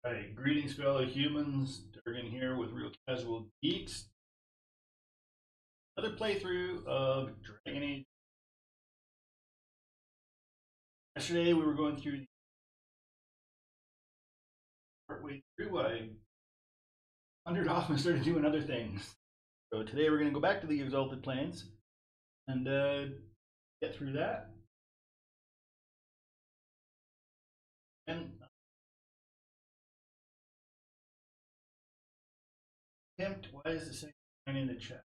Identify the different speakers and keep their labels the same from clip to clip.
Speaker 1: Alright, greetings fellow humans, Durghan here with Real Casual Geeks. Another playthrough of Dragon Age. Yesterday we were going through the partway through. I wandered off and started doing other things. So today we're going to go back to the Exalted Plains and get through that. And attempt, why is it saying in the chat?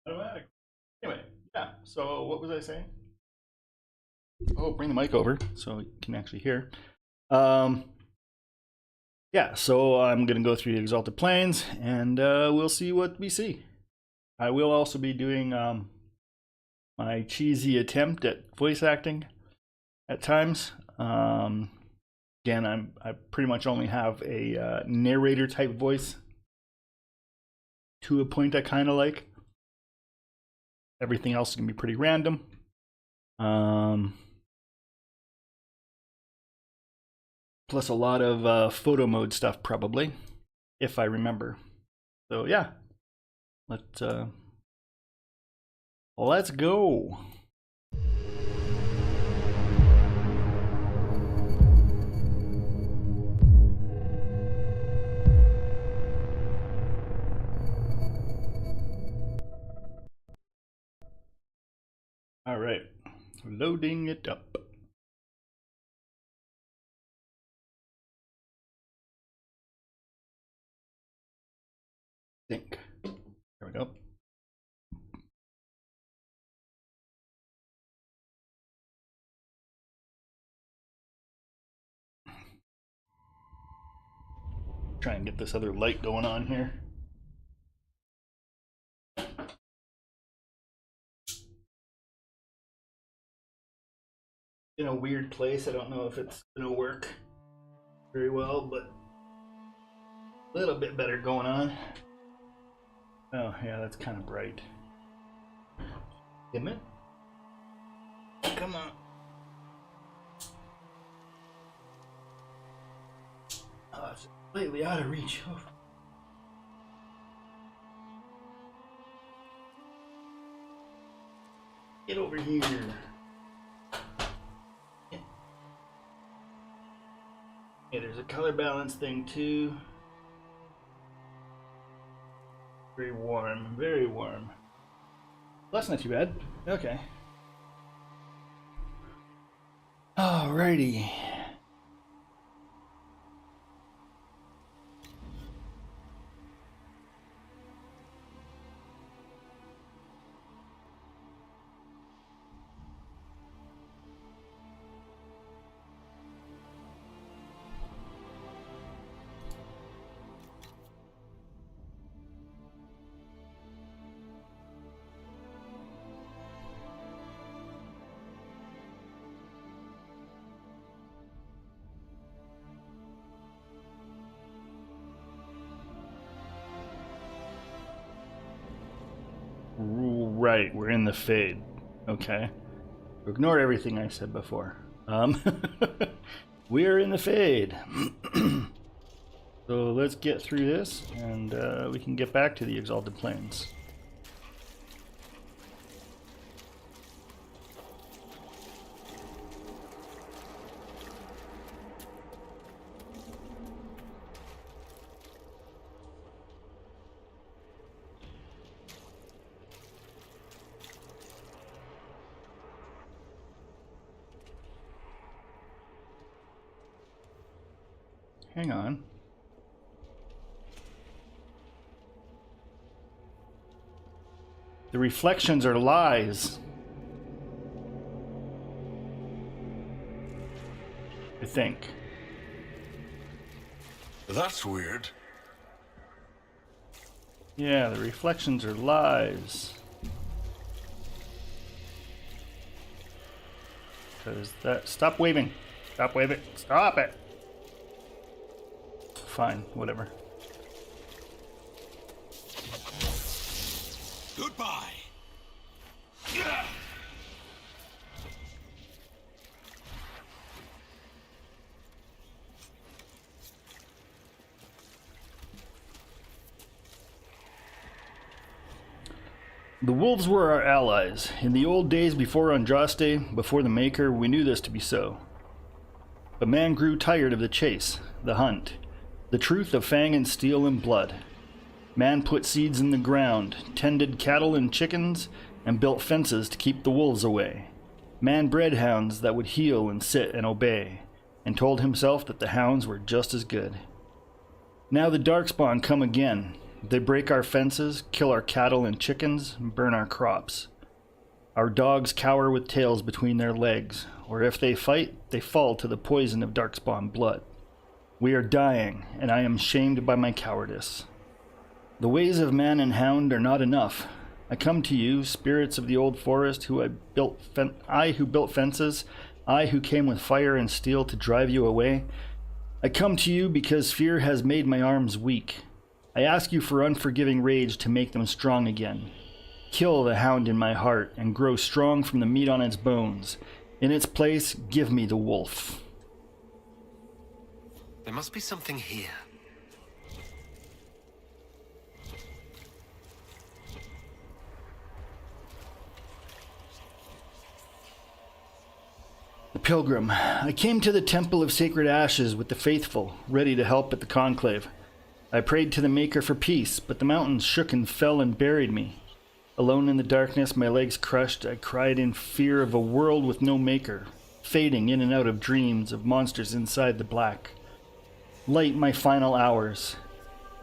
Speaker 1: Automatic. Anyway, yeah, so what was I saying? Oh, bring the mic over so you can actually hear. Yeah, so I'm going to go through the Exalted Plains and we'll see what we see. I will also be doing my cheesy attempt at voice acting at times. Again, I pretty much only have a narrator type voice to a point I kind of like. Everything else is going to be pretty random. Plus a lot of photo mode stuff probably, if I remember. So yeah, let's go. All right, loading it up. Think. There we go. Try and get this other light going on here. In a weird place. I don't know if it's gonna work very well, but a little bit better going on. Oh yeah, that's kind of bright. Dim it. Come on. Oh, it's completely out of reach. Oh. Get over here. Yeah, there's a color balance thing too. Very warm, very warm. Well, that's not too bad. Okay. Alrighty. Right, we're in the fade. Okay. Ignore everything I said before. We're in the fade. So let's get through this and we can get back to the Exalted Plains. Hang on. The reflections are lies. I think.
Speaker 2: That's weird.
Speaker 1: Yeah, the reflections are lies. Because that... Stop waving. Stop waving. Stop it. Fine, whatever.
Speaker 2: Goodbye.
Speaker 1: The wolves were our allies. In the old days before Andraste, before the Maker, we knew this to be so. But man grew tired of the chase, the hunt, the truth of fang and steel and blood. Man put seeds in the ground, tended cattle and chickens, and built fences to keep the wolves away. Man bred hounds that would heel and sit and obey, and told himself that the hounds were just as good. Now the Darkspawn come again. They break our fences, kill our cattle and chickens, and burn our crops. Our dogs cower with tails between their legs, or if they fight, they fall to the poison of Darkspawn blood. We are dying, and I am shamed by my cowardice. The ways of man and hound are not enough. I come to you, spirits of the old forest, I who built fences, I who came with fire and steel to drive you away. I come to you because fear has made my arms weak. I ask you for unforgiving rage to make them strong again. Kill the hound in my heart and grow strong from the meat on its bones. In its place, give me the wolf.
Speaker 2: There must be something here.
Speaker 1: The pilgrim. I came to the Temple of Sacred Ashes with the faithful, ready to help at the conclave. I prayed to the Maker for peace, but the mountains shook and fell and buried me. Alone in the darkness, my legs crushed, I cried in fear of a world with no Maker, fading in and out of dreams of monsters inside the black. Light my final hours.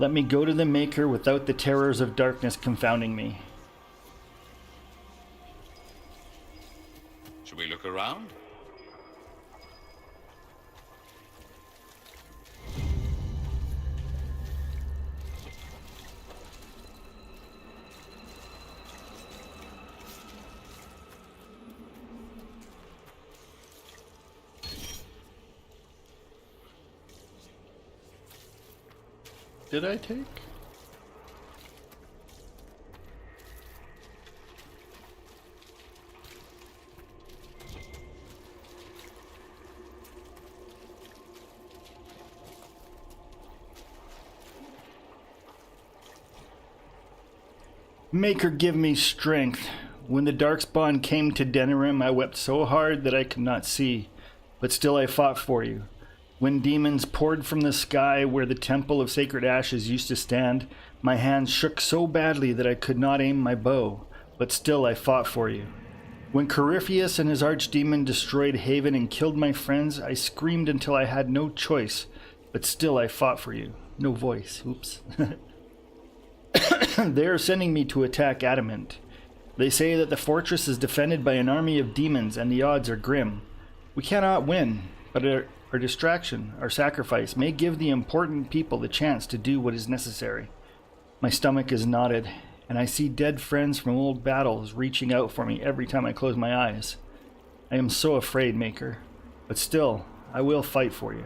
Speaker 1: Let me go to the Maker without the terrors of darkness confounding me.
Speaker 2: Should we look around?
Speaker 1: Did I take? Maker, give me strength. When the Darkspawn came to Denerim, I wept so hard that I could not see, but still I fought for you. When demons poured from the sky where the Temple of Sacred Ashes used to stand, my hands shook so badly that I could not aim my bow, but still I fought for you. When Corypheus and his archdemon destroyed Haven and killed my friends, I screamed until I had no choice, but still I fought for you. No voice. Oops. They are sending me to attack Adamant. They say that the fortress is defended by an army of demons and the odds are grim. We cannot win, but our distraction, our sacrifice, may give the important people the chance to do what is necessary. My stomach is knotted, and I see dead friends from old battles reaching out for me every time I close my eyes. I am so afraid, Maker, but still, I will fight for you.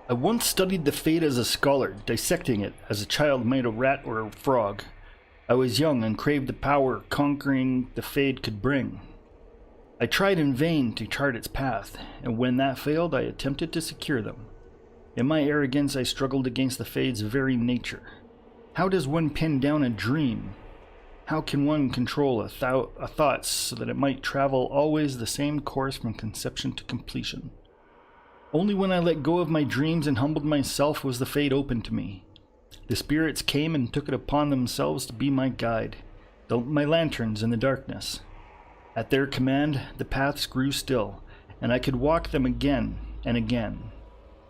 Speaker 1: I once studied the Fate as a scholar, dissecting it as a child might a rat or a frog. I was young and craved the power conquering the Fate could bring. I tried in vain to chart its path, and when that failed, I attempted to secure them. In my arrogance, I struggled against the Fate's very nature. How does one pin down a dream? How can one control a thought so that it might travel always the same course from conception to completion? Only when I let go of my dreams and humbled myself was the Fate open to me. The spirits came and took it upon themselves to be my guide, my lanterns in the darkness. At their command, the paths grew still, and I could walk them again and again.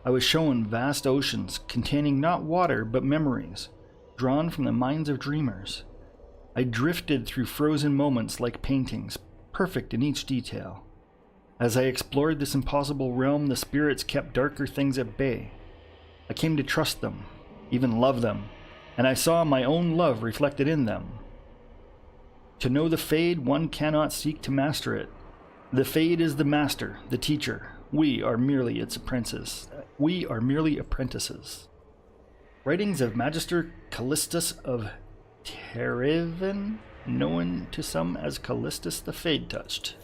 Speaker 1: I was shown vast oceans containing not water but memories, drawn from the minds of dreamers. I drifted through frozen moments like paintings, perfect in each detail. As I explored this impossible realm, the spirits kept darker things at bay. I came to trust them, even love them, and I saw my own love reflected in them. To know the Fade, one cannot seek to master it. The Fade is the master, the teacher. We are merely its apprentices. Writings of Magister Callistus of Terevan, known to some as Callistus the Fade-Touched.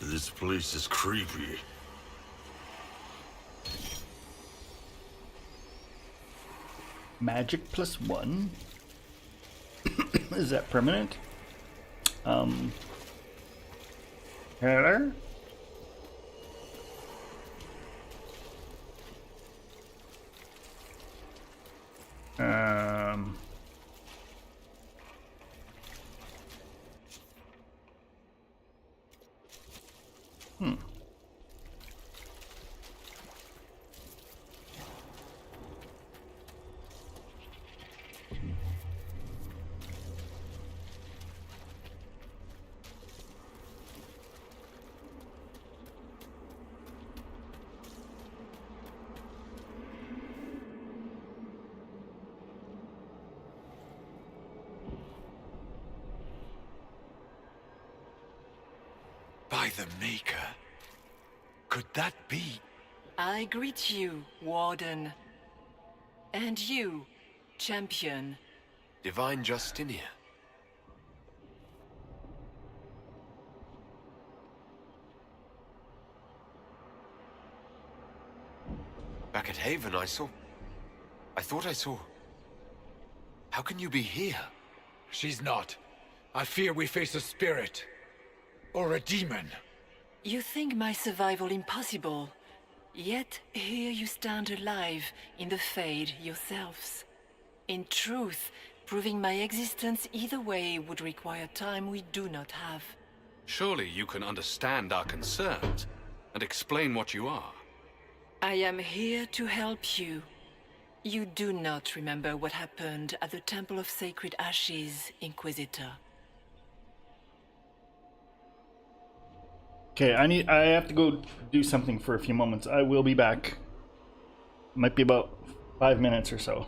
Speaker 2: This place is creepy.
Speaker 1: Magic +1. Is that permanent? Hello?
Speaker 2: By the Maker. Could that be?
Speaker 3: I greet you, Warden. And you, Champion.
Speaker 2: Divine Justinia. Back at Haven, I thought I saw... How can you be here?
Speaker 4: She's not. I fear we face a spirit. Or a demon.
Speaker 3: You think my survival impossible, yet here you stand alive in the Fade yourselves. In truth, proving my existence either way would require time we do not have.
Speaker 5: Surely you can understand our concerns and explain what you are.
Speaker 3: I am here to help you. You do not remember what happened at the Temple of Sacred Ashes, Inquisitor.
Speaker 1: Okay, I have to go do something for a few moments. I will be back. Might be about 5 minutes or so.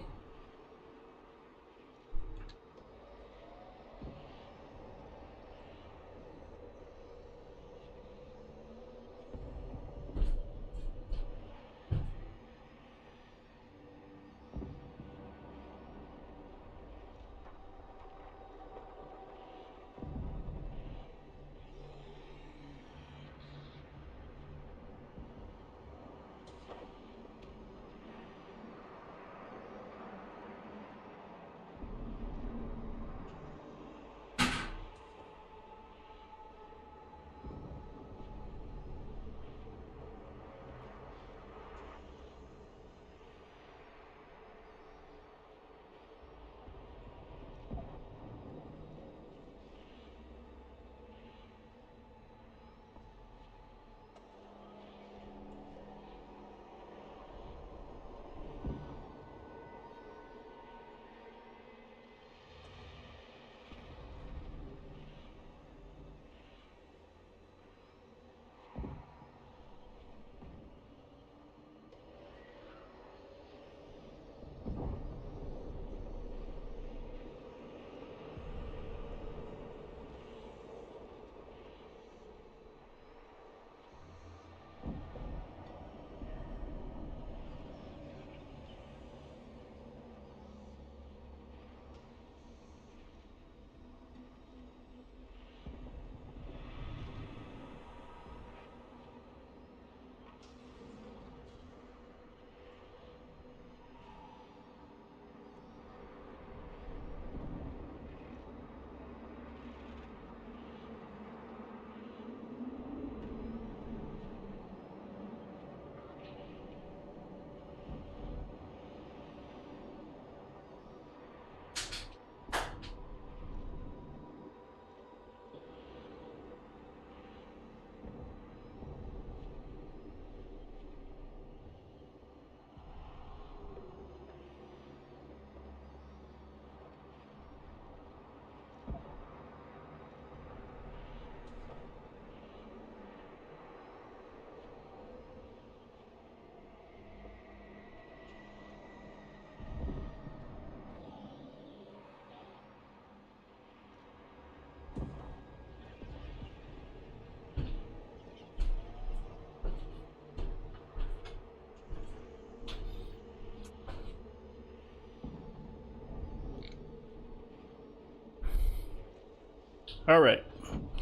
Speaker 1: Alright.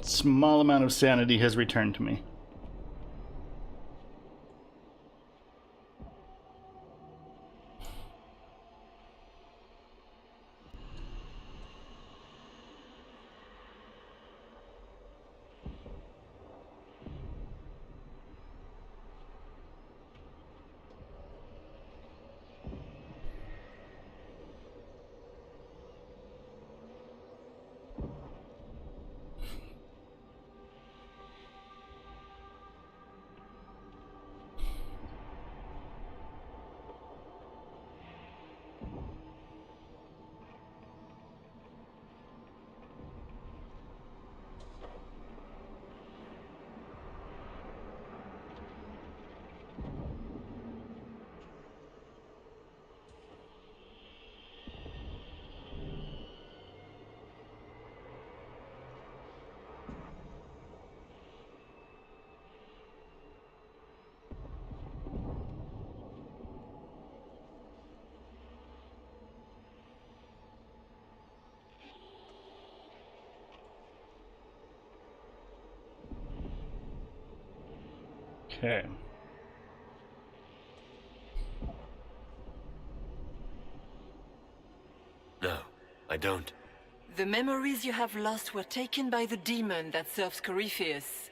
Speaker 1: Small amount of sanity has returned to me. Okay.
Speaker 2: No, I don't.
Speaker 3: The memories you have lost were taken by the demon that serves Corypheus.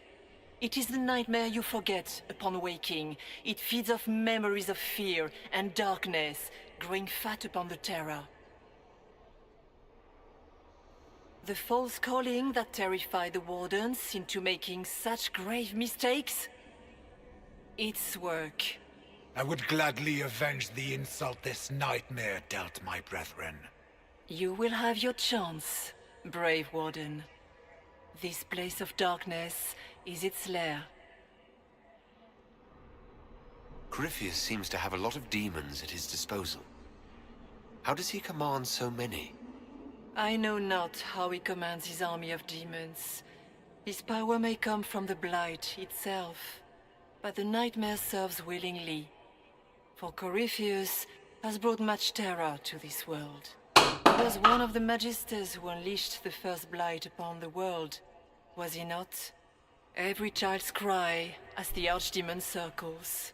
Speaker 3: It is the nightmare you forget upon waking. It feeds off memories of fear and darkness, growing fat upon the terror. The false calling that terrified the wardens into making such grave mistakes? Its work.
Speaker 4: I would gladly avenge the insult this nightmare dealt my brethren.
Speaker 3: You will have your chance, brave warden. This place of darkness is its lair.
Speaker 2: Corypheus seems to have a lot of demons at his disposal. How does he command so many?
Speaker 3: I know not how he commands his army of demons. His power may come from the Blight itself, but the nightmare serves willingly. For Corypheus has brought much terror to this world. He was one of the Magisters who unleashed the first Blight upon the world, was he not? Every child's cry as the Archdemon circles.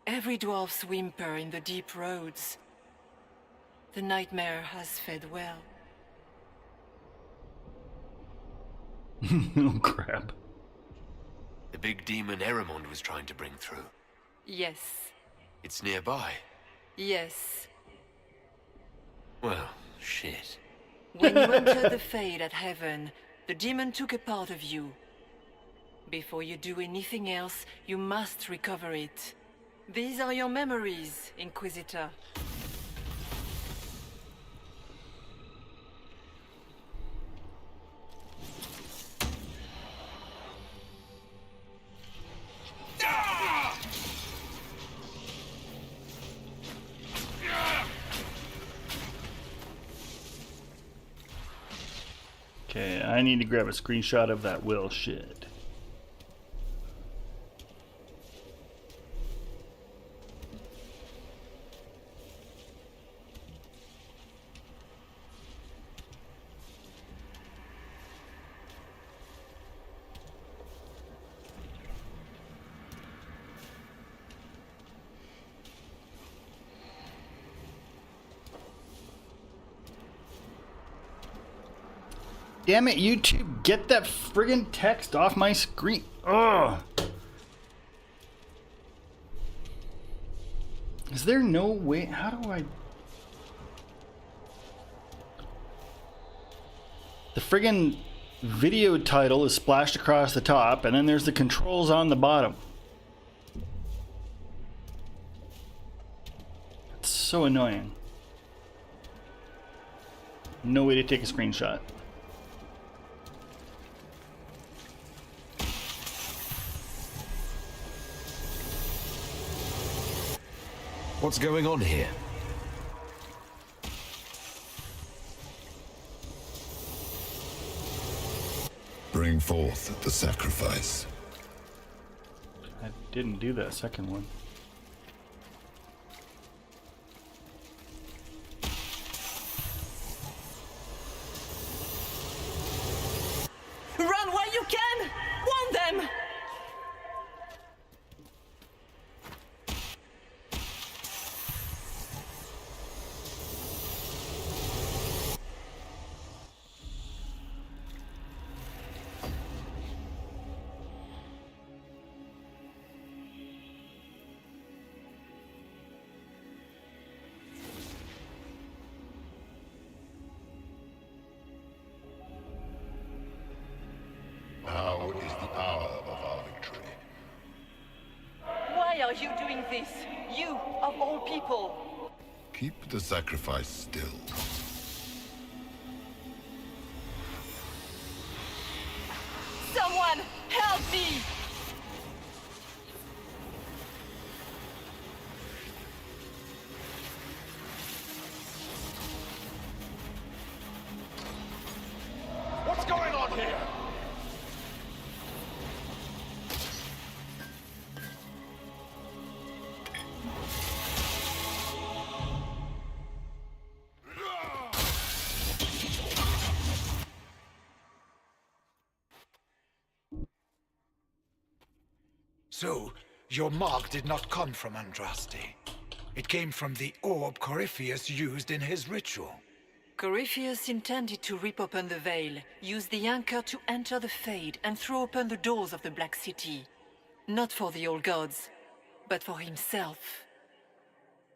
Speaker 3: Every dwarf's whimper in the deep roads. The nightmare has fed well.
Speaker 1: Oh crap.
Speaker 2: The big demon Eramond was trying to bring through.
Speaker 3: Yes.
Speaker 2: It's nearby.
Speaker 3: Yes.
Speaker 2: Well, shit.
Speaker 3: When you entered the Fade at Heaven, the demon took a part of you. Before you do anything else, you must recover it. These are your memories, Inquisitor.
Speaker 1: Okay, I need to grab a screenshot of that will shit. Damn it, YouTube, get that friggin' text off my screen. Ugh. Is there no way? How do I? The friggin' video title is splashed across the top, and then there's the controls on the bottom. It's so annoying. No way to take a screenshot.
Speaker 2: What's going on here?
Speaker 6: Bring forth the sacrifice.
Speaker 1: I didn't do that second one.
Speaker 3: down while you can! Warn them!
Speaker 6: How is the power of our victory?
Speaker 3: Why are you doing this? You, of all people!
Speaker 6: Keep the sacrifice still.
Speaker 3: Someone, help me!
Speaker 4: What's going on here? So, your mark did not come from Andraste. It came from the orb Corypheus used in his ritual.
Speaker 3: Corypheus intended to rip open the veil, use the anchor to enter the Fade, and throw open the doors of the Black City. Not for the old gods, but for himself.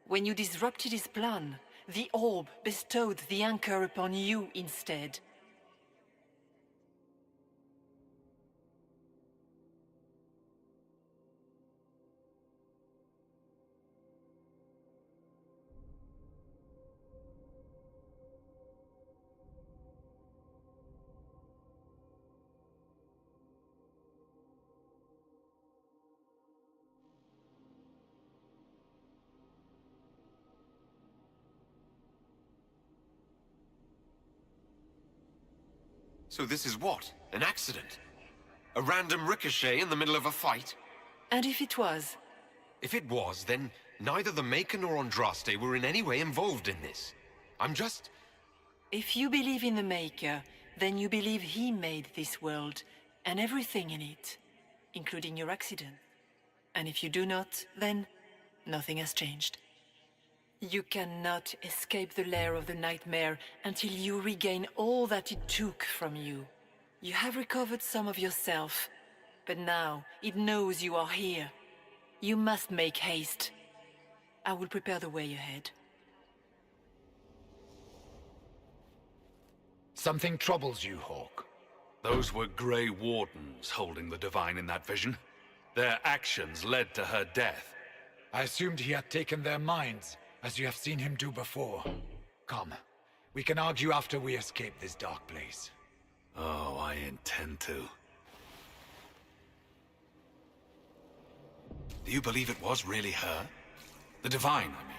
Speaker 3: When you disrupted his plan, the orb bestowed the anchor upon you instead.
Speaker 2: So this is what? An accident? A random ricochet in the middle of a fight?
Speaker 3: And if it was?
Speaker 2: If it was, then neither the Maker nor Andraste were in any way involved in this. I'm just...
Speaker 3: If you believe in the Maker, then you believe he made this world, and everything in it, including your accident. And if you do not, then nothing has changed. You cannot escape the lair of the nightmare until you regain all that it took from you. You have recovered some of yourself, but now it knows you are here. You must make haste. I will prepare the way ahead.
Speaker 4: Something troubles you, Hawk.
Speaker 5: Those were Grey Wardens holding the Divine in that vision. Their actions led to her death.
Speaker 4: I assumed he had taken their minds, as you have seen him do before. Come, we can argue after we escape this dark place.
Speaker 5: Oh, I intend to. Do you believe it was really her? The Divine, I mean.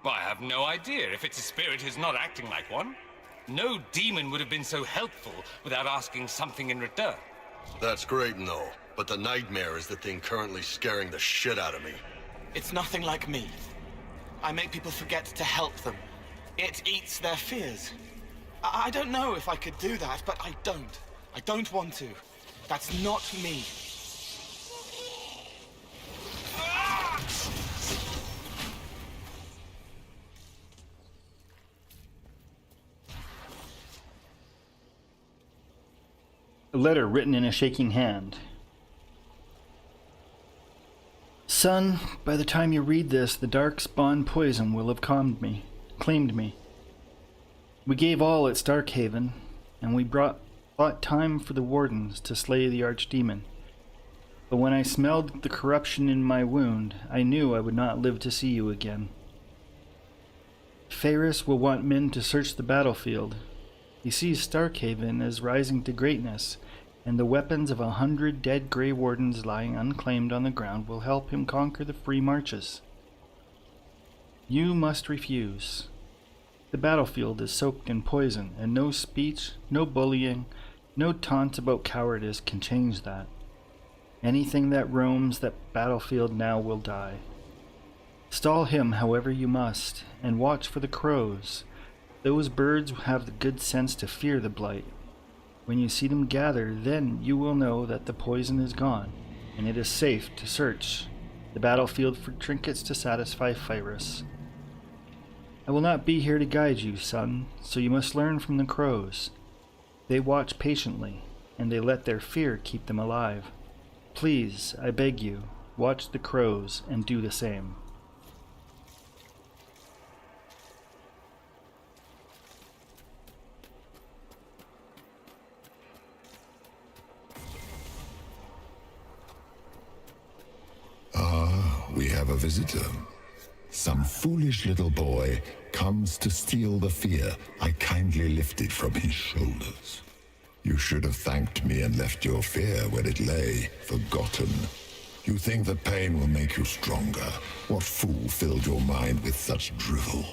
Speaker 7: Well, I have no idea if it's a spirit who's not acting like one. No demon would have been so helpful without asking something in return.
Speaker 8: That's great and all, but the nightmare is the thing currently scaring the shit out of me.
Speaker 9: It's nothing like me. I make people forget to help them. It eats their fears. I don't know if I could do that, but I don't. I don't want to. That's not me.
Speaker 1: A letter written in a shaking hand. Son, by the time you read this, the dark spawn poison will have claimed me. We gave all at Starkhaven, and we bought time for the Wardens to slay the Archdemon. But when I smelled the corruption in my wound, I knew I would not live to see you again. Ferris will want men to search the battlefield. He sees Starkhaven as rising to greatness, and the weapons of 100 dead Grey Wardens lying unclaimed on the ground will help him conquer the free marches. You must refuse. The battlefield is soaked in poison, and no speech, no bullying, no taunts about cowardice can change that. Anything that roams that battlefield now will die. Stall him however you must, and watch for the crows. Those birds have the good sense to fear the blight. When you see them gather, then you will know that the poison is gone, and it is safe to search the battlefield for trinkets to satisfy Phyrus. I will not be here to guide you, son, so you must learn from the crows. They watch patiently, and they let their fear keep them alive. Please, I beg you, watch the crows and do the same.
Speaker 6: We have a visitor. Some foolish little boy comes to steal the fear I kindly lifted from his shoulders. You should have thanked me and left your fear where it lay, forgotten. You think the pain will make you stronger. What fool filled your mind with such drivel?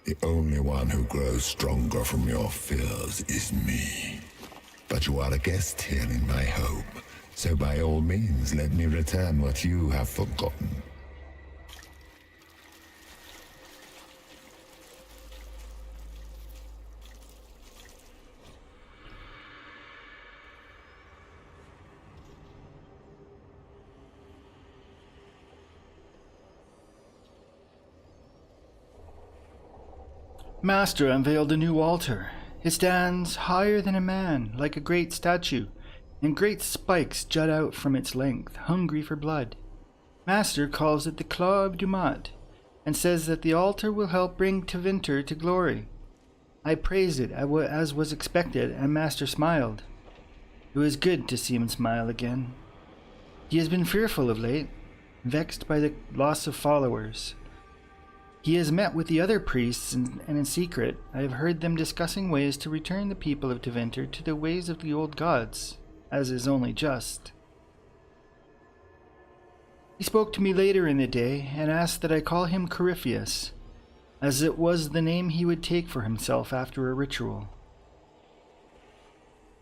Speaker 6: The only one who grows stronger from your fears is me. But you are a guest here in my home, so by all means let me return what you have forgotten.
Speaker 1: Master unveiled a new altar. It stands higher than a man, like a great statue, and great spikes jut out from its length, hungry for blood. Master calls it the Claw of Dumat, and says that the altar will help bring Tevinter to glory. I praised it as was expected, and Master smiled. It was good to see him smile again. He has been fearful of late, vexed by the loss of followers. He has met with the other priests, and in secret I have heard them discussing ways to return the people of Tevinter to the ways of the old gods, as is only just. He spoke to me later in the day, and asked that I call him Corypheus, as it was the name he would take for himself after a ritual.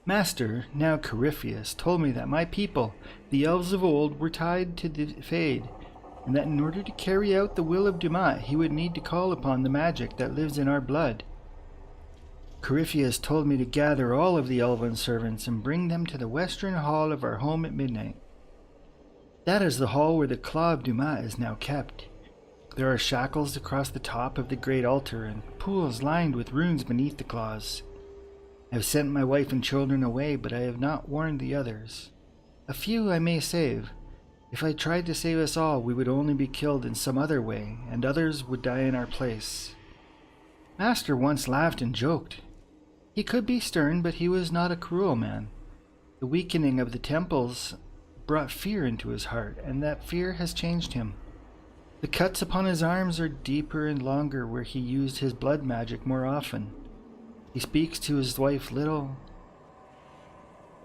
Speaker 1: Master, now Corypheus, told me that my people, the elves of old, were tied to the Fade, and that in order to carry out the will of Dumat, he would need to call upon the magic that lives in our blood. Corypheus told me to gather all of the elven servants and bring them to the western hall of our home at midnight. That is the hall where the Claw of Dumat is now kept. There are shackles across the top of the great altar and pools lined with runes beneath the claws. I have sent my wife and children away, but I have not warned the others. A few I may save. If I tried to save us all, we would only be killed in some other way, and others would die in our place. Master once laughed and joked. He could be stern, but he was not a cruel man. The weakening of the temples brought fear into his heart, and that fear has changed him. The cuts upon his arms are deeper and longer where he used his blood magic more often. He speaks to his wife little.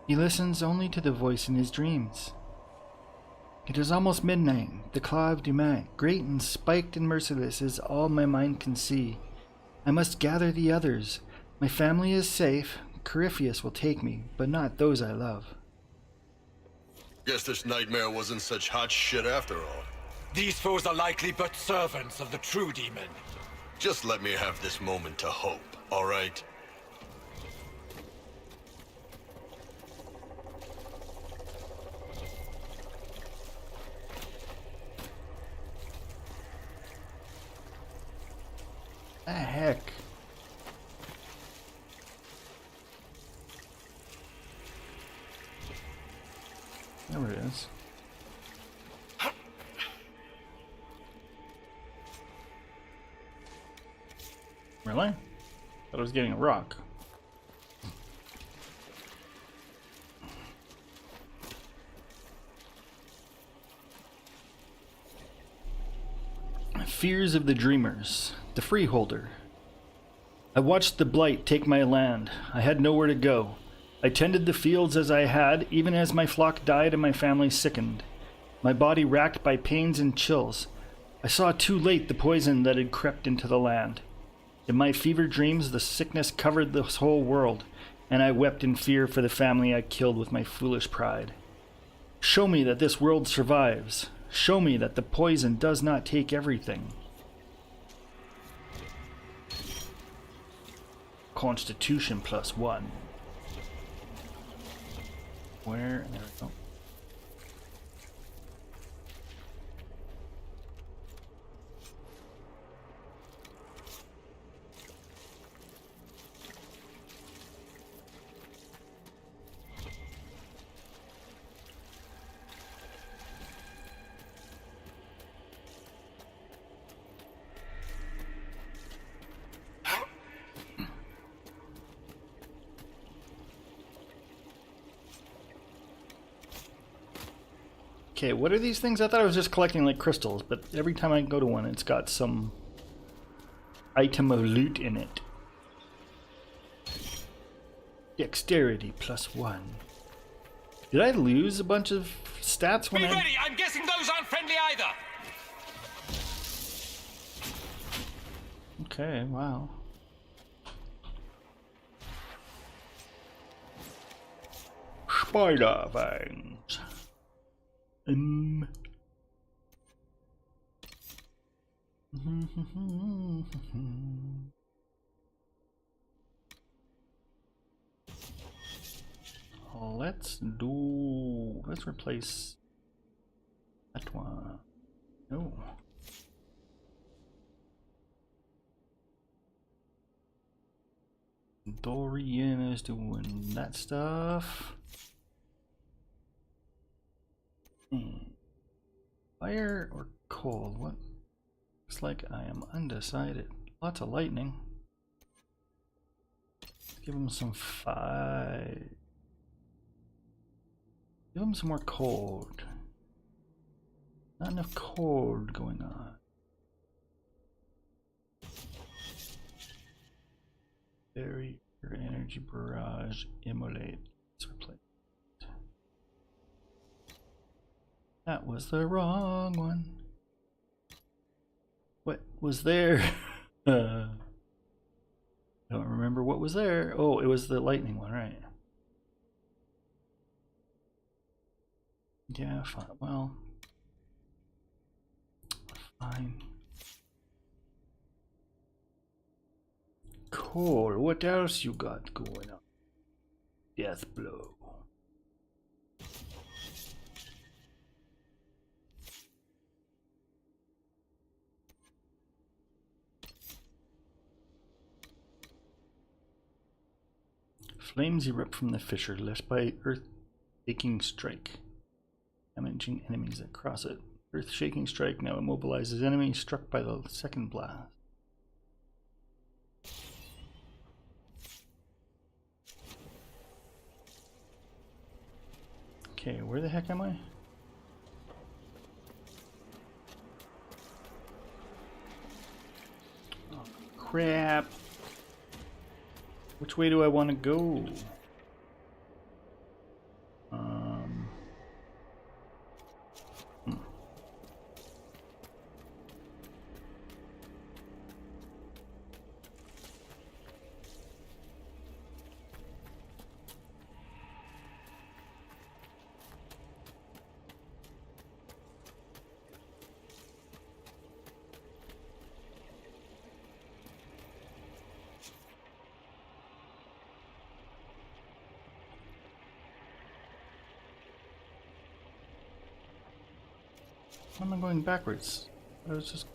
Speaker 1: He listens only to the voice in his dreams. It is almost midnight. The Claw of Dumat, great and spiked and merciless, is all my mind can see. I must gather the others. My family is safe. Corypheus will take me, but not those I love.
Speaker 8: Guess this nightmare wasn't such hot shit after all.
Speaker 4: These foes are likely but servants of the true demon.
Speaker 8: Just let me have this moment to hope, all right?
Speaker 1: The heck? There it is. Really? Thought I was getting a rock. Fears of the Dreamers. The Freeholder. I watched the blight take my land. I had nowhere to go. I tended the fields as I had, even as my flock died and my family sickened. My body racked by pains and chills. I saw too late the poison that had crept into the land. In my fever dreams, the sickness covered this whole world, and I wept in fear for the family I killed with my foolish pride. Show me that this world survives. Show me that the poison does not take everything. Constitution +1. Where? There we go. Okay, what are these things? I thought I was just collecting like crystals, but every time I go to one, it's got some item of loot in it. Dexterity +1. Did I lose a bunch of stats when
Speaker 7: Be ready! I'm guessing those aren't friendly either!
Speaker 1: Okay, wow. Spider fangs. Let's replace that one. No. Dorian is doing that stuff. Fire or cold? What? Looks like I am undecided. Lots of lightning. Give him some fire. Give him some more cold. Not enough cold going on. Barrier, energy barrage, immolate. Let's replace. That was the wrong one. What was there? I don't remember what was there. Oh, it was the lightning one, right? Yeah, fine. Well, fine. Cool. What else you got going on? Death blow. Flames erupt from the fissure left by earth-shaking strike, damaging enemies that cross it. Earth-shaking strike now immobilizes enemies struck by the second blast. Okay, where the heck am I? Oh, crap. Which way do I want to go? Why am I going backwards? I was just...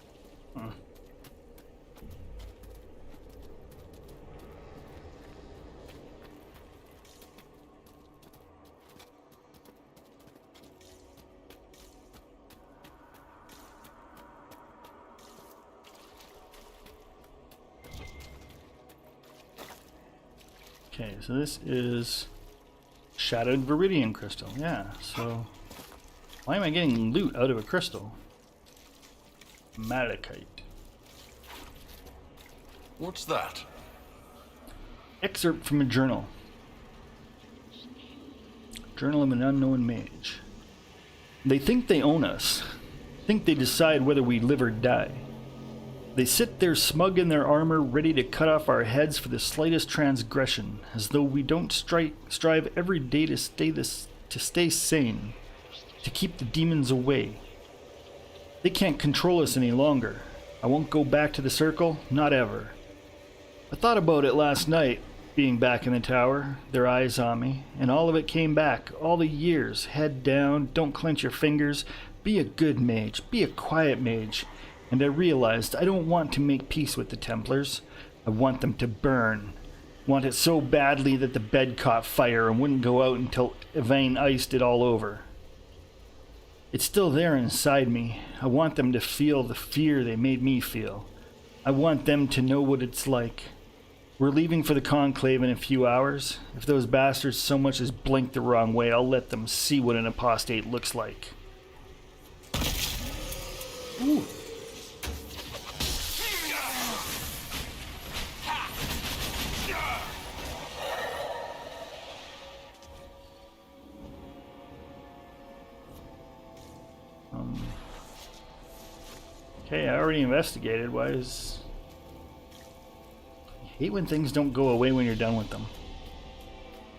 Speaker 1: Okay, so this is Shattered Viridian Crystal. Yeah, so... Why am I getting loot out of a crystal? Malachite.
Speaker 5: What's that?
Speaker 1: Excerpt from a journal. Journal of an unknown mage. They think they own us. Think they decide whether we live or die. They sit there smug in their armor, ready to cut off our heads for the slightest transgression, as though we don't strive every day to stay sane. To keep the demons away. They can't control us any longer. I won't go back to the circle, not ever. I thought about it last night. being back in the tower, their eyes on me, and all of it came back. All the years, head down, don't clench your fingers, be a good mage, be a quiet mage. And I realized I don't want to make peace with the Templars. I want them to burn. Want it so badly that the bed caught fire and wouldn't go out until Yvain iced it all over. It's still there inside me. I want them to feel the fear they made me feel. I want them to know what it's like. We're leaving for the Conclave in a few hours. If those bastards so much as blink the wrong way, I'll let them see what an apostate looks like. Ooh. Okay, I already investigated. Why is... I hate when things don't go away when you're done with them.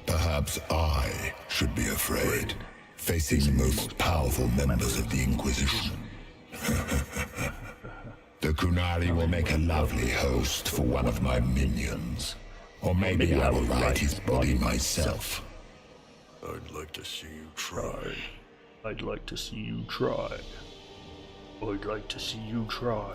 Speaker 6: Perhaps I should be afraid, facing the most powerful members of the Inquisition. The Kunari will make a lovely host for one of my minions. Or maybe I will ride his body myself.
Speaker 8: I'd like to see you try.
Speaker 1: I'd like to see you try. I'd like to see you try.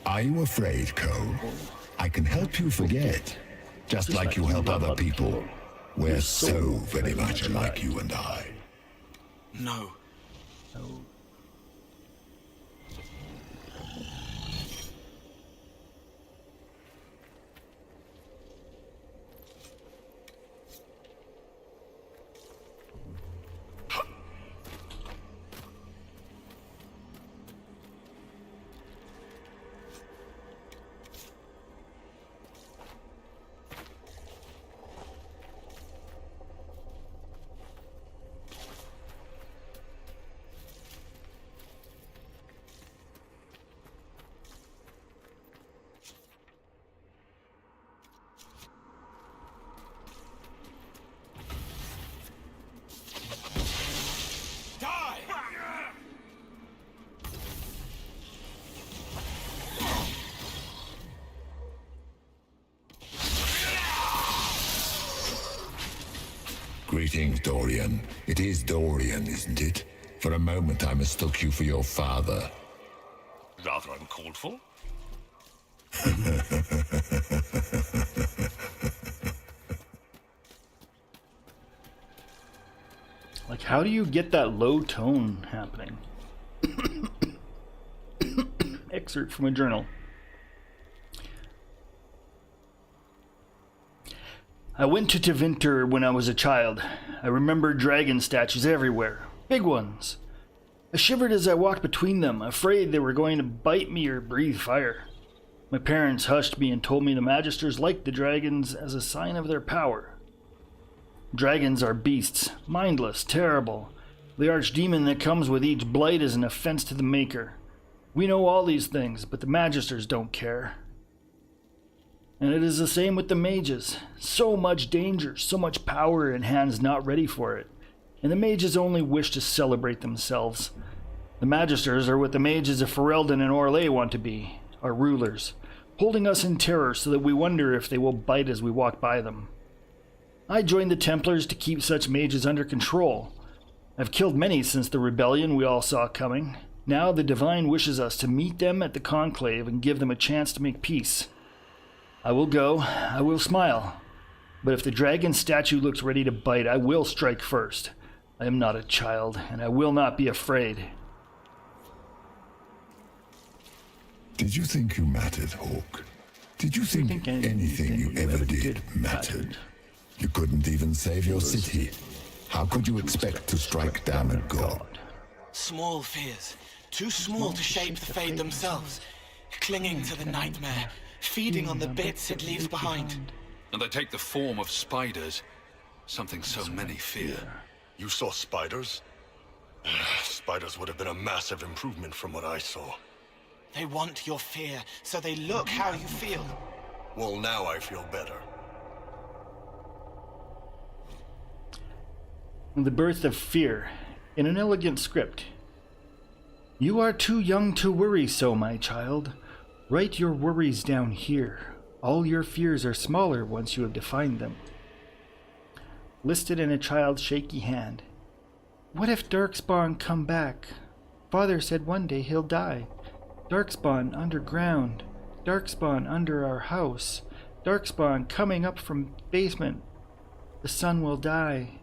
Speaker 6: Are you afraid, Cole? I can help you forget. Just like you help other people. We're so very much like you and I.
Speaker 9: No.
Speaker 6: Greetings, Dorian. It is Dorian, isn't it? For a moment I mistook you for your father.
Speaker 7: Rather uncalled for.
Speaker 1: Like, how do you get that low tone happening? Excerpt from a journal. I went to Tevinter when I was a child. I remember dragon statues everywhere. Big ones. I shivered as I walked between them, afraid they were going to bite me or breathe fire. My parents hushed me and told me the Magisters liked the dragons as a sign of their power. Dragons are beasts, mindless, terrible. The archdemon that comes with each blight is an offense to the Maker. We know all these things, but the Magisters don't care. And it is the same with the mages. So much danger, so much power in hands not ready for it. And the mages only wish to celebrate themselves. The Magisters are what the mages of Ferelden and Orlais want to be, our rulers, holding us in terror so that we wonder if they will bite as we walk by them. I joined the Templars to keep such mages under control. I've killed many since the rebellion we all saw coming. Now the Divine wishes us to meet them at the Conclave and give them a chance to make peace. I will go, I will smile. But if the dragon statue looks ready to bite, I will strike first. I am not a child, and I will not be afraid.
Speaker 6: Did you think you mattered, Hawk? Did you think anything you ever did mattered? You couldn't even save your city. How could you expect to strike down a god?
Speaker 9: Small fears, too small to shape the Fade themselves, clinging to the nightmare, feeding on the bits it leaves behind.
Speaker 5: And they take the form of spiders, something so many fear.
Speaker 8: You saw spiders? Spiders would have been a massive improvement from what I saw.
Speaker 9: They want your fear, so they look how you feel.
Speaker 8: Well, now I feel better.
Speaker 1: The Birth of Fear, in an elegant script. You are too young to worry so, my child. Write your worries down here. All your fears are smaller once you have defined them. Listed in a child's shaky hand. What if Darkspawn come back? Father said one day he'll die. Darkspawn underground. Darkspawn under our house. Darkspawn coming up from basement. The sun will die.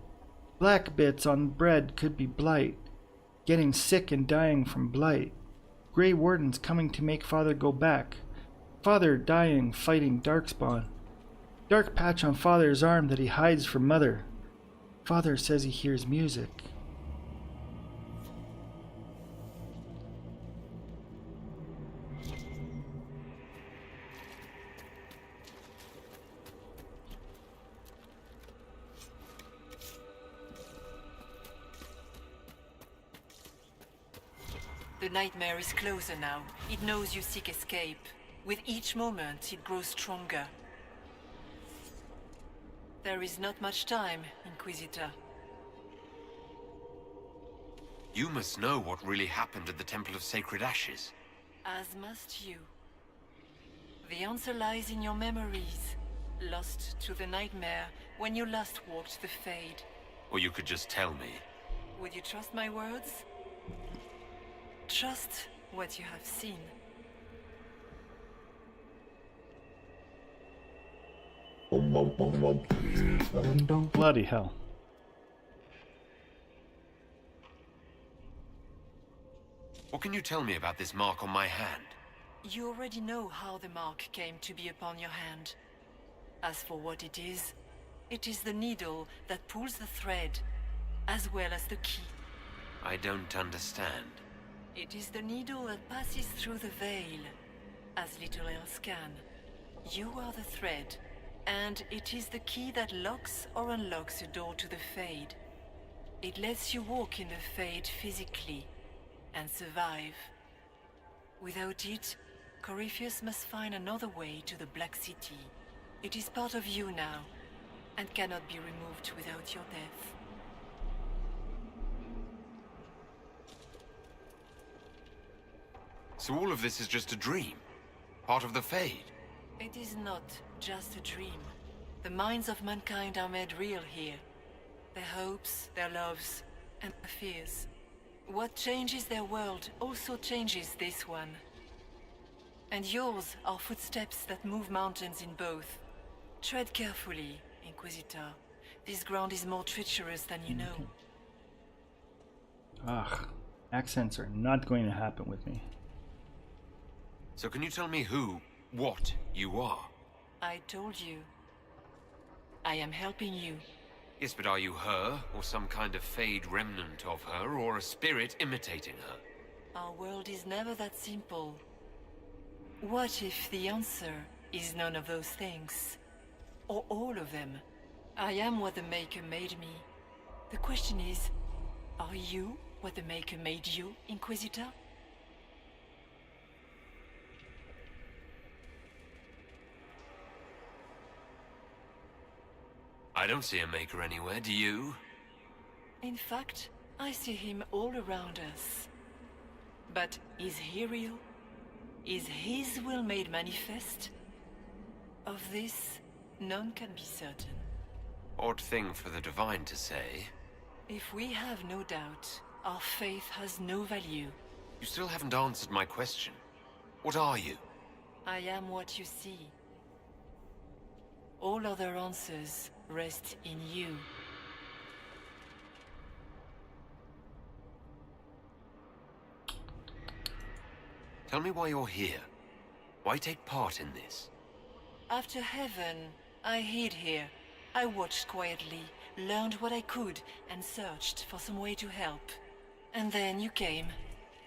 Speaker 1: Black bits on bread could be blight. Getting sick and dying from blight. Grey Wardens coming to make Father go back. Father dying fighting Darkspawn. Dark patch on Father's arm that he hides from Mother. Father says he hears music.
Speaker 3: The nightmare is closer now. It knows you seek escape. With each moment, it grows stronger. There is not much time, Inquisitor.
Speaker 2: You must know what really happened at the Temple of Sacred Ashes.
Speaker 3: As must you. The answer lies in your memories, lost to the nightmare when you last walked the Fade.
Speaker 2: Or you could just tell me.
Speaker 3: Would you trust my words? Trust what you have seen.
Speaker 1: Bloody hell.
Speaker 2: What can you tell me about this mark on my hand?
Speaker 3: You already know how the mark came to be upon your hand. As for what it is the needle that pulls the thread, as well as the key.
Speaker 2: I don't understand.
Speaker 3: It is the needle that passes through the veil, as little else can. You are the thread, and it is the key that locks or unlocks a door to the Fade. It lets you walk in the Fade physically, and survive. Without it, Corypheus must find another way to the Black City. It is part of you now, and cannot be removed without your death.
Speaker 2: So all of this is just a dream? Part of the Fade?
Speaker 3: It is not just a dream. The minds of mankind are made real here. Their hopes, their loves, and their fears. What changes their world also changes this one. And yours are footsteps that move mountains in both. Tread carefully, Inquisitor. This ground is more treacherous than you know.
Speaker 1: Ugh, accents are not going to happen with me.
Speaker 2: So can you tell me what you are?
Speaker 3: I told you. I am helping you.
Speaker 2: Yes, but are you her, or some kind of Fade remnant of her, or a spirit imitating her?
Speaker 3: Our world is never that simple. What if the answer is none of those things? Or all of them? I am what the Maker made me. The question is, are you what the Maker made you, Inquisitor?
Speaker 2: I don't see a Maker anywhere, do you?
Speaker 3: In fact, I see him all around us. But is he real? Is his will made manifest? Of this, none can be certain.
Speaker 2: Odd thing for the Divine to say.
Speaker 3: If we have no doubt, our faith has no value.
Speaker 2: You still haven't answered my question. What are you?
Speaker 3: I am what you see. All other answers rest in you.
Speaker 2: Tell me why you're here. Why take part in this?
Speaker 3: After heaven, I hid here. I watched quietly, learned what I could, and searched for some way to help. And then you came.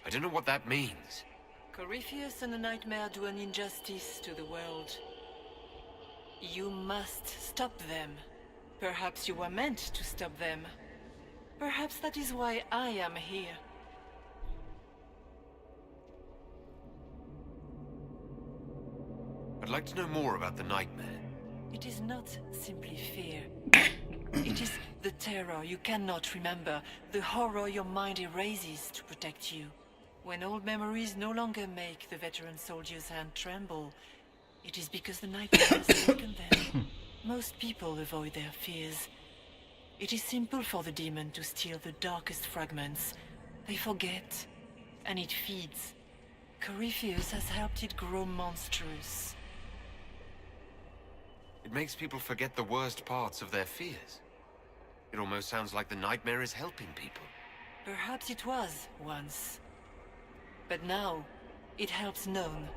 Speaker 2: I don't know what that means.
Speaker 3: Corypheus and the Nightmare do an injustice to the world. You must stop them. Perhaps you were meant to stop them. Perhaps that is why I am here.
Speaker 2: I'd like to know more about the nightmare.
Speaker 3: It is not simply fear. It is the terror you cannot remember, the horror your mind erases to protect you. When old memories no longer make the veteran soldier's hand tremble, it is because the nightmare has taken them. Most people avoid their fears. It is simple for the demon to steal the darkest fragments. They forget, and it feeds. Corypheus has helped it grow monstrous.
Speaker 2: It makes people forget the worst parts of their fears. It almost sounds like the nightmare is helping people.
Speaker 3: Perhaps it was, once. But now, it helps none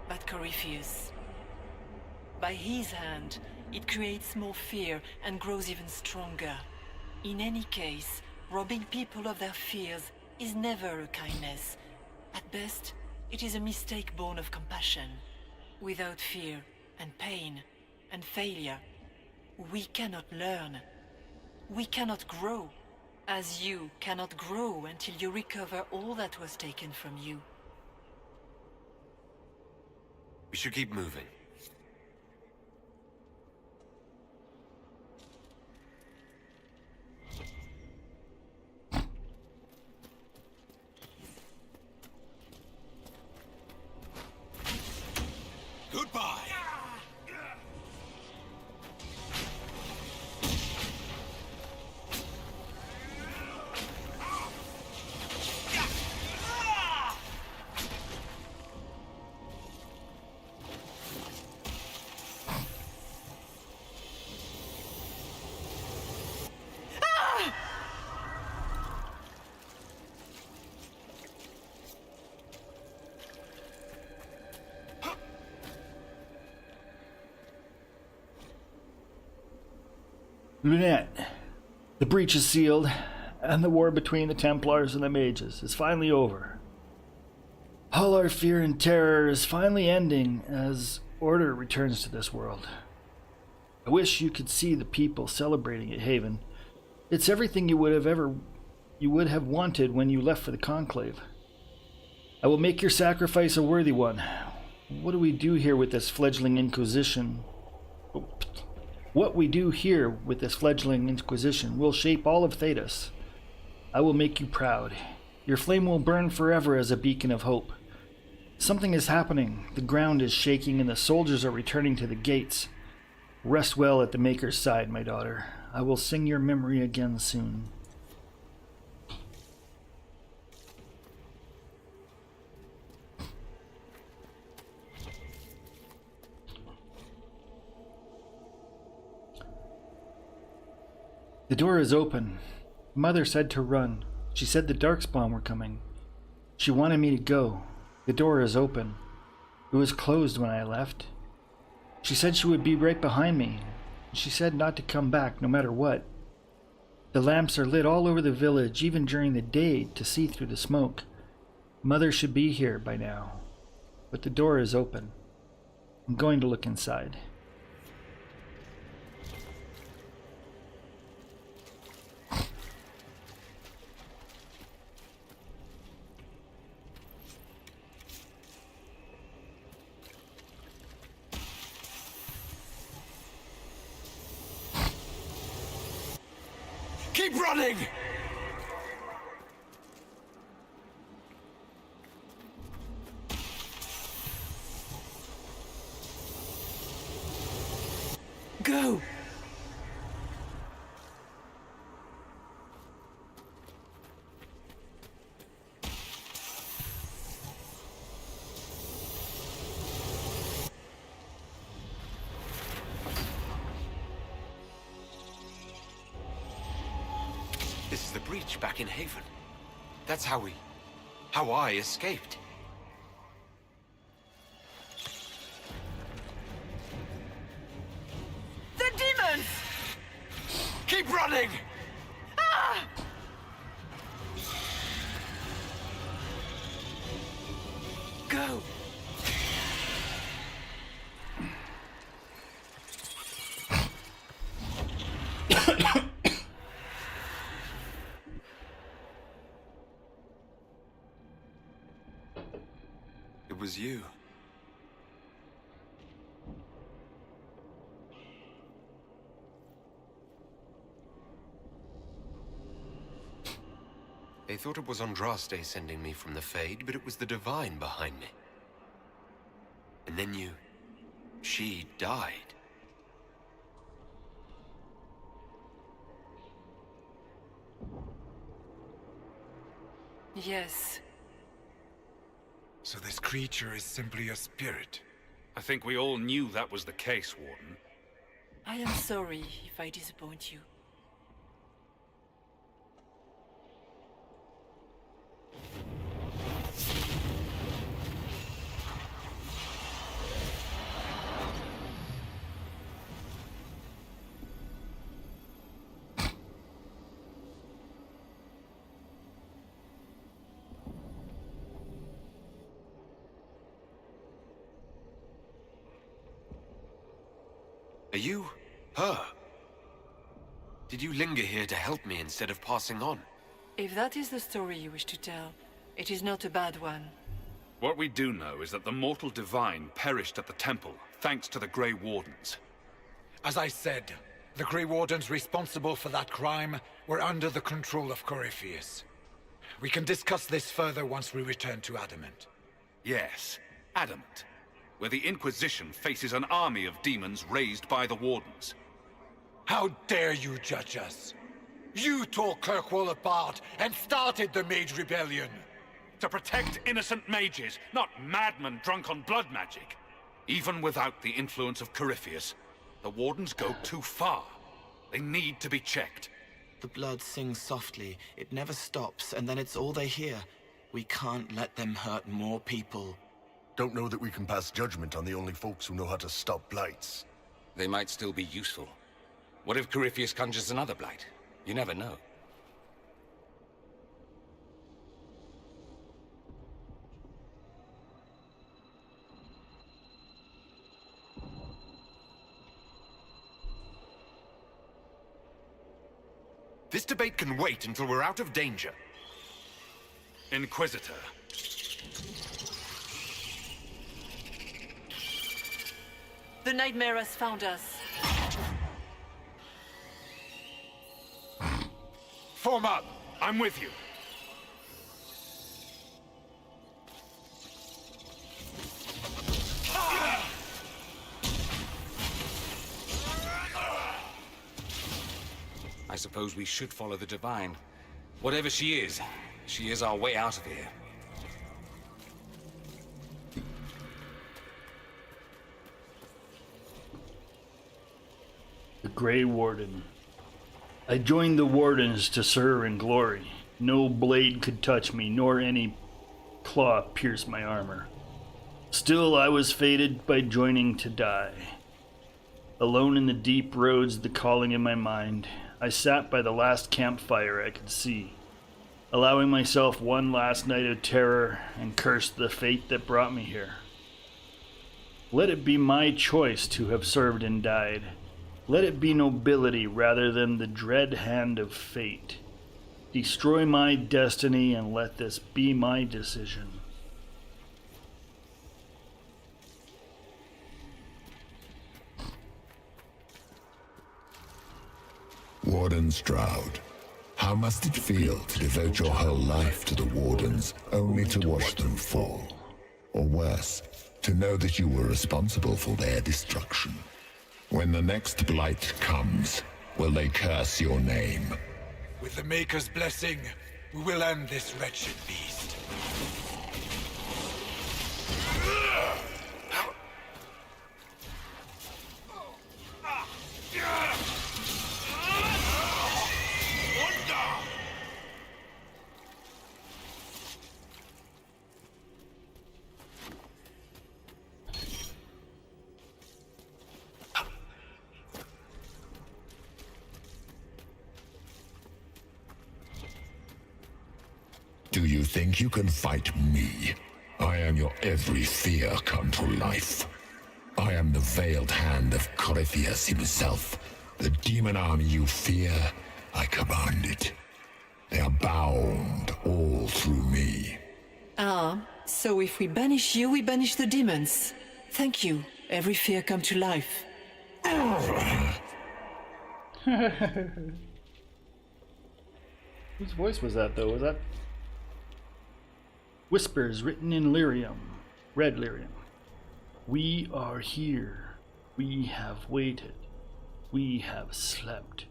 Speaker 3: but Corypheus. By his hand, it creates more fear and grows even stronger. In any case, robbing people of their fears is never a kindness. At best, it is a mistake born of compassion. Without fear and pain and failure, we cannot learn. We cannot grow, as you cannot grow until you recover all that was taken from you.
Speaker 2: We should keep moving.
Speaker 4: Goodbye!
Speaker 1: Lunette, the breach is sealed, and the war between the Templars and the Mages is finally over. All our fear and terror is finally ending as order returns to this world. I wish you could see the people celebrating at Haven. It's everything you would have wanted when you left for the Conclave. I will make your sacrifice a worthy one. What do we do here with this fledgling Inquisition? What we do here with this fledgling Inquisition will shape all of Thedas. I will make you proud. Your flame will burn forever as a beacon of hope. Something is happening. The ground is shaking and the soldiers are returning to the gates. Rest well at the Maker's side, my daughter. I will sing your memory again soon. The door is open. Mother said to run. She said the Darkspawn were coming. She wanted me to go. The door is open. It was closed when I left. She said she would be right behind me. She said not to come back no matter what. The lamps are lit all over the village, even during the day, to see through the smoke. Mother should be here by now. But the door is open. I'm going to look inside.
Speaker 4: Keep running!
Speaker 3: Go!
Speaker 2: This is the breach back in Haven. That's how I escaped.
Speaker 3: The demons!
Speaker 4: Keep running!
Speaker 3: Ah! Go!
Speaker 2: It was you. They thought it was Andraste sending me from the Fade, but it was the Divine behind me. And then she died.
Speaker 3: Yes.
Speaker 4: So this creature is simply a spirit.
Speaker 5: I think we all knew that was the case, Warden.
Speaker 3: I am sorry if I disappoint you.
Speaker 2: Are you her? Did you linger here to help me instead of passing on?
Speaker 3: If that is the story you wish to tell, it is not a bad one.
Speaker 5: What we do know is that the mortal divine perished at the temple, thanks to the Grey Wardens.
Speaker 4: As I said, the Grey Wardens responsible for that crime were under the control of Corypheus. We can discuss this further once we return to Adamant.
Speaker 5: Yes, Adamant, where the Inquisition faces an army of demons raised by the Wardens.
Speaker 4: How dare you judge us? You tore Kirkwall apart and started the Mage Rebellion!
Speaker 5: To protect innocent mages, not madmen drunk on blood magic. Even without the influence of Corypheus, the Wardens go too far. They need to be checked.
Speaker 9: The blood sings softly, it never stops, and then it's all they hear. We can't let them hurt more people.
Speaker 8: Don't know that we can pass judgment on the only folks who know how to stop blights.
Speaker 7: They might still be useful. What if Corypheus conjures another blight? You never know.
Speaker 2: This debate can wait until we're out of danger.
Speaker 5: Inquisitor.
Speaker 3: The nightmare has found us.
Speaker 5: Form up! I'm with you.
Speaker 7: I suppose we should follow the Divine. Whatever she is our way out of here.
Speaker 1: The Grey Warden. I joined the Wardens to serve in glory. No blade could touch me, nor any claw pierce my armor. Still I was fated by joining to die. Alone in the deep roads, the calling in my mind, I sat by the last campfire I could see, allowing myself one last night of terror, and cursed the fate that brought me here. Let it be my choice to have served and died. Let it be nobility rather than the dread hand of fate. Destroy my destiny and let this be my decision.
Speaker 6: Warden Stroud, how must it feel to devote your whole life to the Wardens only to watch them fall? Or worse, to know that you were responsible for their destruction? When the next blight comes, will they curse your name?
Speaker 4: With the Maker's blessing, we will end this wretched beast.
Speaker 6: Do you think you can fight me? I am your every fear come to life. I am the veiled hand of Corypheus himself. The demon army you fear, I command it. They are bound all through me.
Speaker 3: Ah, so if we banish you, we banish the demons. Thank you. Every fear come to life.
Speaker 1: Whose voice was that, though? Was that... Whispers written in lyrium. Red lyrium. We are here. We have waited. We have slept.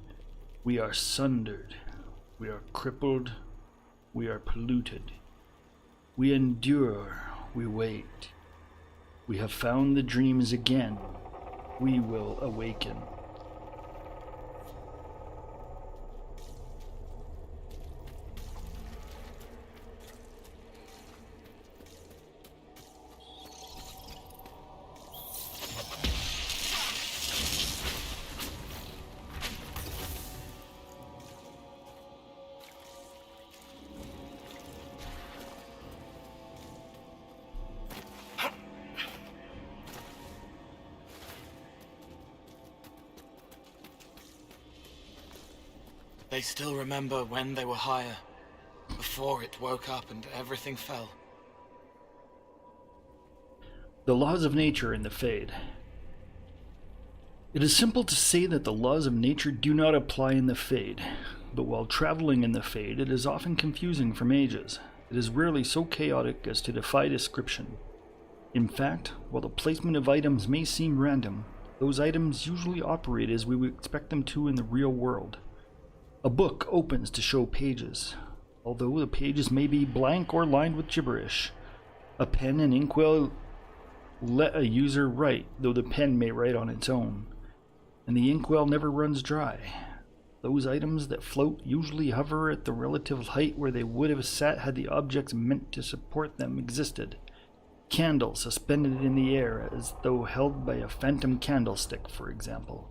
Speaker 1: We are sundered. We are crippled. We are polluted. We endure. We wait. We have found the dreams again. We will awaken.
Speaker 9: They still remember when they were higher, before it woke up and everything fell.
Speaker 1: The laws of nature in the Fade. It is simple to say that the laws of nature do not apply in the Fade, but while traveling in the Fade, it is often confusing for mages. It is rarely so chaotic as to defy description. In fact, while the placement of items may seem random, those items usually operate as we would expect them to in the real world. A book opens to show pages, although the pages may be blank or lined with gibberish. A pen and inkwell let a user write, though the pen may write on its own. And the inkwell never runs dry. Those items that float usually hover at the relative height where they would have sat had the objects meant to support them existed. Candles suspended in the air as though held by a phantom candlestick, for example.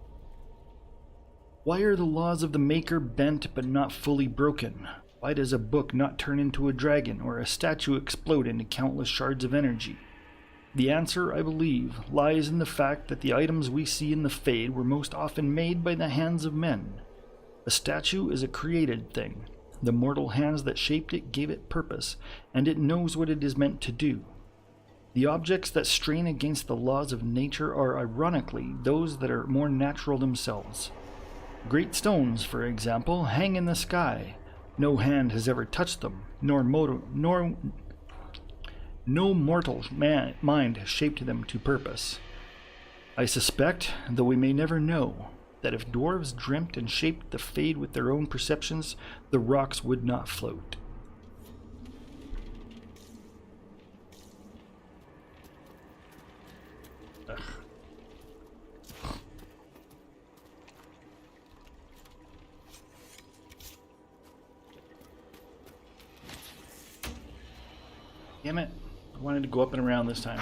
Speaker 1: Why are the laws of the Maker bent but not fully broken? Why does a book not turn into a dragon or a statue explode into countless shards of energy? The answer, I believe, lies in the fact that the items we see in the Fade were most often made by the hands of men. A statue is a created thing. The mortal hands that shaped it gave it purpose, and it knows what it is meant to do. The objects that strain against the laws of nature are ironically those that are more natural themselves. Great stones, for example, hang in the sky. No hand has ever touched them, no mortal mind has shaped them to purpose. I suspect, though we may never know, that if dwarves dreamt and shaped the Fade with their own perceptions, the rocks would not float. Ugh. Damn it. I wanted to go up and around this time.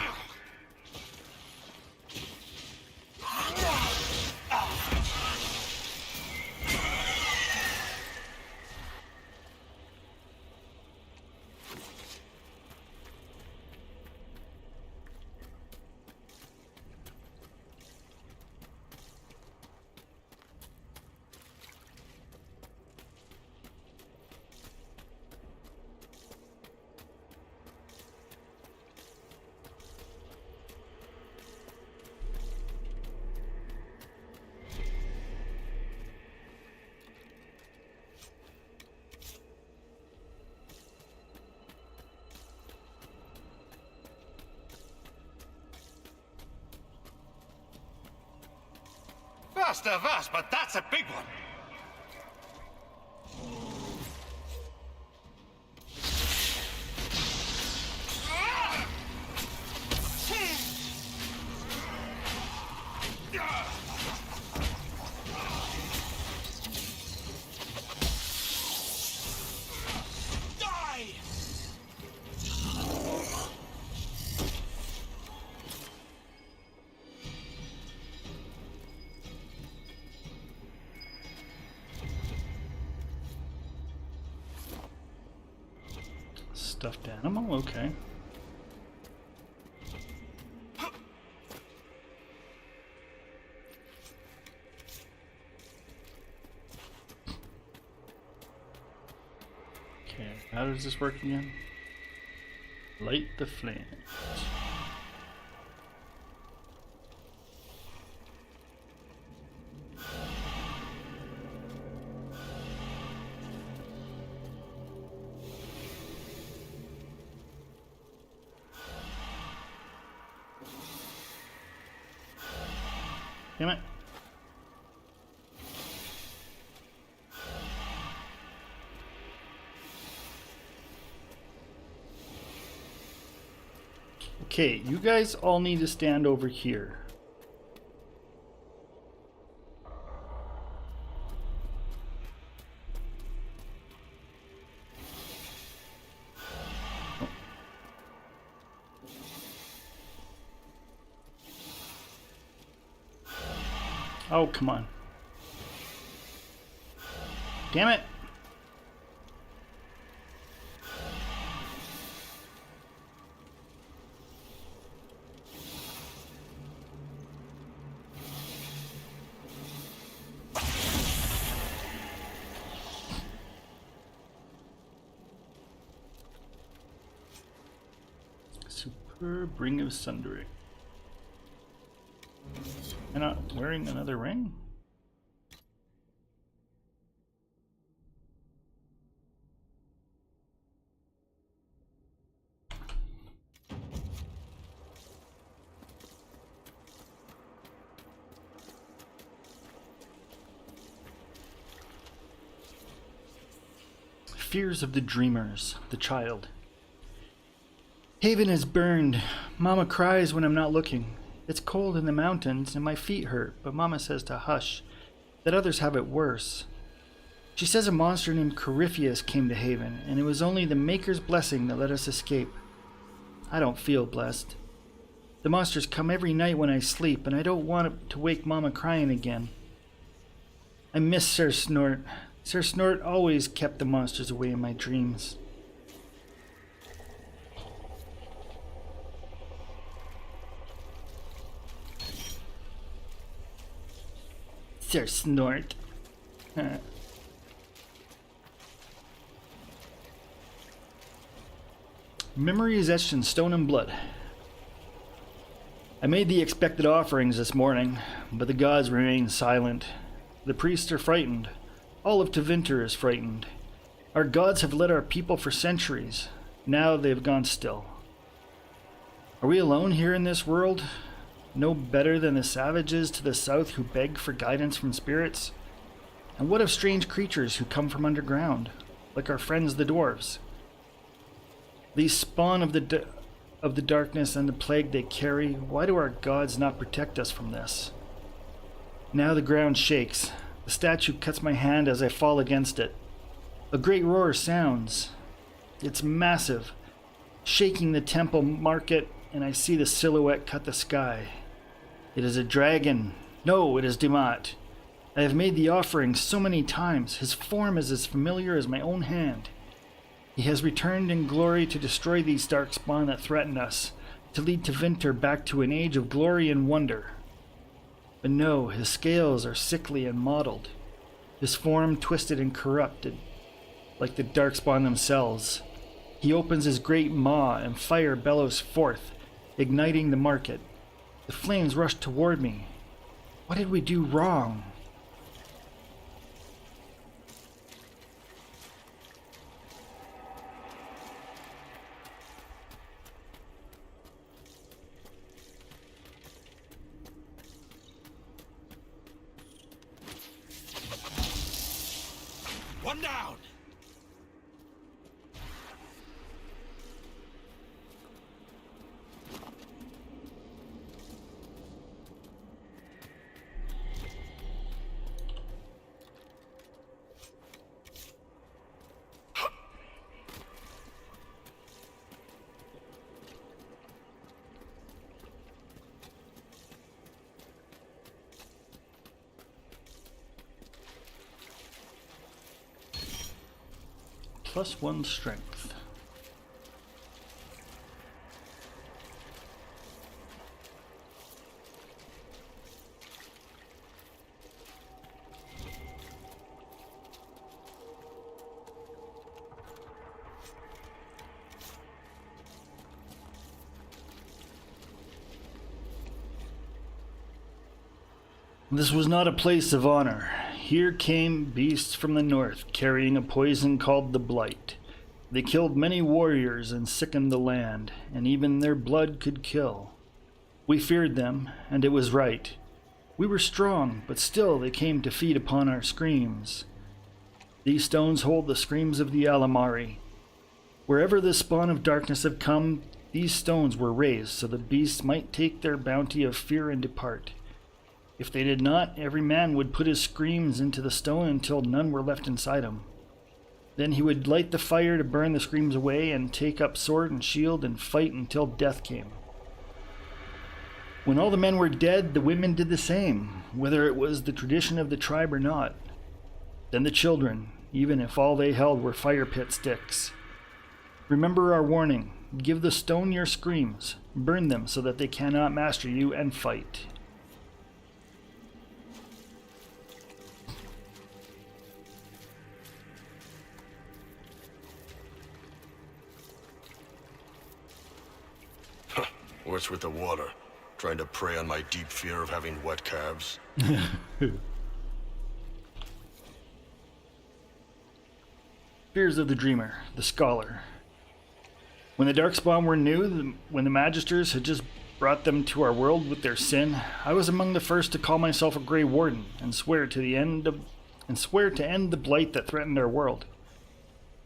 Speaker 7: Vast of us, but that's a big one.
Speaker 1: Stuffed animal, okay. Okay, how does this work again? Light the flames. Damn it. Okay, you guys all need to stand over here. Oh, come on. Damn it. Superb Ring of Sundering. Am I not wearing another ring? Fears of the dreamers, the child. Haven is burned. Mama cries when I'm not looking. It's cold in the mountains and my feet hurt, but Mama says to hush, that others have it worse. She says a monster named Corypheus came to Haven, and it was only the Maker's blessing that let us escape. I don't feel blessed. The monsters come every night when I sleep, and I don't want to wake Mama crying again. I miss Sir Snort. Sir Snort always kept the monsters away in my dreams. Sir Snort. Memory is etched in stone and blood. I made the expected offerings this morning, but the gods remain silent. The priests are frightened. All of Tevinter is frightened. Our gods have led our people for centuries. Now they have gone still. Are we alone here in this world? No better than the savages to the south who beg for guidance from spirits? And what of strange creatures who come from underground, like our friends the dwarves? These spawn of the darkness and the plague they carry. Why do our gods not protect us from this? Now the ground shakes. The statue cuts my hand as I fall against it. A great roar sounds. It's massive, shaking the temple market, and I see the silhouette cut the sky. It is a dragon. No, it is Dumat. I have made the offering so many times. His form is as familiar as my own hand. He has returned in glory to destroy these dark spawn that threaten us, to lead Tevinter back to an age of glory and wonder. But no, his scales are sickly and mottled, his form twisted and corrupted, like the darkspawn themselves. He opens his great maw and fire bellows forth, igniting the market. The flames rush toward me. What did we do wrong?
Speaker 5: One down!
Speaker 1: +1 strength. This was not a place of honor. Here came beasts from the north, carrying a poison called the Blight. They killed many warriors and sickened the land, and even their blood could kill. We feared them, and it was right. We were strong, but still they came to feed upon our screams. These stones hold the screams of the Alamari. Wherever the spawn of darkness have come, these stones were raised so the beasts might take their bounty of fear and depart. If they did not, every man would put his screams into the stone until none were left inside him. Then he would light the fire to burn the screams away and take up sword and shield and fight until death came. When all the men were dead, the women did the same, whether it was the tradition of the tribe or not. Then the children, even if all they held were fire pit sticks. Remember our warning. Give the stone your screams. Burn them so that they cannot master you and fight.
Speaker 8: What's with the water? Trying to prey on my deep fear of having wet calves?
Speaker 1: Fears of the Dreamer, the Scholar. When the Darkspawn were new, when the Magisters had just brought them to our world with their sin, I was among the first to call myself a Grey Warden and swear to end the blight that threatened our world.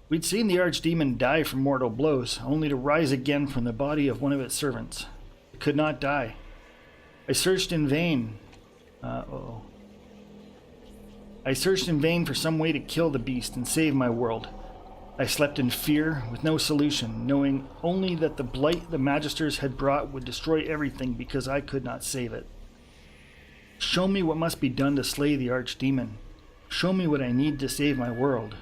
Speaker 1: We'd seen the Archdemon die from mortal blows, only to rise again from the body of one of its servants. It could not die. I searched in vain. I searched in vain for some way to kill the beast and save my world. I slept in fear, with no solution, knowing only that the blight the Magisters had brought would destroy everything because I could not save it. Show me what must be done to slay the Archdemon. Show me what I need to save my world.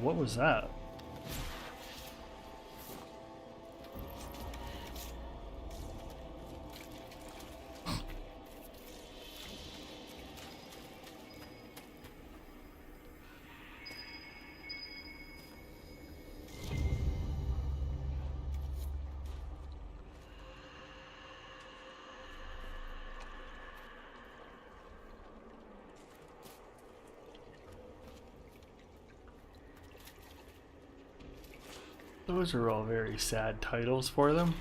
Speaker 1: What was that? Those are all very sad titles for them.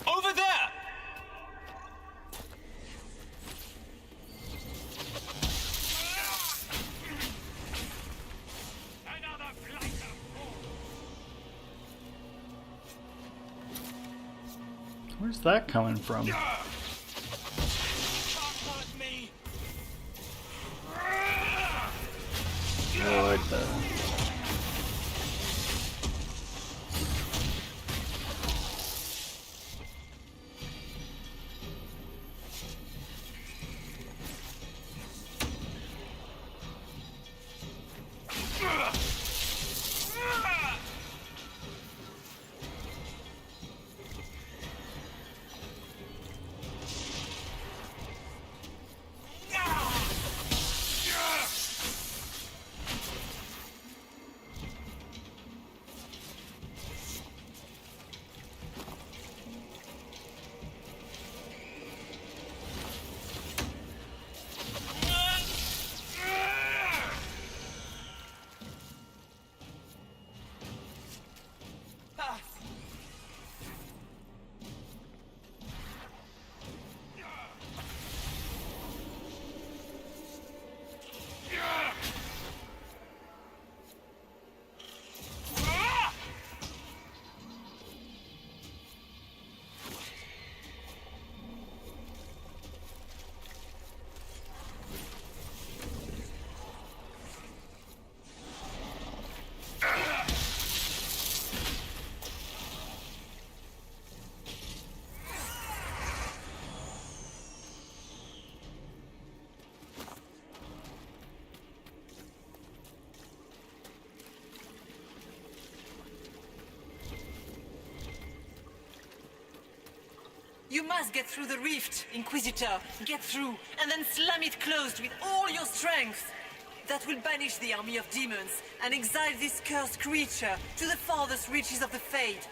Speaker 7: Over there!
Speaker 1: Where's that coming from? What the...
Speaker 3: You must get through the rift, Inquisitor. Get through, and then slam it closed with all your strength. That will banish the army of demons and exile this cursed creature to the farthest reaches of the Fade.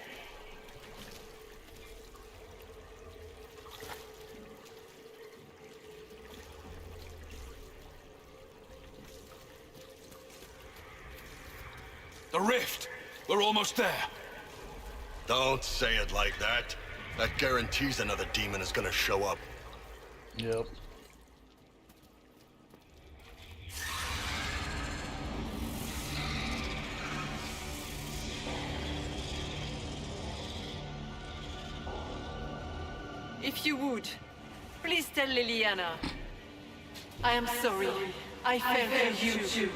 Speaker 5: The rift! We're almost there.
Speaker 8: Don't say it like that. That guarantees another demon is gonna show up.
Speaker 1: Yep.
Speaker 3: If you would, please tell Liliana. I am sorry. I fell for you too.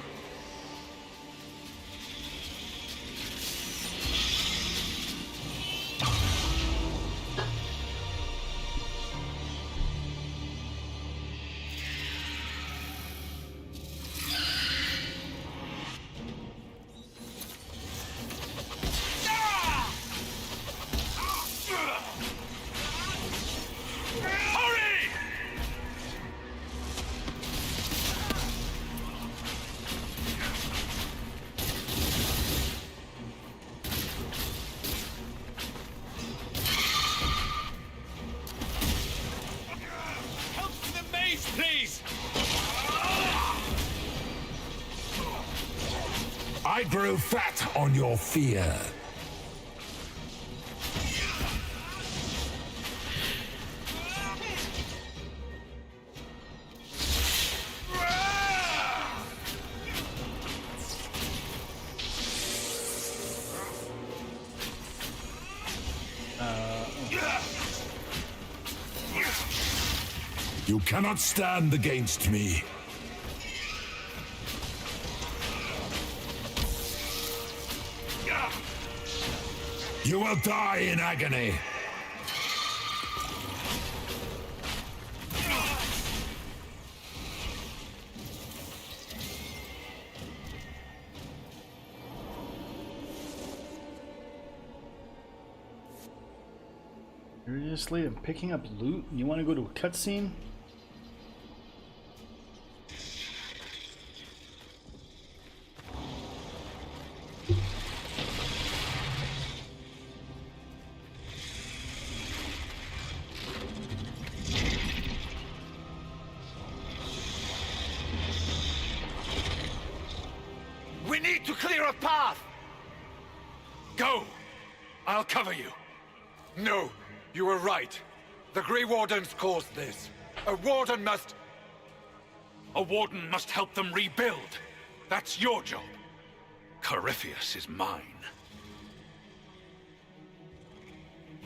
Speaker 10: I grow fat on your fear. You cannot stand against me. You will die in agony.
Speaker 1: Seriously, I'm picking up loot and you want to go to a cutscene?
Speaker 5: We need to clear a path! Go! I'll cover you.
Speaker 4: No, you were right. The Grey Wardens caused this. A Warden must...
Speaker 5: A warden must help them rebuild. That's your job. Corypheus is mine.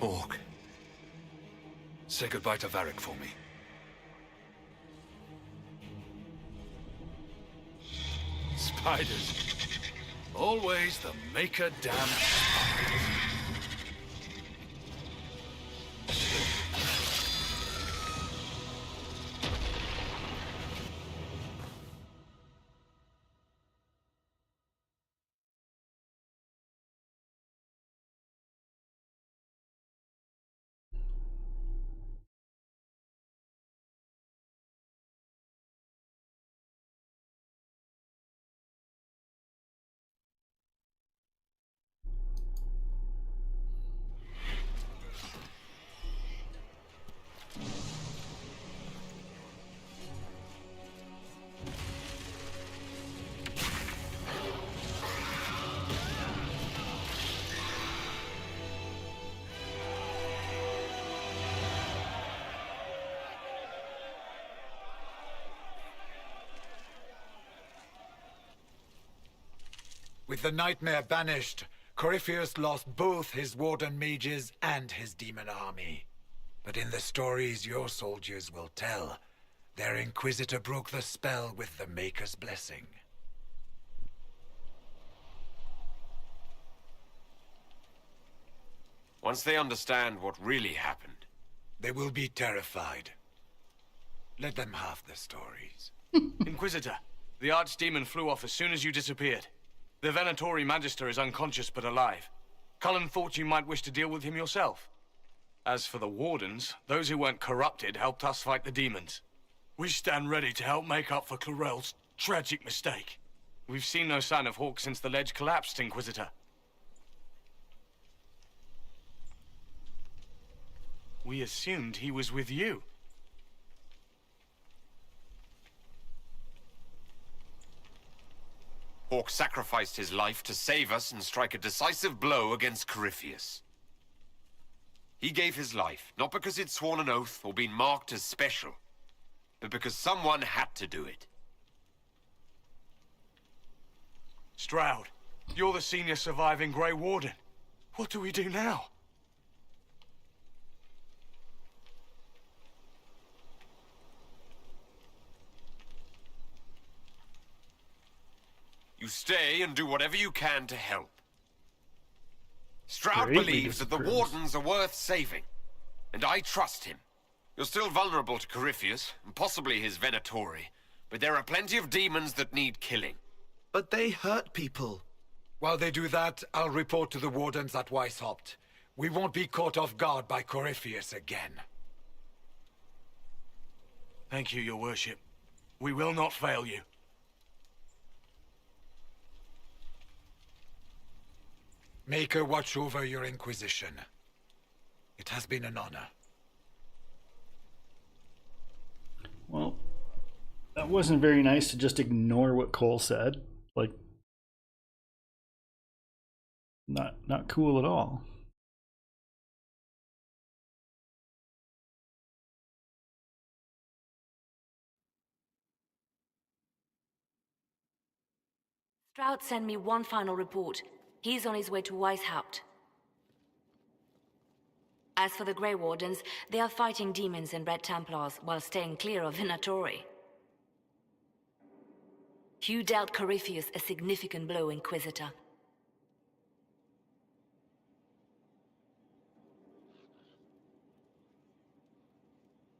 Speaker 2: Orc.
Speaker 5: Say goodbye to Varric for me. Spiders. Always the maker damn spiders.
Speaker 4: With the nightmare banished, Corypheus lost both his warden mages and his demon army. But in the stories your soldiers will tell, their Inquisitor broke the spell with the Maker's blessing.
Speaker 2: Once they understand what really happened,
Speaker 4: they will be terrified. Let them have the stories.
Speaker 11: Inquisitor, the Archdemon flew off as soon as you disappeared. The Venatori Magister is unconscious but alive. Cullen thought you might wish to deal with him yourself. As for the Wardens, those who weren't corrupted helped us fight the demons. We stand ready to help make up for Clarel's tragic mistake. We've seen no sign of Hawk since the ledge collapsed, Inquisitor. We assumed he was with you.
Speaker 2: Hawk sacrificed his life to save us and strike a decisive blow against Corypheus. He gave his life, not because he'd sworn an oath or been marked as special, but because someone had to do it.
Speaker 11: Stroud, you're the senior surviving Grey Warden. What do we do now?
Speaker 2: You stay and do whatever you can to help. Stroud
Speaker 1: Greatly
Speaker 2: believes that the
Speaker 1: disapproves.
Speaker 2: Wardens are worth saving, and I trust him. You're still vulnerable to Corypheus, and possibly his Venatori, but there are plenty of demons that need killing.
Speaker 9: But they hurt people.
Speaker 4: While they do that, I'll report to the Wardens at Weishaupt. We won't be caught off guard by Corypheus again.
Speaker 11: Thank you, your worship. We will not fail you.
Speaker 4: Maker watch over your Inquisition. It has been an honor.
Speaker 1: Well, that wasn't very nice to just ignore what Cole said. Like, not cool at all.
Speaker 12: Stroud sent me one final report. He's on his way to Weishaupt. As for the Grey Wardens, they are fighting demons and Red Templars while staying clear of Venatori. You dealt Corypheus a significant blow, Inquisitor.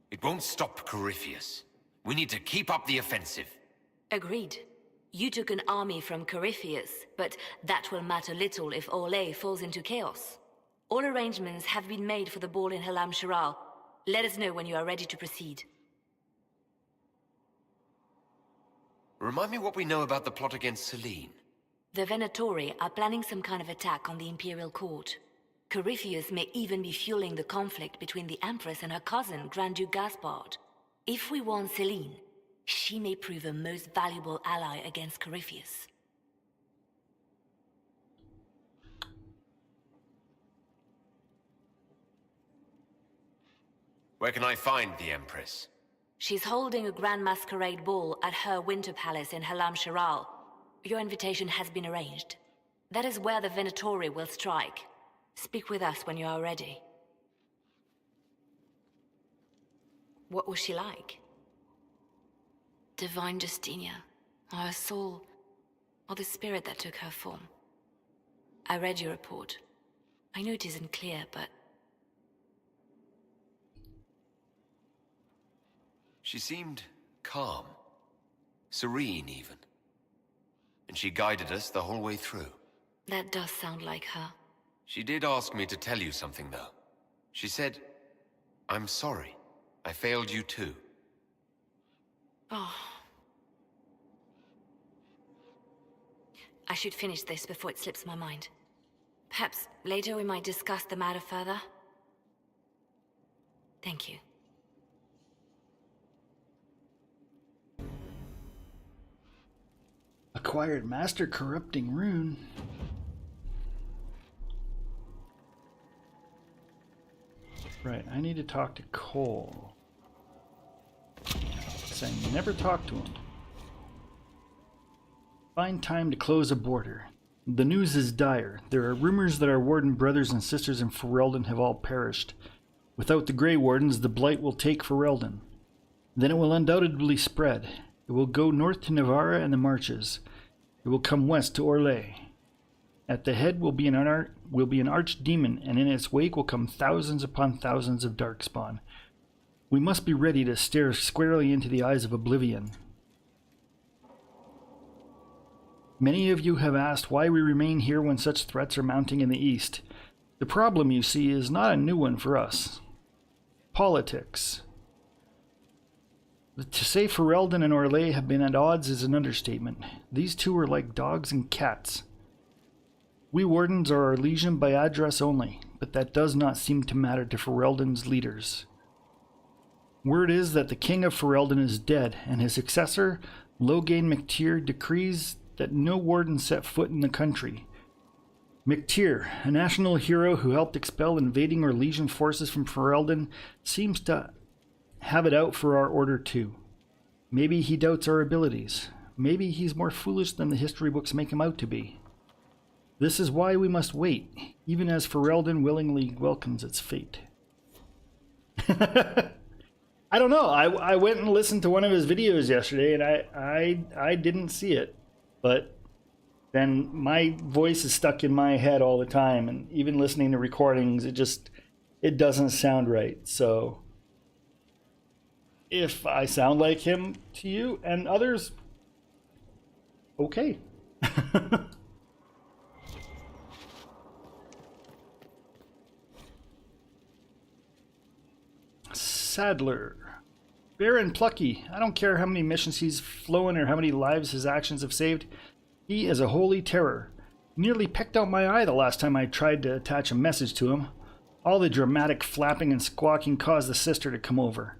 Speaker 2: It won't stop Corypheus. We need to keep up the offensive.
Speaker 12: Agreed. You took an army from Corypheus, but that will matter little if Orlais falls into chaos. All arrangements have been made for the ball in Halam Shiral. Let us know when you are ready to proceed.
Speaker 2: Remind me what we know about the plot against Selene.
Speaker 12: The Venatori are planning some kind of attack on the Imperial Court. Corypheus may even be fueling the conflict between the Empress and her cousin, Grand Duke Gaspard. If we warn Selene, she may prove a most valuable ally against Corypheus.
Speaker 2: Where can I find the Empress?
Speaker 12: She's holding a grand masquerade ball at her winter palace in Halam Shiral. Your invitation has been arranged. That is where the Venatori will strike. Speak with us when you are ready. What was she like? Divine Justinia, or her soul, or the spirit that took her form. I read your report. I know it isn't clear, but...
Speaker 2: She seemed calm, serene even. And she guided us the whole way through.
Speaker 12: That does sound like her.
Speaker 2: She did ask me to tell you something, though. She said, "I'm sorry. I failed you too."
Speaker 12: Oh. I should finish this before it slips my mind. Perhaps later we might discuss the matter further. Thank you.
Speaker 1: Acquired Master Corrupting Rune. Right, I need to talk to Cole. I never talked to him. Find time to close a border. The news is dire. There are rumors that our warden brothers and sisters in Ferelden have all perished. Without the Grey Wardens, the Blight will take Ferelden. Then it will undoubtedly spread. It will go north to Navarra and the Marches. It will come west to Orlais. At the head will be an archdemon, and in its wake will come thousands upon thousands of darkspawn. We must be ready to stare squarely into the eyes of oblivion. Many of you have asked why we remain here when such threats are mounting in the east. The problem, you see, is not a new one for us. Politics. To say Ferelden and Orlais have been at odds is an understatement. These two are like dogs and cats. We wardens are our legion by address only, but that does not seem to matter to Ferelden's leaders. Word is that the king of Ferelden is dead, and his successor, Loghain MacTyr, decrees that no warden set foot in the country. MacTyr, a national hero who helped expel invading or legion forces from Ferelden, seems to have it out for our order too. Maybe he doubts our abilities. Maybe he's more foolish than the history books make him out to be. This is why we must wait, even as Ferelden willingly welcomes its fate. I don't know. I went and listened to one of his videos yesterday, and I didn't see it. But then my voice is stuck in my head all the time, and even listening to recordings, it doesn't sound right. So if I sound like him to you and others, okay. Sadler. Baron Plucky. I don't care how many missions he's flown or how many lives his actions have saved. He is a holy terror. Nearly pecked out my eye the last time I tried to attach a message to him. All the dramatic flapping and squawking caused the sister to come over.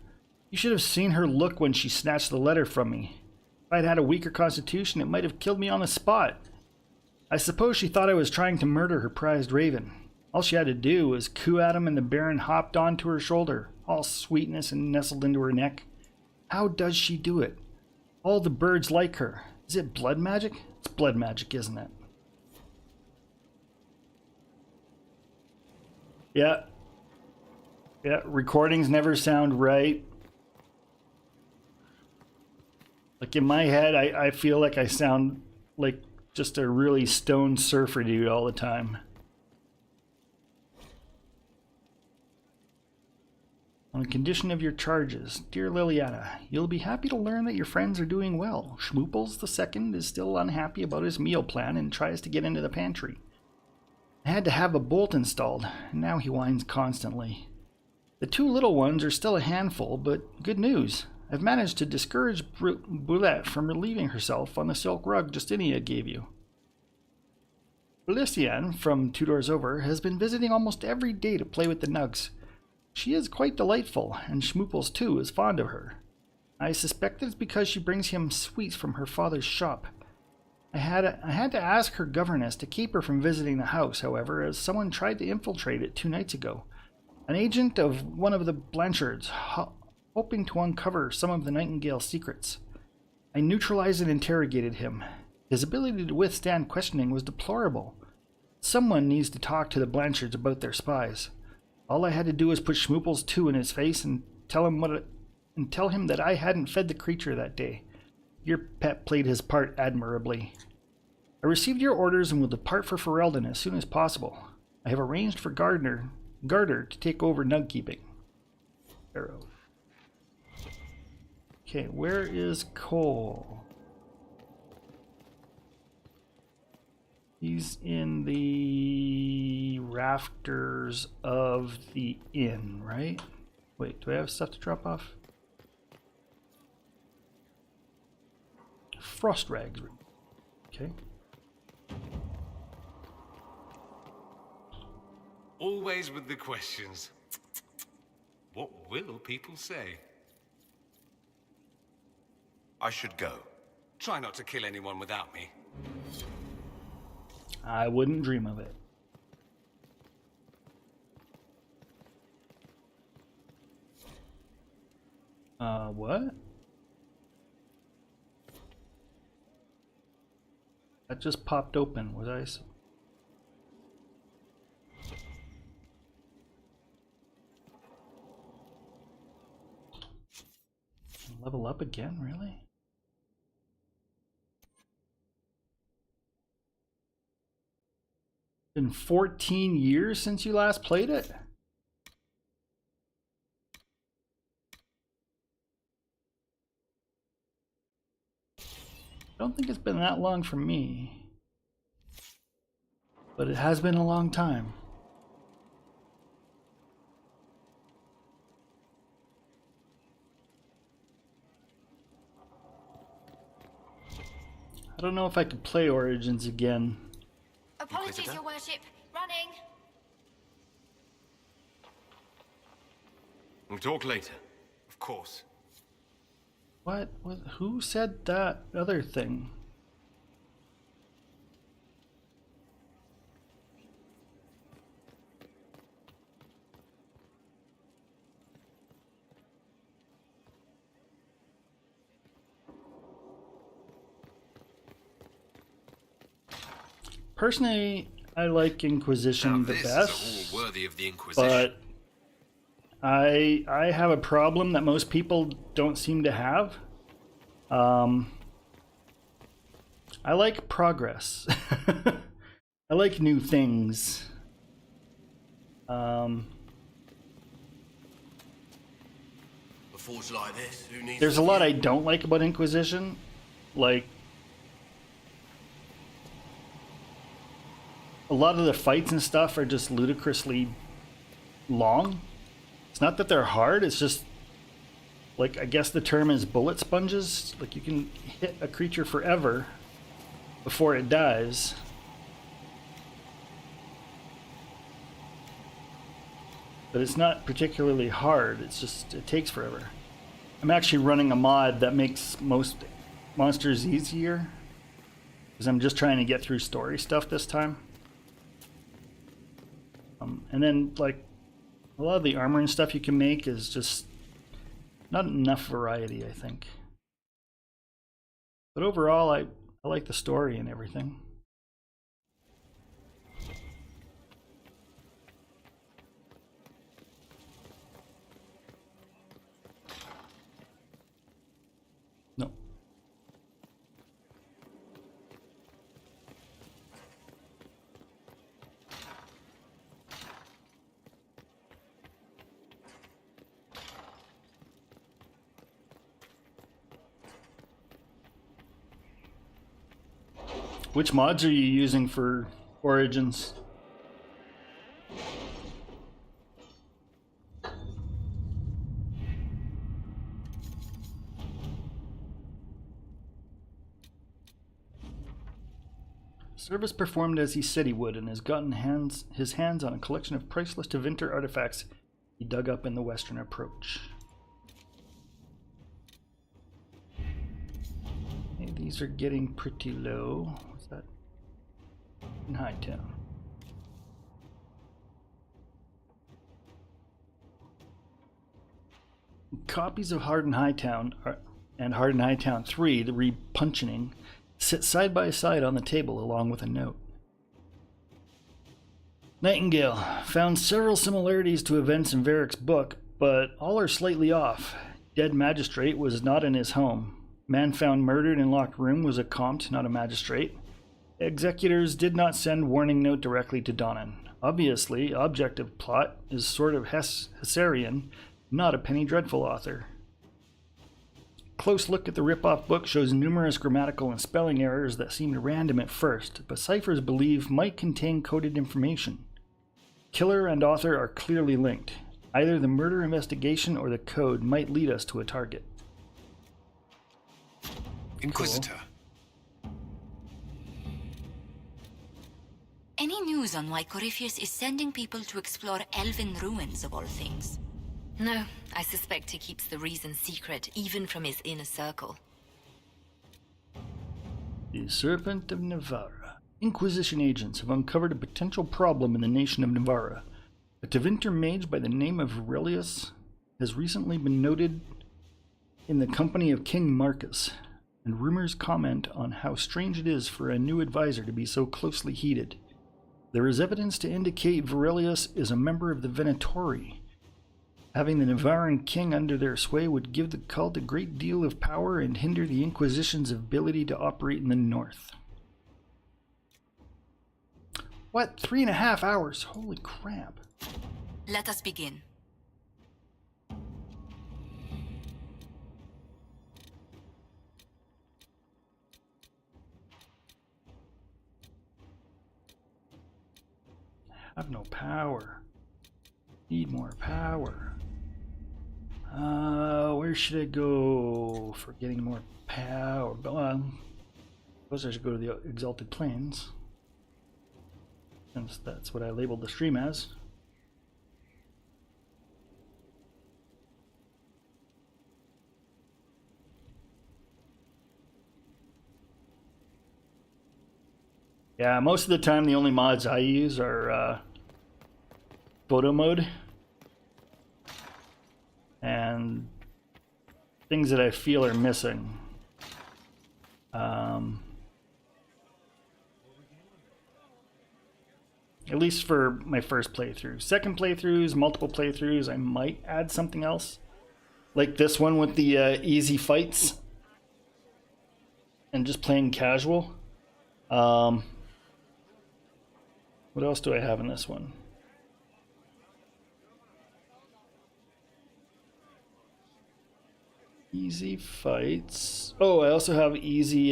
Speaker 1: You should have seen her look when she snatched the letter from me. If I'd had a weaker constitution, it might have killed me on the spot. I suppose she thought I was trying to murder her prized raven. All she had to do was coo at him, and the Baron hopped onto her shoulder, all sweetness, and nestled into her neck. How does she do it? All the birds like her. Is it blood magic? It's blood magic, isn't it? Yeah. Yeah, recordings never sound right. Like in my head, I feel like I sound like just a really stoned surfer dude all the time. On the condition of your charges, dear Liliana, you'll be happy to learn that your friends are doing well. Schmooples II is still unhappy about his meal plan and tries to get into the pantry. I had to have a bolt installed, and now he whines constantly. The two little ones are still a handful, but good news. I've managed to discourage Boulette from relieving herself on the silk rug Justinia gave you. Belician, from 2 doors over, has been visiting almost every day to play with the nugs. She is quite delightful, and Schmooples too is fond of her. I suspect it's because she brings him sweets from her father's shop. I had to ask her governess to keep her from visiting the house, however, as someone tried to infiltrate it 2 nights ago. An agent of one of the Blanchards, hoping to uncover some of the Nightingale's secrets. I neutralized and interrogated him. His ability to withstand questioning was deplorable. Someone needs to talk to the Blanchards about their spies. All I had to do was put Schmooples 2 in his face and tell him that I hadn't fed the creature that day. Your pet played his part admirably. I received your orders and will depart for Ferelden as soon as possible. I have arranged for Garter to take over nug keeping. Arrow. Okay, where is Cole? He's in the rafters of the inn, right? Wait, do I have stuff to drop off? Frost rags. Okay.
Speaker 7: Always with the questions. What will people say?
Speaker 2: I should go.
Speaker 7: Try not to kill anyone without me.
Speaker 1: I wouldn't dream of it. What? That just popped open. Was I? Level up again, really? Been 14 years since you last played it? I don't think it's been that long for me, but it has been a long time. I don't know if I could play Origins again.
Speaker 13: Apologies, Your Worship. Running.
Speaker 2: We'll talk later. Of course.
Speaker 1: What? Who said that other thing? Personally, I like Inquisition the best,
Speaker 2: is a hall worthy of the Inquisition.
Speaker 1: but I have a problem that most people don't seem to have. I like progress. I like new things.
Speaker 8: A forge like this, who needs
Speaker 1: There's a lot I don't like about Inquisition, like a lot of the fights and stuff are just ludicrously long. It's not that they're hard, it's just, like, I guess the term is bullet sponges. Like, you can hit a creature forever before it dies. But it's not particularly hard, it's just, it takes forever. I'm actually running a mod that makes most monsters easier, because I'm just trying to get through story stuff this time. And then, like, a lot of the armor and stuff you can make is just not enough variety, I think. But overall, I like the story and everything. No. Which mods are you using for Origins? Service performed as he said he would, and has gotten his hands on a collection of priceless Tevinter artifacts he dug up in the western approach. Okay, these are getting pretty low. What's that? In Hightown. Copies of Hard in Hightown and Hard in Hightown 3, the repuncheoning, sit side by side on the table along with a note. Nightingale found several similarities to events in Varric's book, but all are slightly off. Dead magistrate was not in his home. Man found murdered in locked room was a comte, not a magistrate. Executors did not send warning note directly to Donnan. Obviously, objective plot is sort of Hessarian, not a Penny Dreadful author. Close look at the rip-off book shows numerous grammatical and spelling errors that seemed random at first, but ciphers believe might contain coded information. Killer and author are clearly linked. Either the murder investigation or the code might lead us to a target.
Speaker 14: Inquisitor.
Speaker 1: Cool.
Speaker 13: Any news on why Corypheus is sending people to explore elven ruins of all things?
Speaker 12: No, I suspect he keeps the reason secret, even from his inner circle.
Speaker 1: The Serpent of Navarra. Inquisition agents have uncovered a potential problem in the nation of Navarra. A Tevinter mage by the name of Aurelius has recently been noted in the company of King Marcus. and rumors comment on how strange it is for a new advisor to be so closely heeded. There is evidence to indicate Varelius is a member of the Venatori. Having the Navarran king under their sway would give the cult a great deal of power and hinder the Inquisition's ability to operate in the north. What? 3.5 hours? Holy crap.
Speaker 13: Let us begin.
Speaker 1: I have no power. Need more power. Where should I go for getting more power? Well, I suppose I should go to the Exalted Plains, since that's what I labeled the stream as. Yeah, most of the time the only mods I use are photo mode and things that I feel are missing. At least for my first playthrough. Second playthroughs, multiple playthroughs, I might add something else. Like this one with the easy fights and just playing casual. What else do I have in this one? Easy fights. Oh, I also have easy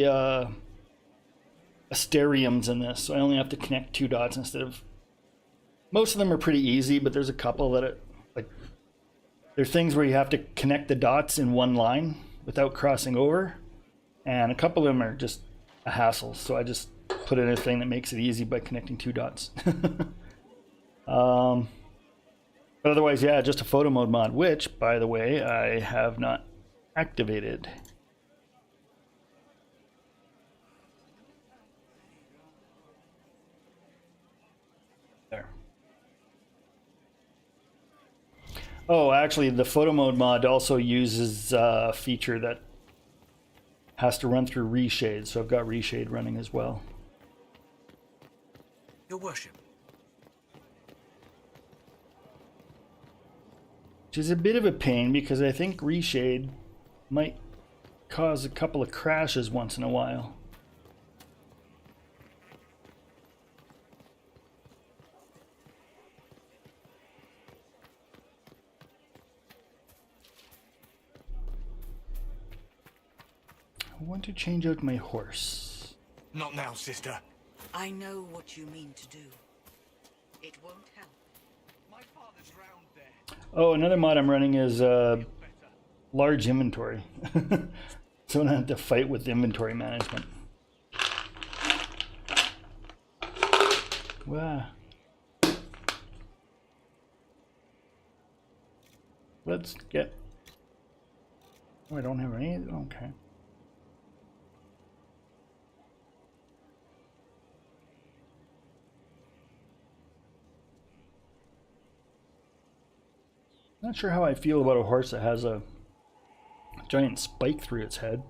Speaker 1: Asteriums in this, so I only have to connect 2 dots instead of... Most of them are pretty easy, but there's a couple that there's things where you have to connect the dots in one line without crossing over, and a couple of them are just a hassle, so I just put in a thing that makes it easy by connecting 2 dots. But otherwise, yeah, just a photo mode mod, which, by the way, I have not activated. There. Oh, actually, the photo mode mod also uses a feature that has to run through reshade, so I've got reshade running as well.
Speaker 14: Your worship.
Speaker 1: Which is a bit of a pain because I think reshade might cause a couple of crashes once in a while. I want to change out my horse.
Speaker 14: Not now, sister.
Speaker 15: I know what you mean to do. It won't help.
Speaker 14: My father's round there.
Speaker 1: Oh, another mod I'm running is large inventory. So I don't have to fight with inventory management. Wow. Let's get... Oh, I don't have any... Okay. Not sure how I feel about a horse that has a giant spike through its head.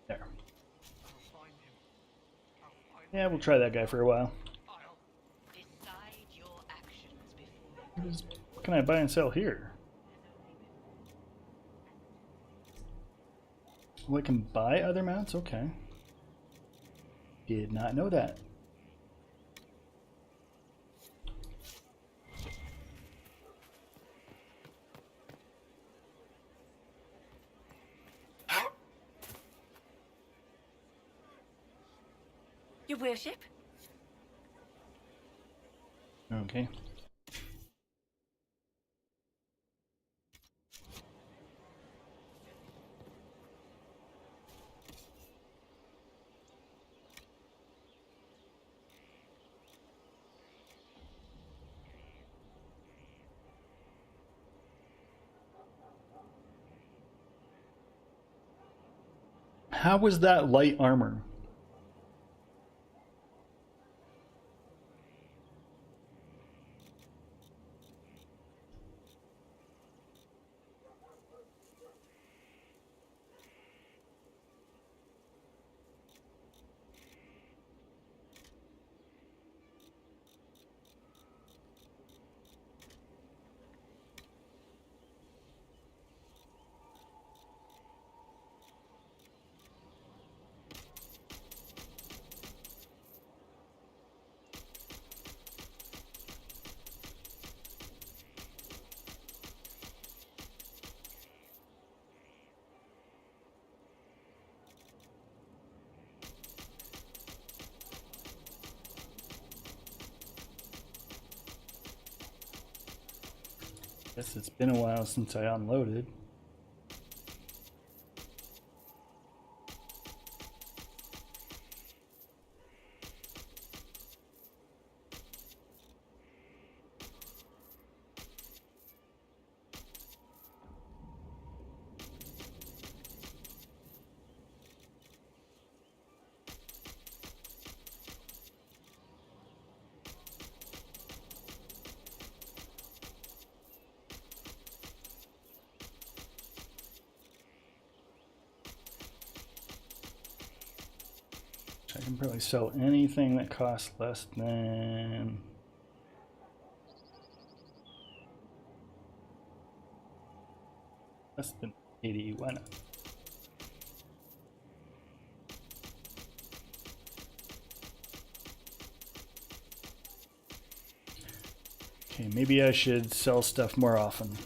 Speaker 1: There. Yeah, we'll try that guy for a while. What can I buy and sell here? Oh, I can buy other mounts? Okay. Did not know that.
Speaker 15: Your worship?
Speaker 1: Okay. How was that light armor? Guess it's been a while since I unloaded. I can probably sell anything that costs less than less than 80. Why not? Okay, maybe I should sell stuff more often.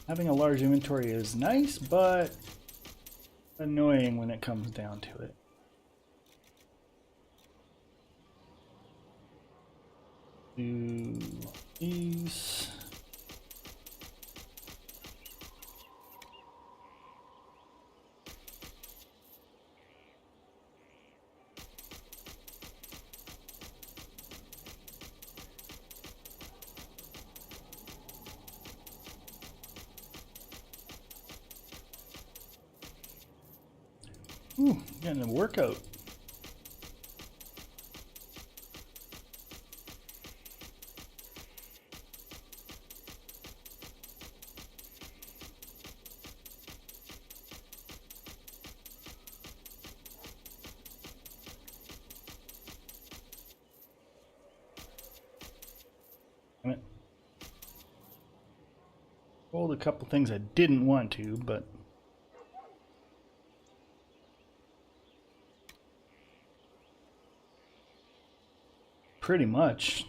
Speaker 1: Having a large inventory is nice, but annoying when it comes down to it. Do these. Ooh, getting a workout. Damn it. Rolled a couple things I didn't want to, but pretty much.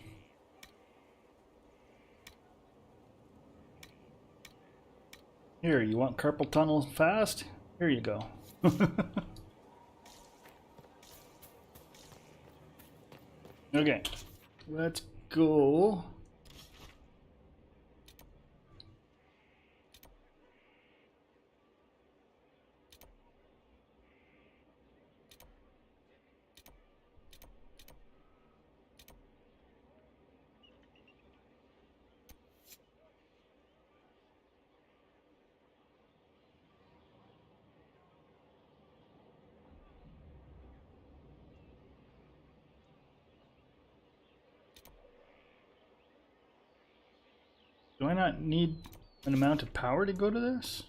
Speaker 1: Here, you want carpal tunnel fast? Here you go. Okay, let's go. Do I not need an amount of power to go to this?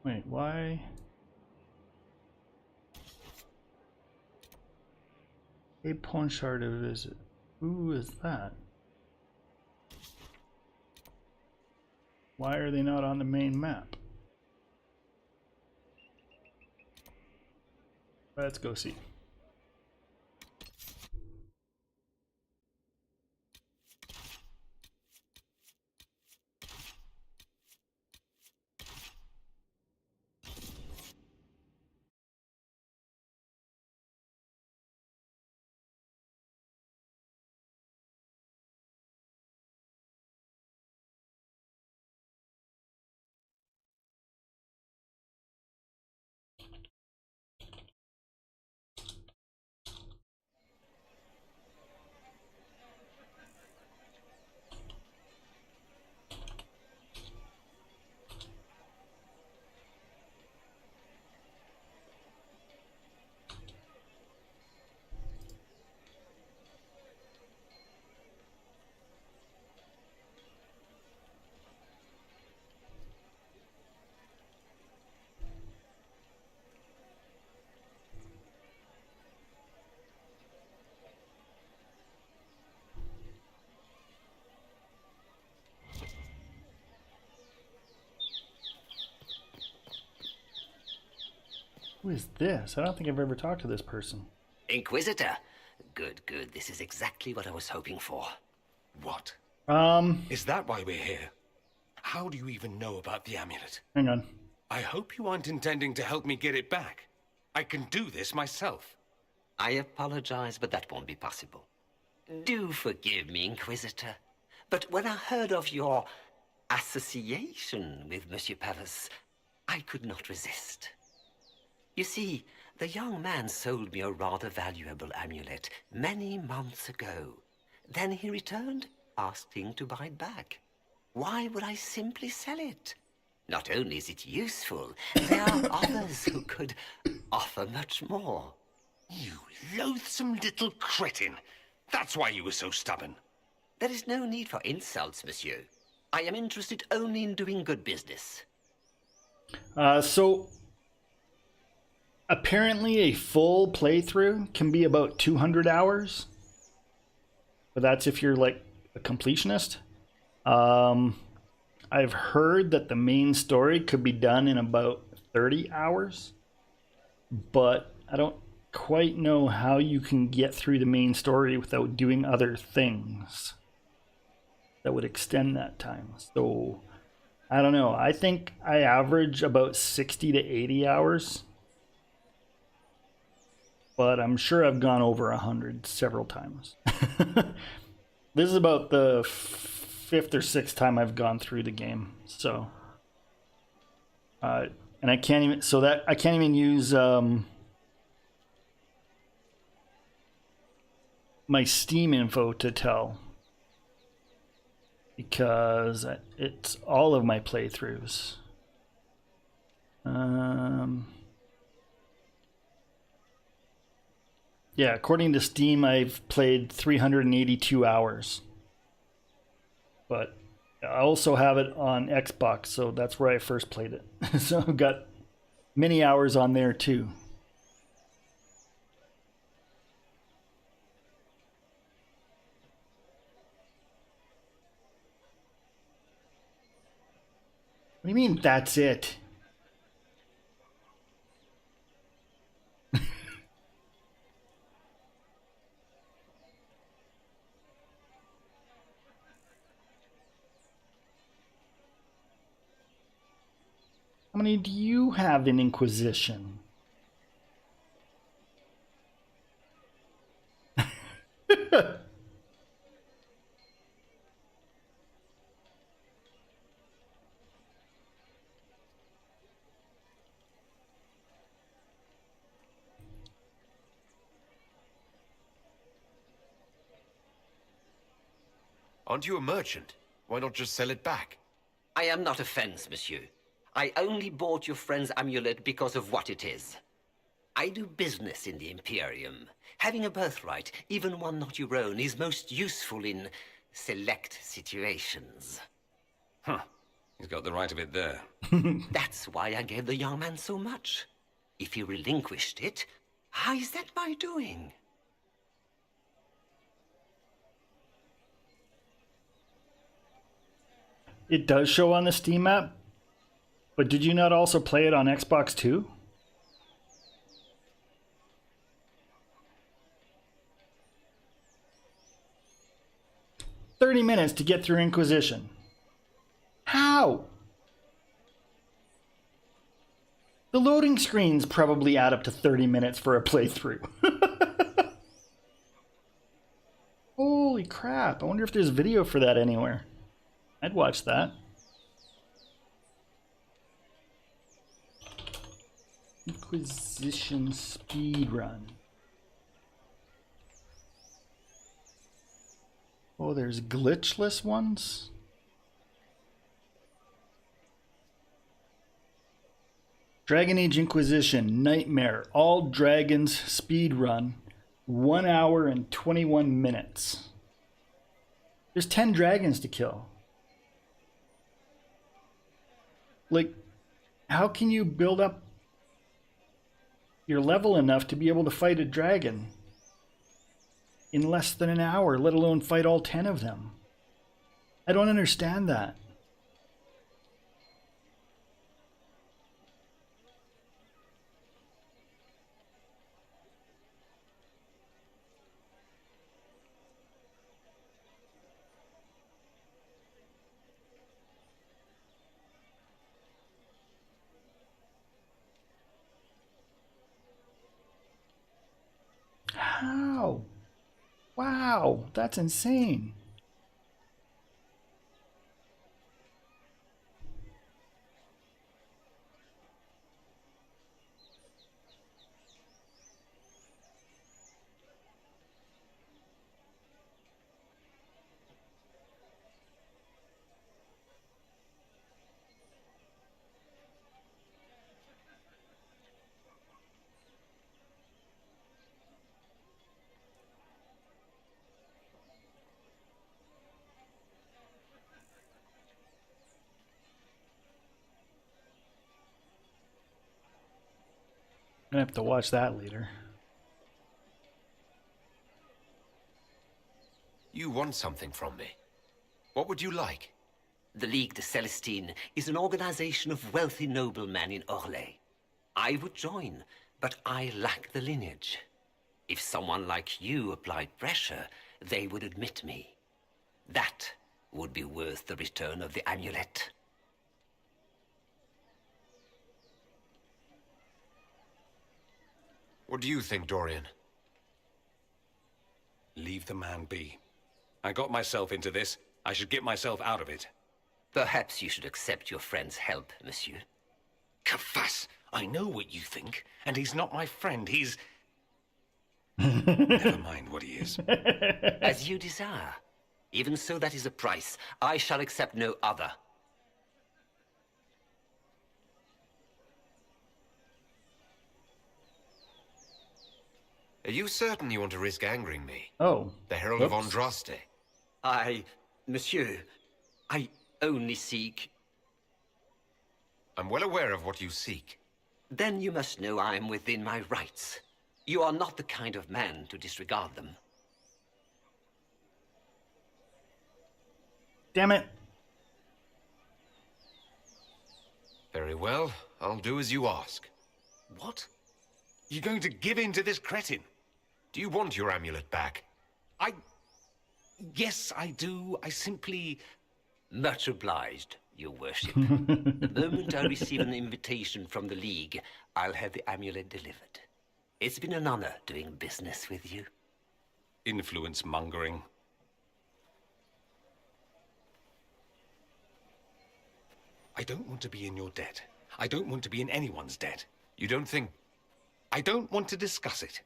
Speaker 1: Wait, why? A pawn shard to visit. Who is that? Why are they not on the main map? Let's go see. Who is this? I don't think I've ever talked to this person.
Speaker 16: Inquisitor. Good, good. This is exactly what I was hoping for.
Speaker 7: What? Is that why we're here? How do you even know about the amulet?
Speaker 1: Hang on.
Speaker 7: I hope you aren't intending to help me get it back. I can do this myself.
Speaker 16: I apologize, but that won't be possible. Do forgive me, Inquisitor. But when I heard of your association with Monsieur Pavas, I could not resist. You see, the young man sold me a rather valuable amulet many months ago. Then he returned, asking to buy it back. Why would I simply sell it? Not only is it useful, there are others who could offer much more.
Speaker 7: You loathsome little cretin. That's why you were so stubborn.
Speaker 16: There is no need for insults, monsieur. I am interested only in doing good business.
Speaker 1: So apparently a full playthrough can be about 200 hours. But that's if you're like a completionist. I've heard that the main story could be done in about 30 hours. But I don't quite know how you can get through the main story without doing other things that would extend that time. So I don't know. I think I average about 60 to 80 hours. But I'm sure I've gone over 100 several times. This is about the fifth or sixth time I've gone through the game. So and I can't even use my Steam info to tell, because it's all of my playthroughs. Yeah, according to Steam, I've played 382 hours. But I also have it on Xbox, so that's where I first played it. So I've got many hours on there too. What do you mean, that's it? How many do you have in Inquisition?
Speaker 2: Aren't you a merchant? Why not just sell it back?
Speaker 16: I am not a fence, monsieur. I only bought your friend's amulet because of what it is. I do business in the Imperium. Having a birthright, even one not your own, is most useful in select situations.
Speaker 7: Huh. He's got the right of it there.
Speaker 16: That's why I gave the young man so much. If he relinquished it, how is that my doing?
Speaker 1: It does show on the Steam app, but did you not also play it on Xbox too? "30 minutes to get through Inquisition." How? The loading screens probably add up to 30 minutes for a playthrough. Holy crap, I wonder if there's video for that anywhere. I'd watch that. Inquisition speedrun. Oh, there's glitchless ones? Dragon Age Inquisition Nightmare All Dragons speedrun. 1 hour and 21 minutes. There's 10 dragons to kill. Like, how can you build up your level enough to be able to fight a dragon in less than an hour, let alone fight all 10 of them? I don't understand that. Wow. Wow, that's insane. I'm gonna have to watch that later.
Speaker 2: You want something from me. What would you like?
Speaker 16: The Ligue de Celestine is an organization of wealthy noblemen in Orlais. I would join, but I lack the lineage. If someone like you applied pressure, they would admit me. That would be worth the return of the amulet.
Speaker 2: What do you think, Dorian?
Speaker 7: Leave the man be. I got myself into this. I should get myself out of it.
Speaker 16: Perhaps you should accept your friend's help, monsieur.
Speaker 7: Kafas! I know what you think, and he's not my friend. He's... Never mind what he is.
Speaker 16: As you desire. Even so, that is a price. I shall accept no other.
Speaker 2: Are you certain you want to risk angering me?
Speaker 1: Oh.
Speaker 2: The Herald of Andraste.
Speaker 16: Monsieur, I only seek...
Speaker 2: I'm well aware of what you seek.
Speaker 16: Then you must know I am within my rights. You are not the kind of man to disregard them.
Speaker 1: Damn it.
Speaker 2: Very well. I'll do as you ask.
Speaker 7: What? You're going to give in to this cretin?
Speaker 2: Do you want your amulet back?
Speaker 7: Yes, I do. I simply...
Speaker 16: Much obliged, your worship. The moment I receive an invitation from the League, I'll have the amulet delivered. It's been an honor doing business with you.
Speaker 7: Influence mongering. I don't want to be in your debt. I don't want to be in anyone's debt.
Speaker 2: You don't think...
Speaker 7: I don't want to discuss it.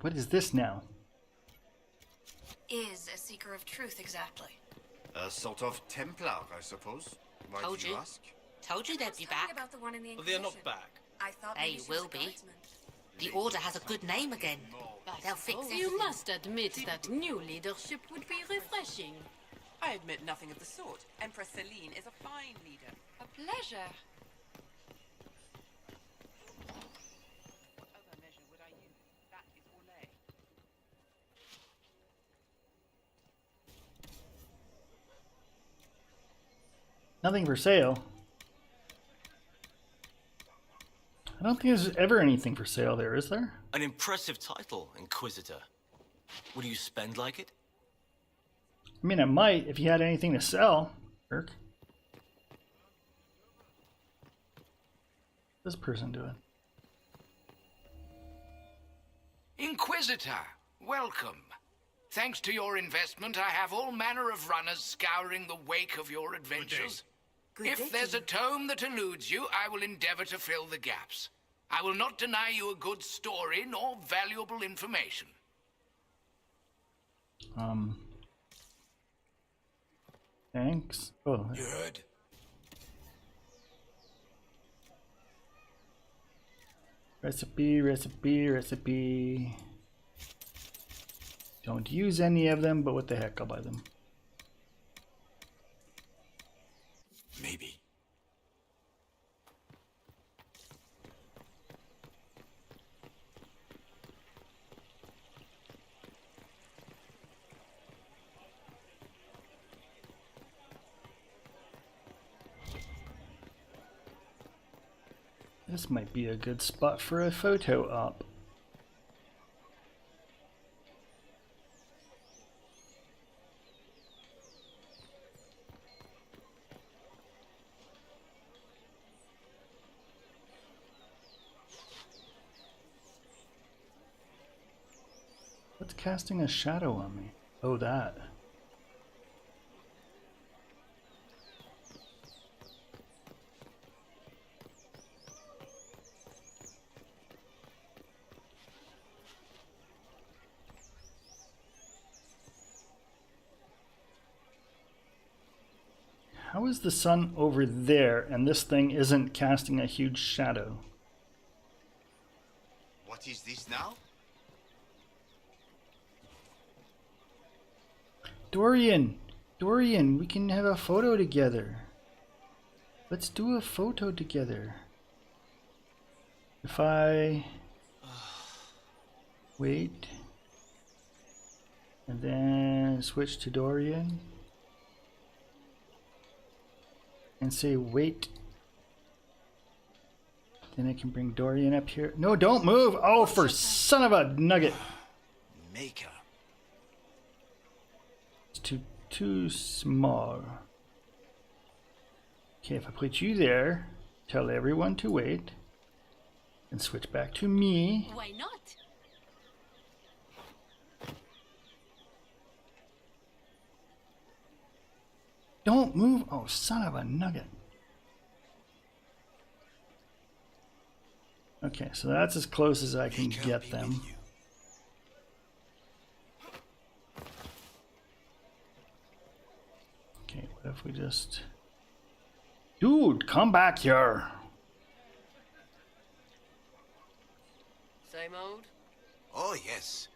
Speaker 1: What is this now?
Speaker 17: Is a seeker of truth exactly?
Speaker 18: A sort of Templar, I suppose. Why
Speaker 13: Told
Speaker 18: do you
Speaker 13: you.
Speaker 18: ask?
Speaker 13: Told you they'd be back.
Speaker 17: About the one in the
Speaker 18: Well, they're
Speaker 17: Inquisition.
Speaker 18: not back.
Speaker 17: I thought
Speaker 13: They
Speaker 17: maybe she
Speaker 13: will
Speaker 17: was a
Speaker 13: be.
Speaker 17: guardsman.
Speaker 13: The Order has a good name again. They'll fix it.
Speaker 19: You must admit that new leadership would be refreshing.
Speaker 20: I admit nothing of the sort. Empress Celine is a fine leader.
Speaker 17: A pleasure.
Speaker 20: What other measure would I use? That is Orlais.
Speaker 1: Nothing for sale. I don't think there's ever anything for sale there, is there?
Speaker 21: An impressive title, Inquisitor. Would you spend like it?
Speaker 1: I mean, I might if you had anything to sell. Kirk. What's this person doing?
Speaker 22: Inquisitor, welcome. Thanks to your investment, I have all manner of runners scouring the wake of your adventures. If there's a tome that eludes you, I will endeavor to fill the gaps. I will not deny you a good story nor valuable information.
Speaker 1: Thanks. Oh.
Speaker 4: You heard?
Speaker 1: Recipe. Don't use any of them, but what the heck, I'll buy them.
Speaker 4: Maybe.
Speaker 1: This might be a good spot for a photo op. What's casting a shadow on me? Oh, that. How is the sun over there and this thing isn't casting a huge shadow?
Speaker 18: What is this now?
Speaker 1: Dorian, we can have a photo together. Let's do a photo together. If I wait and then switch to Dorian and say wait, then I can bring Dorian up here. No, don't move! Oh, for son of a nugget!
Speaker 18: Maker.
Speaker 1: Too small. Okay, if I put you there, tell everyone to wait, and switch back to me.
Speaker 19: Why not?
Speaker 1: Don't move! Oh, son of a nugget. Okay, so that's as close as I can get them. Okay, what if we just... Dude, come back here!
Speaker 19: Same old?
Speaker 18: Oh, yes.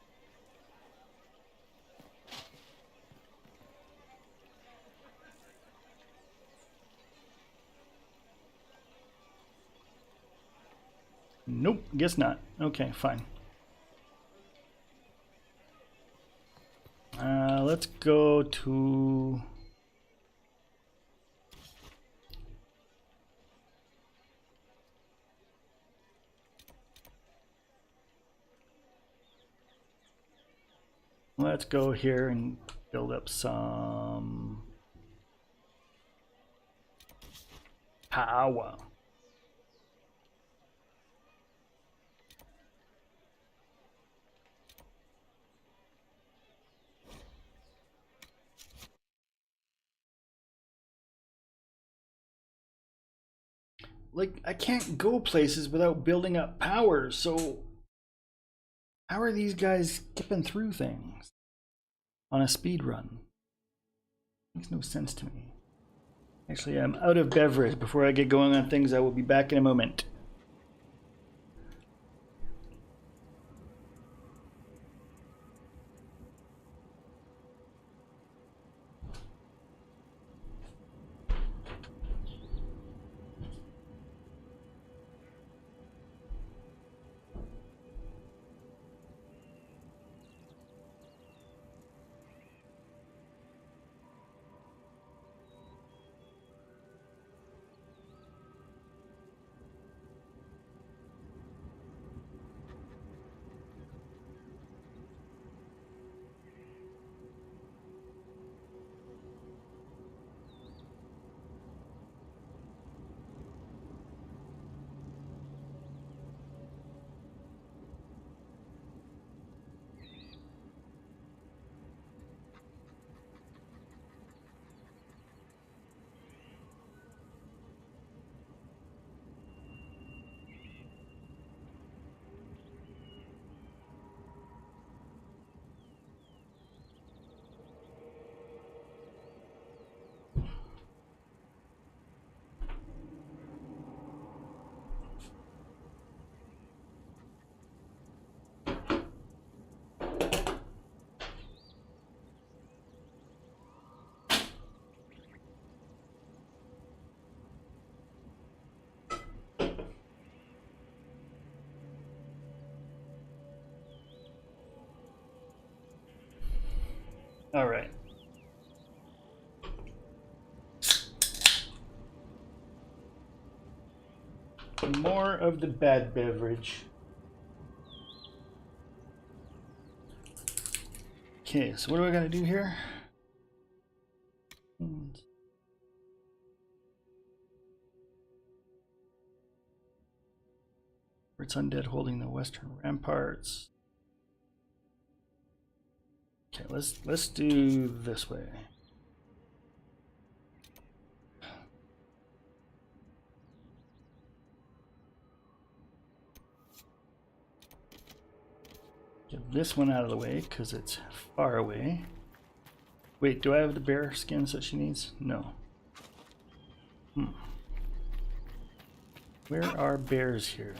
Speaker 1: Nope, guess not. Okay, fine. Let's go to... Let's go here and build up some power. Like, I can't go places without building up power, so how are these guys skipping through things on a speed run? Makes no sense to me. Actually, I'm out of beverage. Before I get going on things, I will be back in a moment. All right. Some more of the bad beverage. Okay, so what do I gotta do here? It's undead holding the western ramparts. Okay, let's do this way. Get this one out of the way because it's far away. Wait, do I have the bear skins that she needs? No. Where are bears here?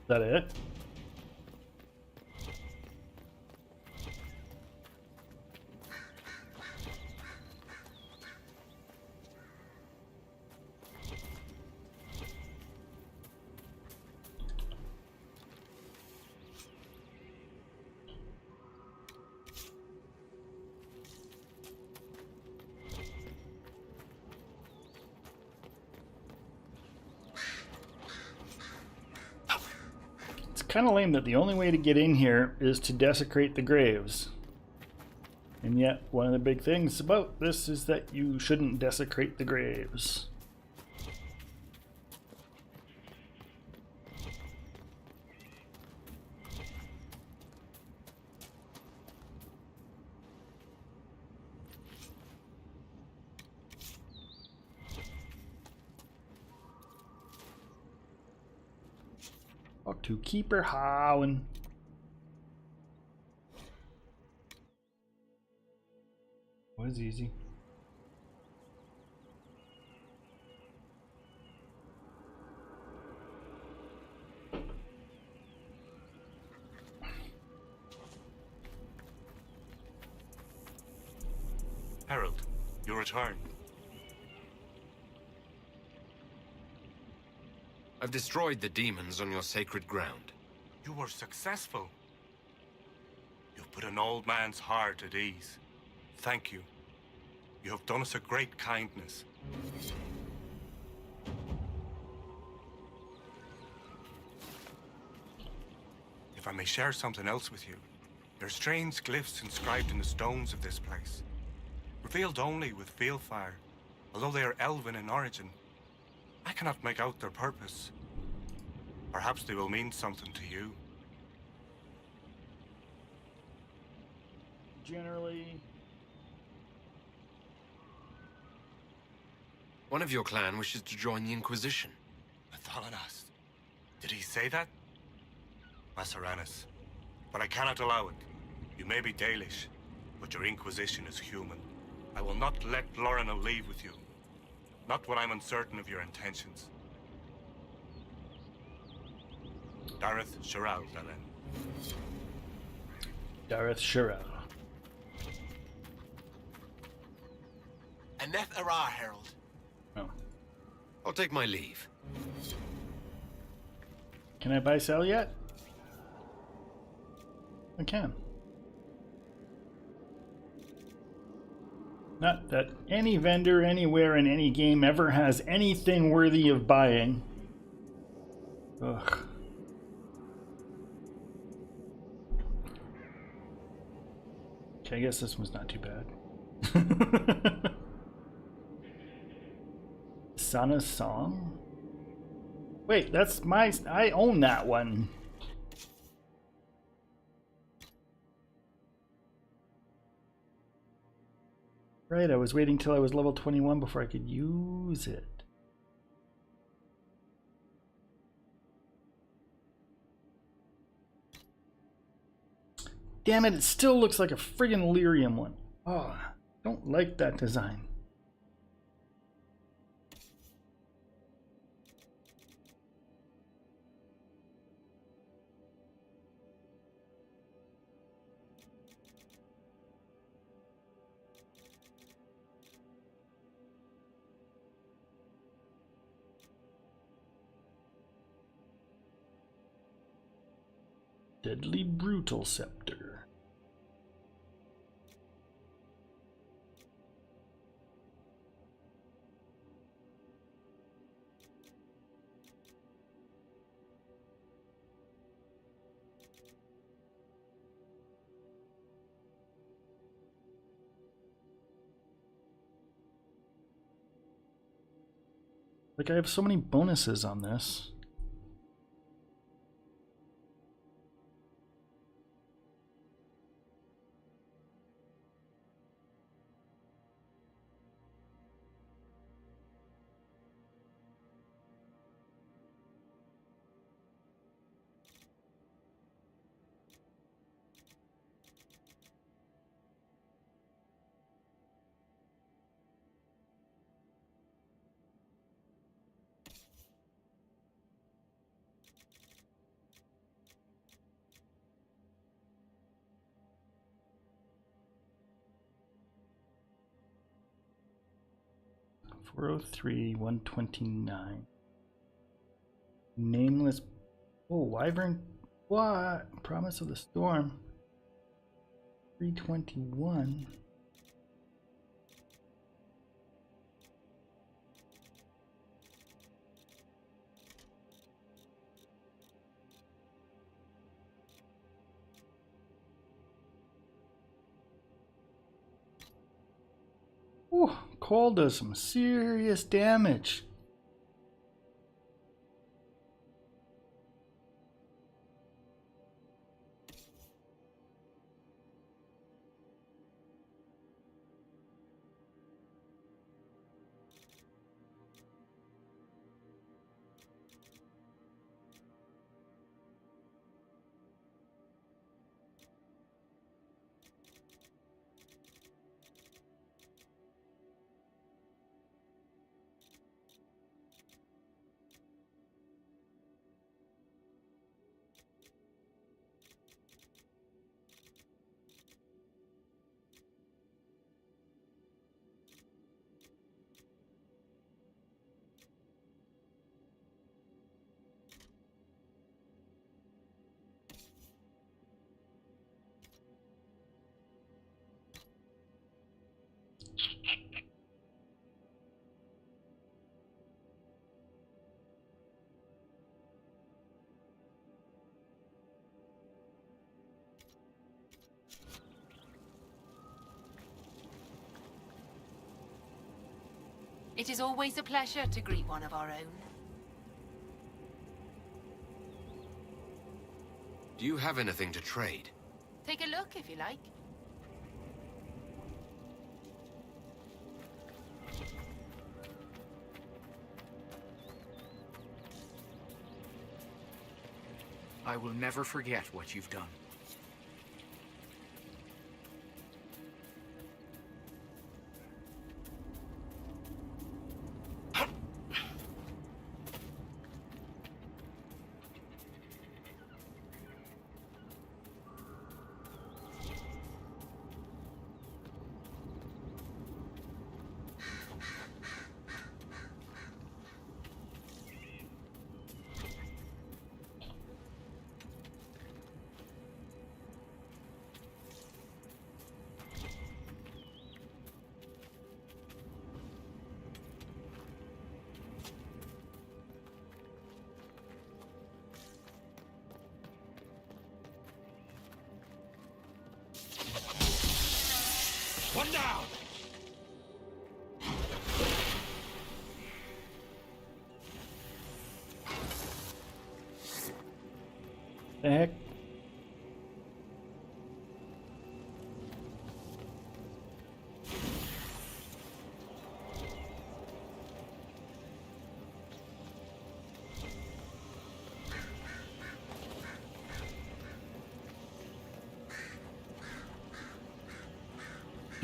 Speaker 1: Is that it? Kind of lame that the only way to get in here is to desecrate the graves. And yet, one of the big things about this is that you shouldn't desecrate the graves. To keep her howling. Was easy.
Speaker 5: Harold, you returned.
Speaker 2: I've destroyed the demons on your sacred ground.
Speaker 5: You were successful. You've put an old man's heart at ease. Thank you. You have done us a great kindness. If I may share something else with you, there are strange glyphs inscribed in the stones of this place. Revealed only with veil fire, although they are elven in origin. I cannot make out their purpose. Perhaps they will mean something to you.
Speaker 1: Generally.
Speaker 2: One of your clan wishes to join the Inquisition.
Speaker 5: Athalanas. Did he say that? Masaranis. But I cannot allow it. You may be Dalish, but your Inquisition is human. I will not let Lorna leave with you. Not when I'm uncertain of your intentions. Dareth Shiral, Belen.
Speaker 1: Dareth Shiral.
Speaker 21: Aneth Arah, Herald.
Speaker 1: Oh.
Speaker 2: I'll take my leave.
Speaker 1: Can I buy sell yet? I can. Not that any vendor anywhere in any game ever has anything worthy of buying. Ugh. Okay, I guess this one's not too bad. Sana's Song? Wait, that's my... I own that one. Right, I was waiting till I was level 21 before I could use it. Damn it, it still looks like a friggin' lyrium one. Oh, don't like that design. Deadly Brutal Scepter. Like, I have so many bonuses on this. $403, $129. Nameless. Oh, Wyvern. What? Promise of the Storm. $321. Ooh, Cole does some serious damage.
Speaker 19: It is always a pleasure to greet one of our own.
Speaker 2: Do you have anything to trade?
Speaker 19: Take a look if you like.
Speaker 22: I will never forget what you've done.
Speaker 11: now!
Speaker 1: The heck?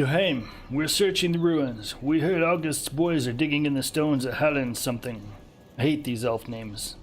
Speaker 1: Durghan, we're searching the ruins. We heard August's boys are digging in the stones at Hahah something. I hate these elf names.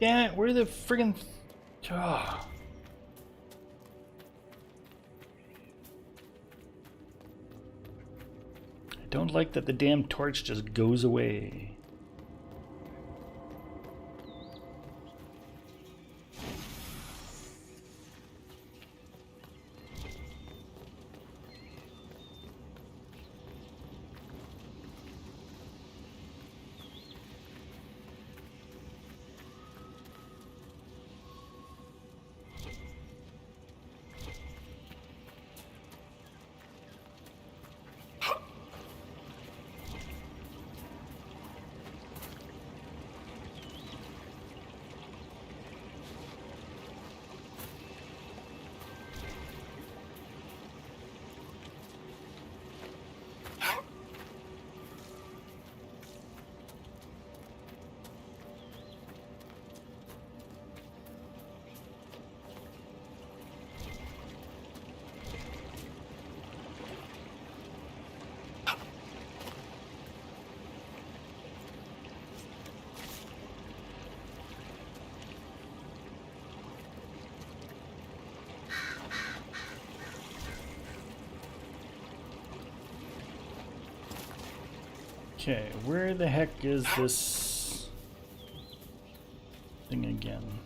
Speaker 1: Damn it, where the friggin'... Oh. I don't like that the damn torch just goes away. Okay, where the heck is this thing again?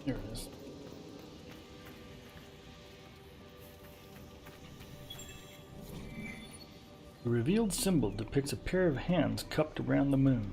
Speaker 1: Here it is. The revealed symbol depicts a pair of hands cupped around the moon.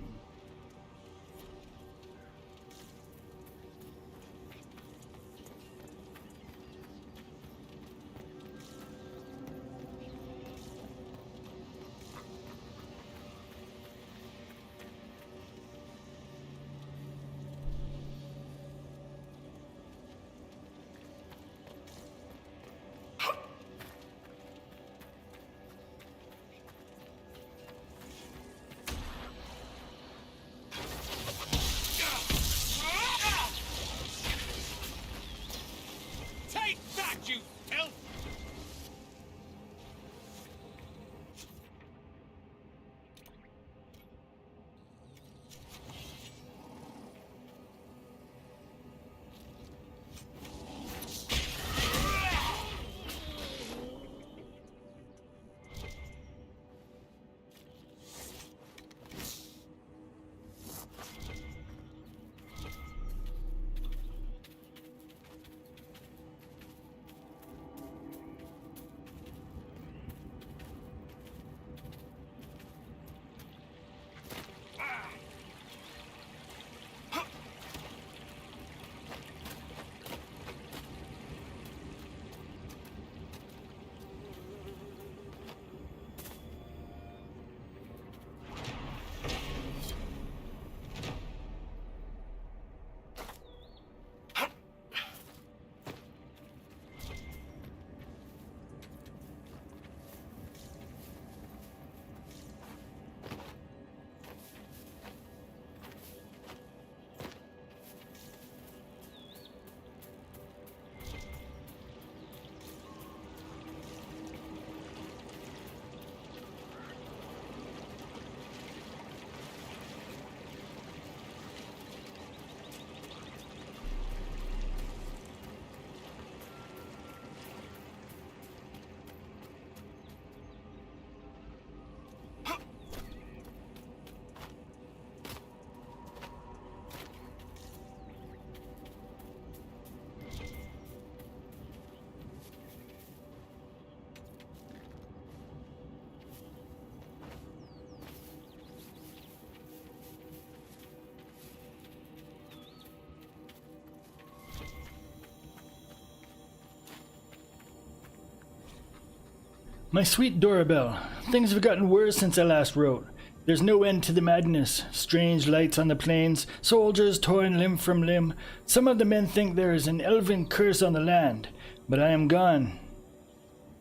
Speaker 1: My sweet Dorabelle, things have gotten worse since I last wrote. There's no end to the madness. Strange lights on the plains, soldiers torn limb from limb. Some of the men think there is an elven curse on the land, but I am gone,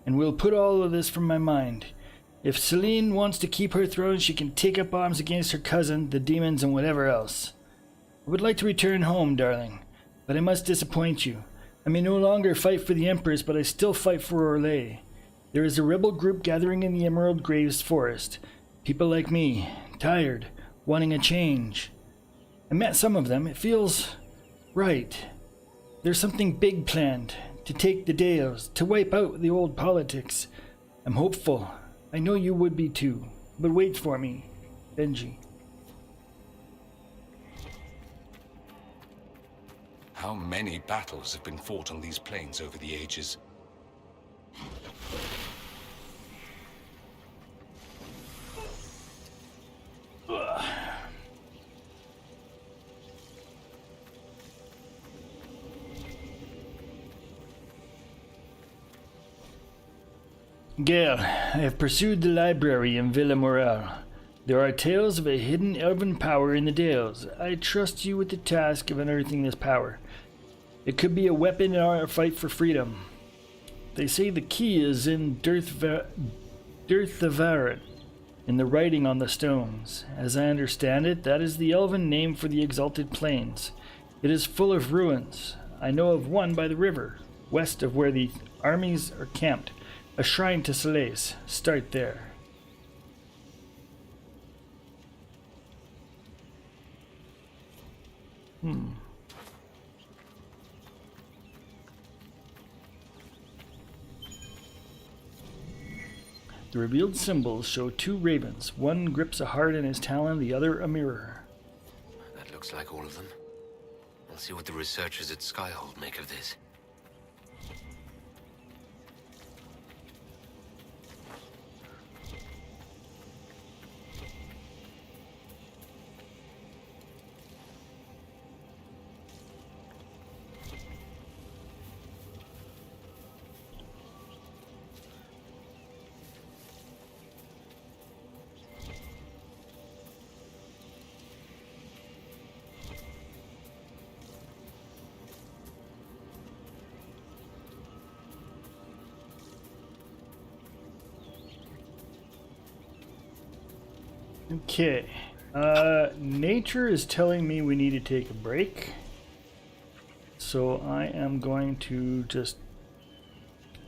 Speaker 1: and will put all of this from my mind. If Celine wants to keep her throne, she can take up arms against her cousin, the demons, and whatever else. I would like to return home, darling, but I must disappoint you. I may no longer fight for the Empress, but I still fight for Orlais. There is a rebel group gathering in the Emerald Graves Forest. People like me, tired, wanting a change. I met some of them. It feels right. There's something big planned, to take the Dales, to wipe out the old politics. I'm hopeful. I know you would be too. But wait for me, Benji.
Speaker 7: How many battles have been fought on these plains over the ages?
Speaker 1: Gale, I have pursued the library in Villa Morale. There are tales of a hidden elven power in the Dales. I trust you with the task of unearthing this power. It could be a weapon in our fight for freedom. They say the key is in Dirthavaran, in the writing on the stones. As I understand it, that is the elven name for the Exalted Plains. It is full of ruins. I know of one by the river, west of where the armies are camped. A shrine to Celeste. Start there. The revealed symbols show two ravens. One grips a heart in his talon, the other a mirror.
Speaker 2: That looks like all of them. I'll see what the researchers at Skyhold make of this.
Speaker 1: Okay. Nature is telling me we need to take a break. So I am going to just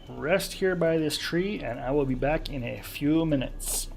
Speaker 1: rest here by this tree, and I will be back in a few minutes.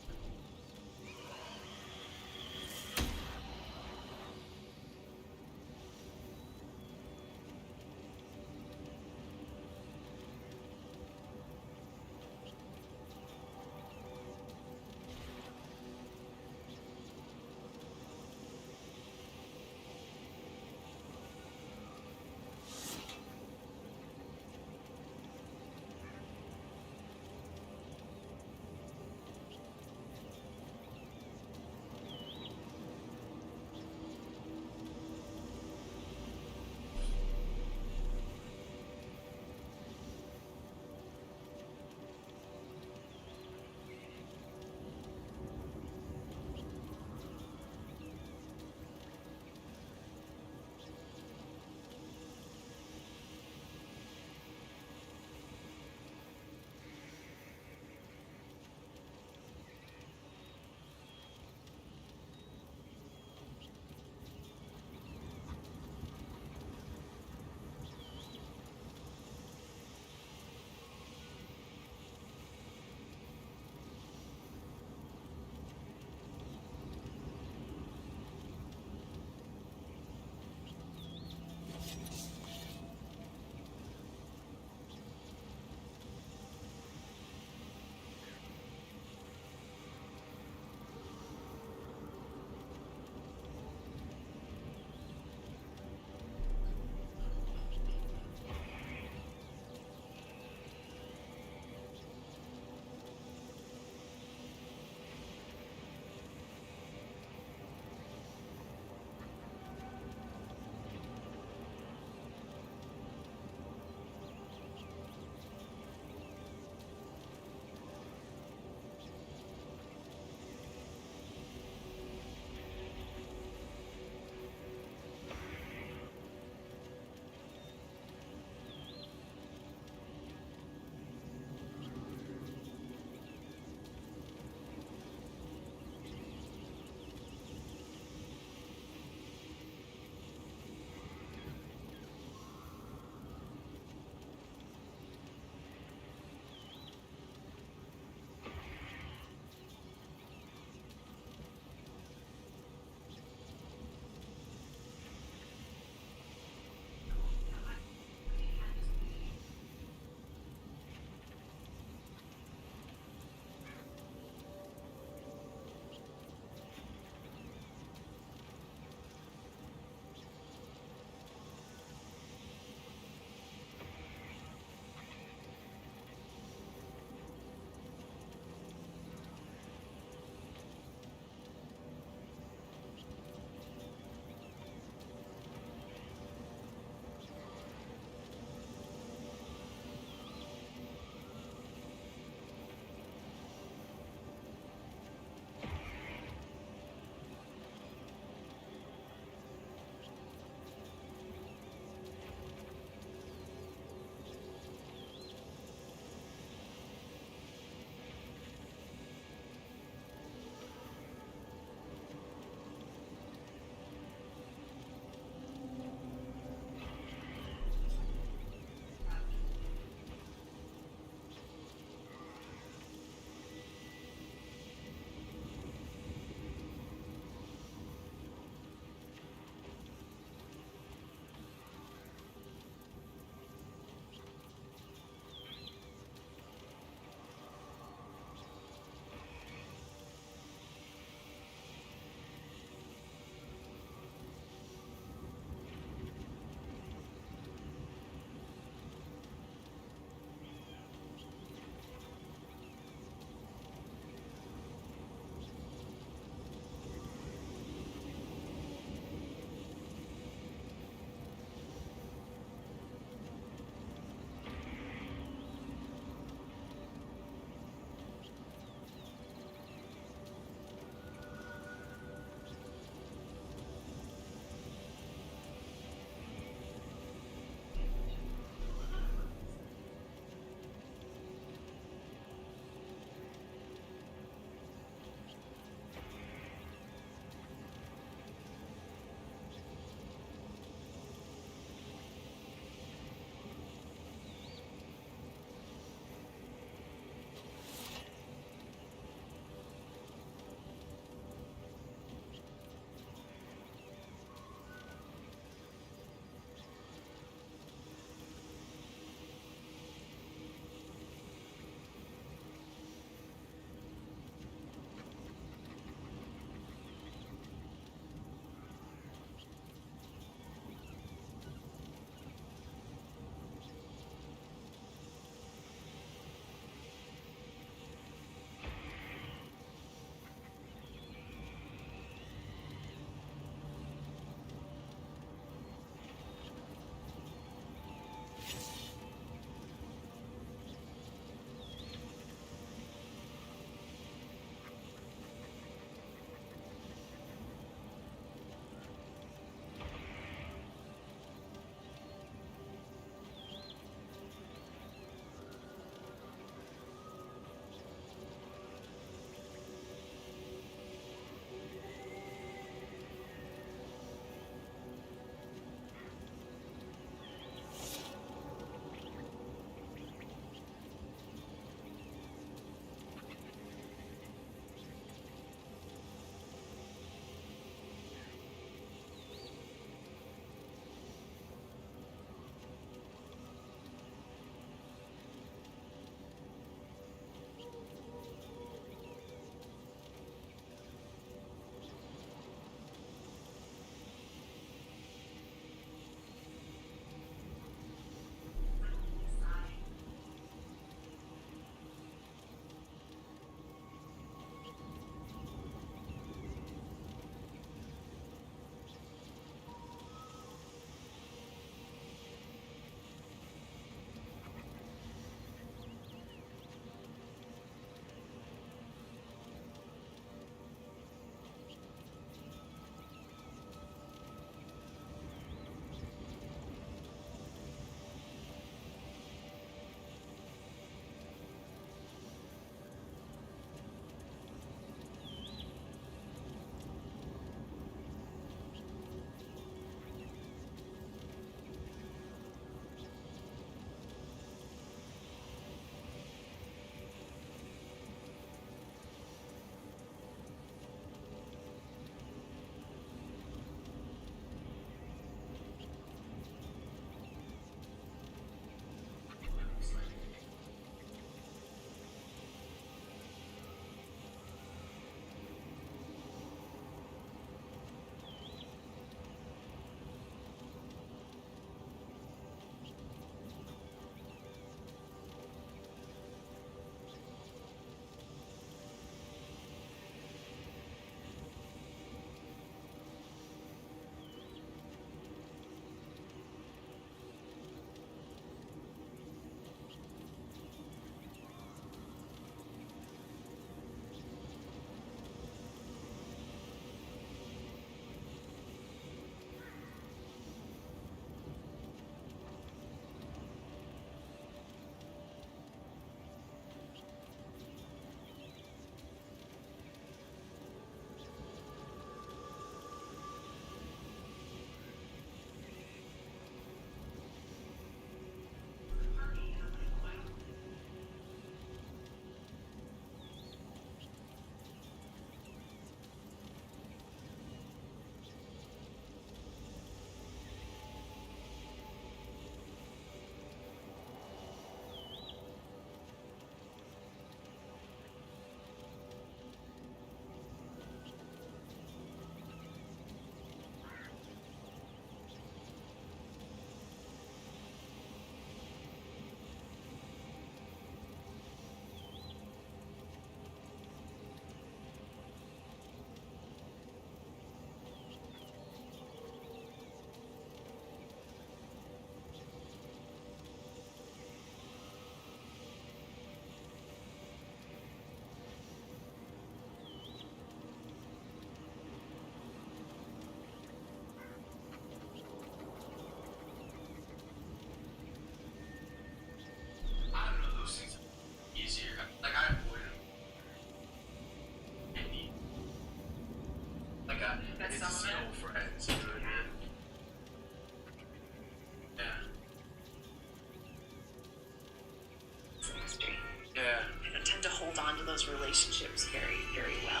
Speaker 3: those relationships very, very well.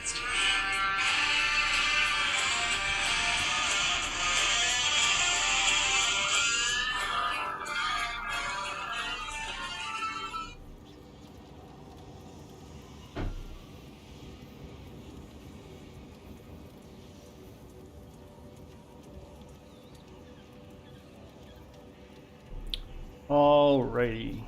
Speaker 3: It's
Speaker 1: Alrighty.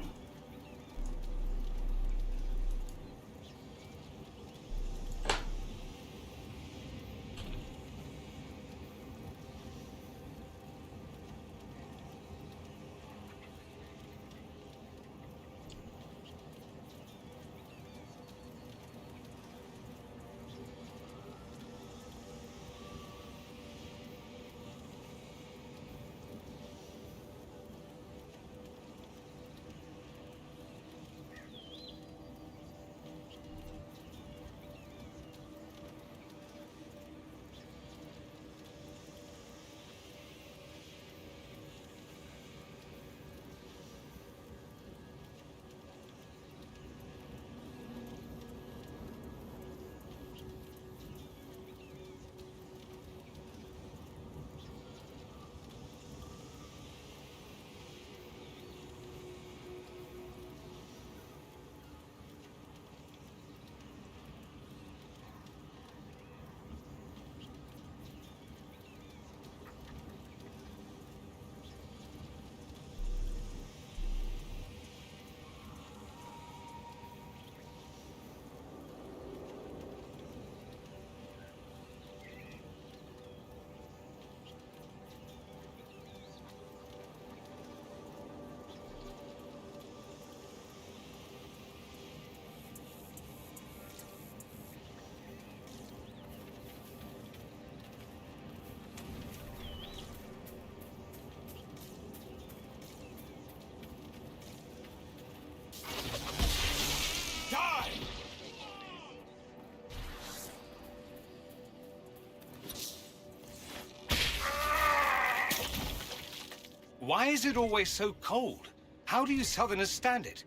Speaker 7: Why is it always so cold? How do you Southerners stand it?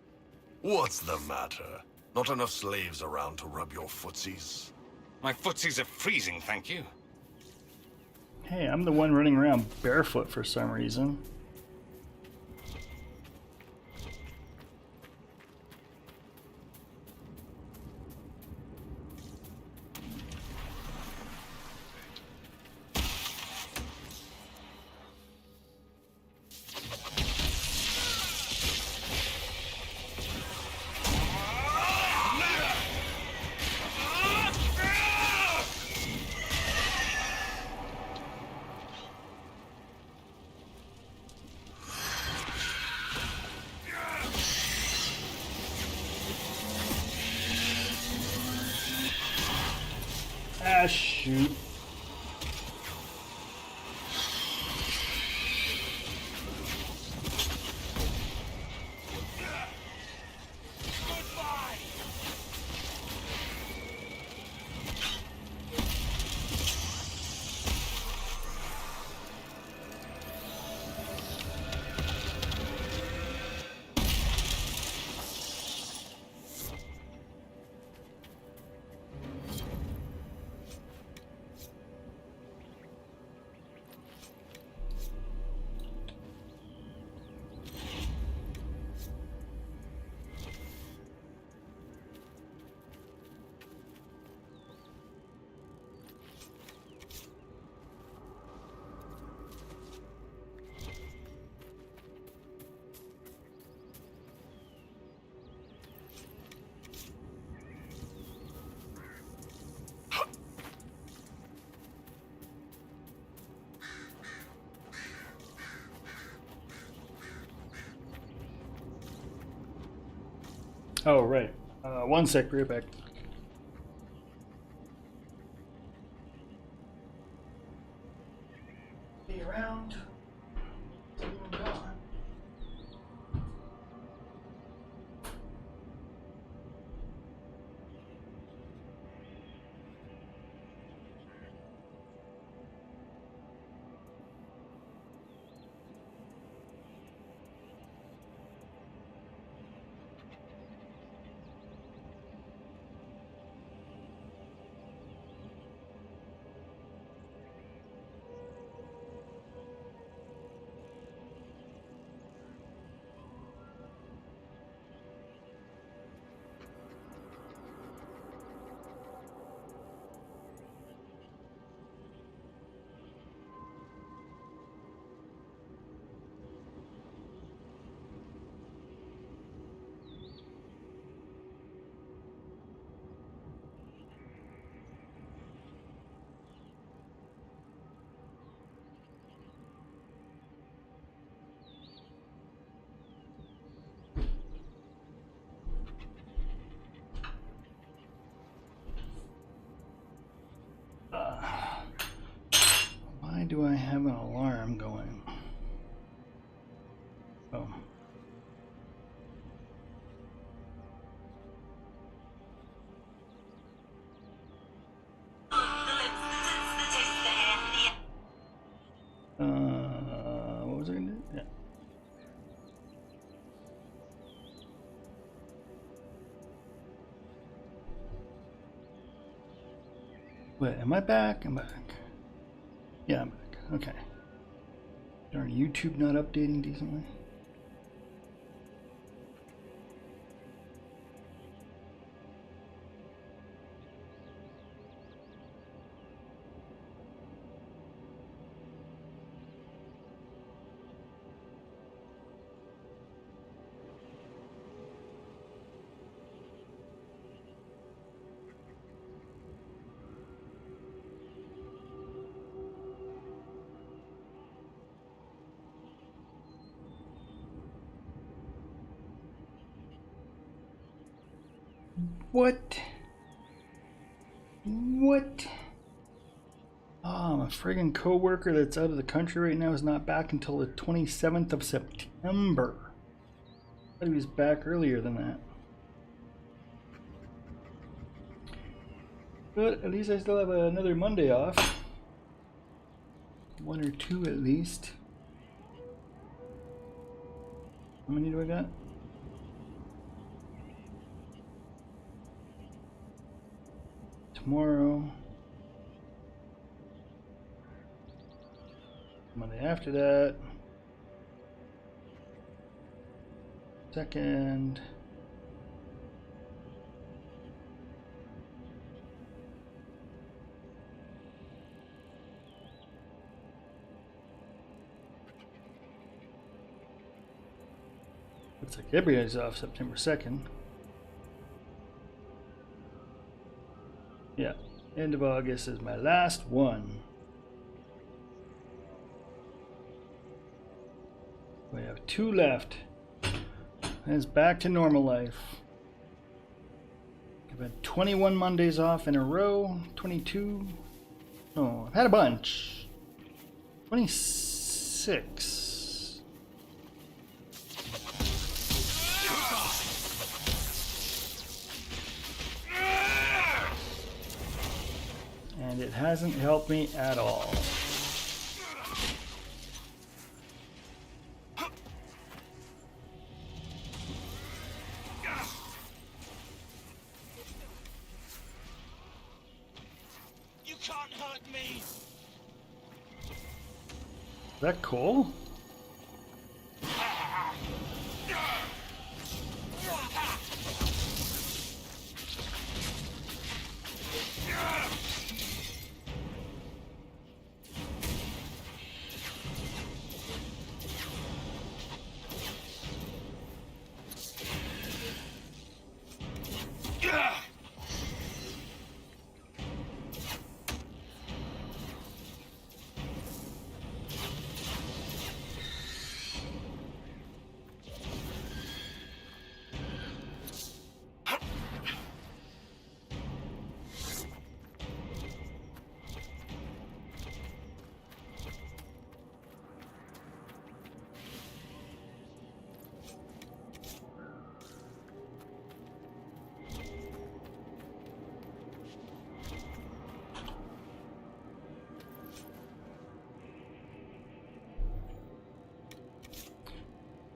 Speaker 8: What's the matter? Not enough slaves around to rub your footsies?
Speaker 7: My footsies are freezing, thank you.
Speaker 1: Hey, I'm the one running around barefoot for some reason. Ah, shoot. Oh, right. One sec, be right back. Be around. do I have an alarm going? Oh. What was I gonna do? Yeah. Wait, am I back? I'm back. Yeah, I'm back. Okay. Darn, YouTube not updating decently. What? What? Oh, my friggin' co-worker that's out of the country right now is not back until the 27th of September. I thought he was back earlier than that. But at least I still have another Monday off. One or two at least. How many do I got? Tomorrow. Monday after that. Second. Looks like everybody's off September 2nd. Yeah, end of August is my last one. We have 2 left. And it's back to normal life. I've had 21 Mondays off in a row. 22. Oh, I've had a bunch. 26. And it hasn't helped me at all.
Speaker 14: You can't hurt me.
Speaker 1: Is that Cole?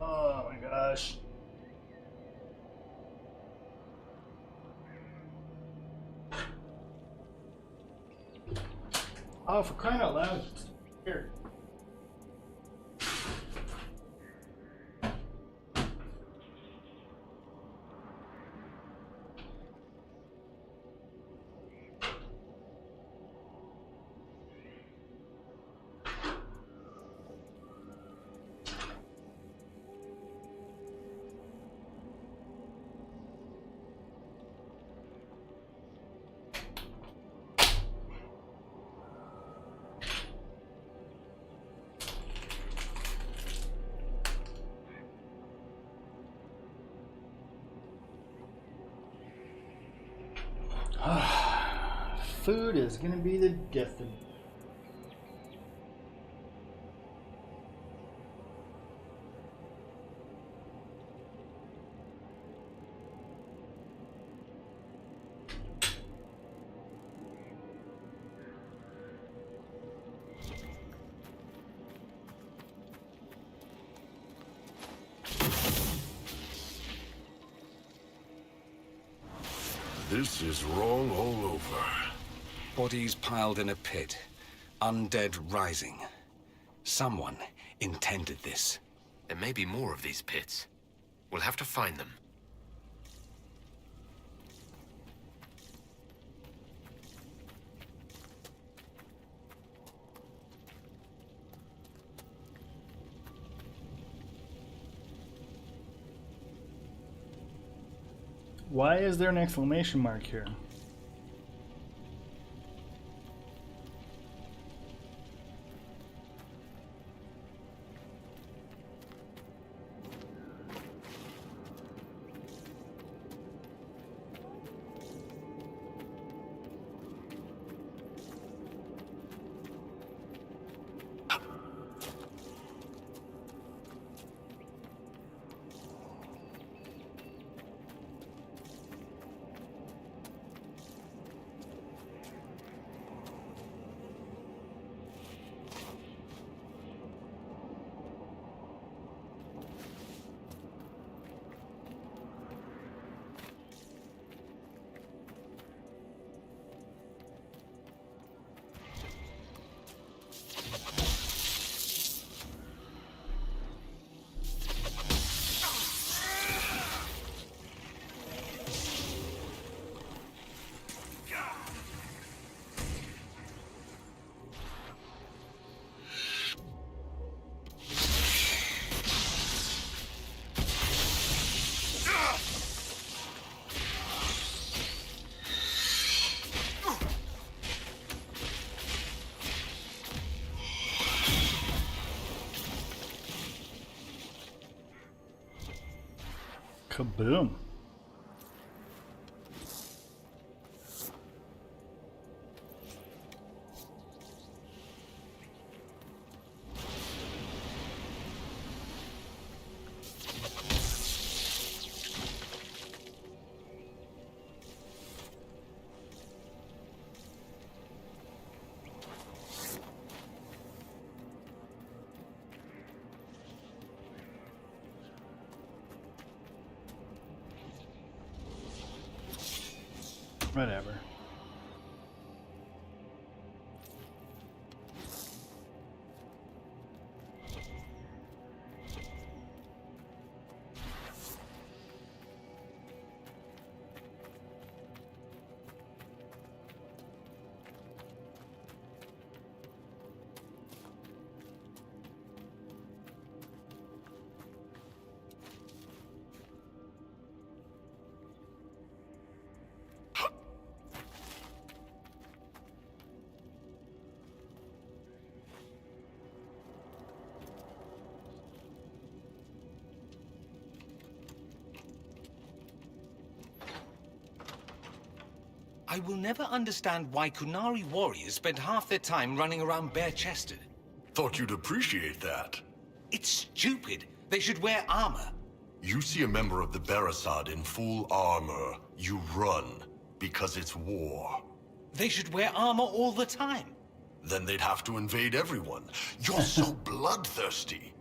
Speaker 1: Oh my gosh. Oh, for crying out loud. Here. Food is gonna be the death of me.
Speaker 6: This is wrong all over.
Speaker 10: Bodies piled in a pit. Undead rising. Someone intended this.
Speaker 2: There may be more of these pits. We'll have to find them.
Speaker 1: Why is there an exclamation mark here? Kaboom. Whatever.
Speaker 10: I will never understand why Kunari warriors spend half their time running around bare-chested.
Speaker 8: Thought you'd appreciate that.
Speaker 10: It's stupid. They should wear armor.
Speaker 8: You see a member of the Barasad in full armor, you run, because it's war.
Speaker 10: They should wear armor all the time.
Speaker 8: Then they'd have to invade everyone. You're so bloodthirsty.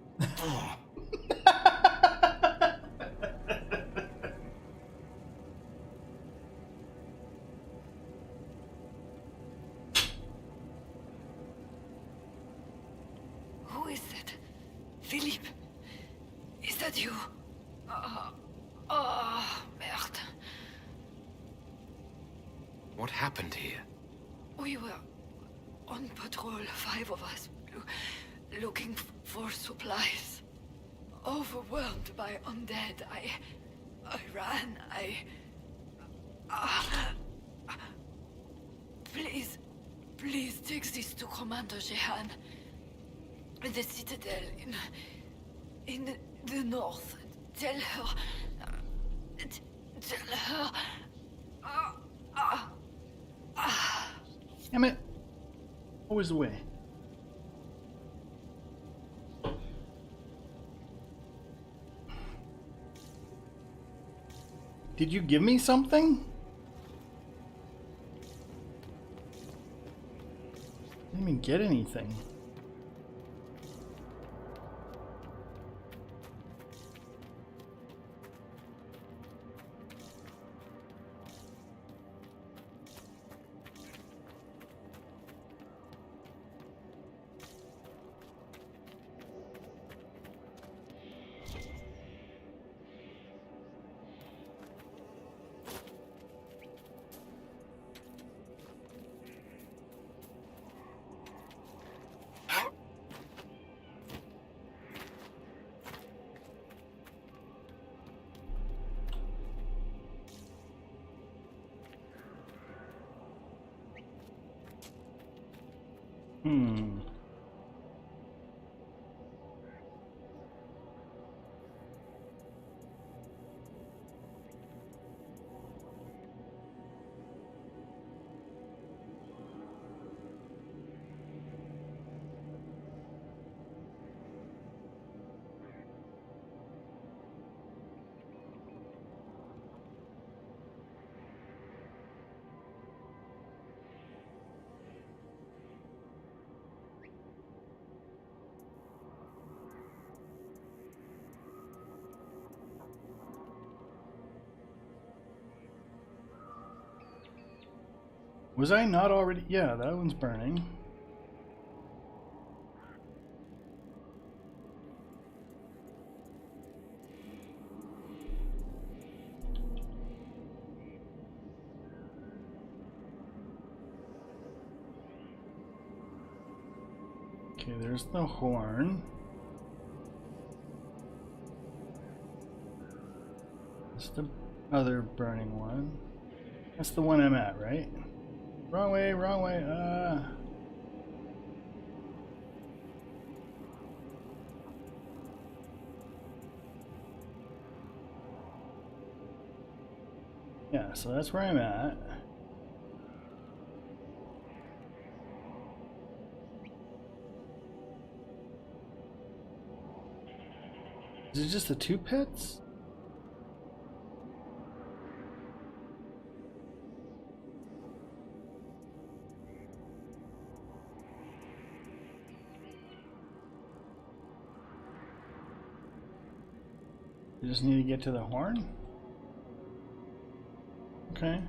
Speaker 12: Who is that? Philippe? Is that you? Merde.
Speaker 2: What happened here?
Speaker 12: We were on patrol, 5 of us, looking for supplies. Overwhelmed by undead, I ran, Please take this to Commander Jehan. The Citadel in the north. Tell her... Tell her...
Speaker 1: Damn it. Always the way. Did you give me something? I didn't even get anything. Hmm. Was I not already? Yeah, that one's burning. Okay, there's the horn. That's the other burning one. That's the one I'm at, right? Wrong way, wrong way. Yeah, so that's where I'm at. Is it just the two pits? You just need to get to the horn? Okay.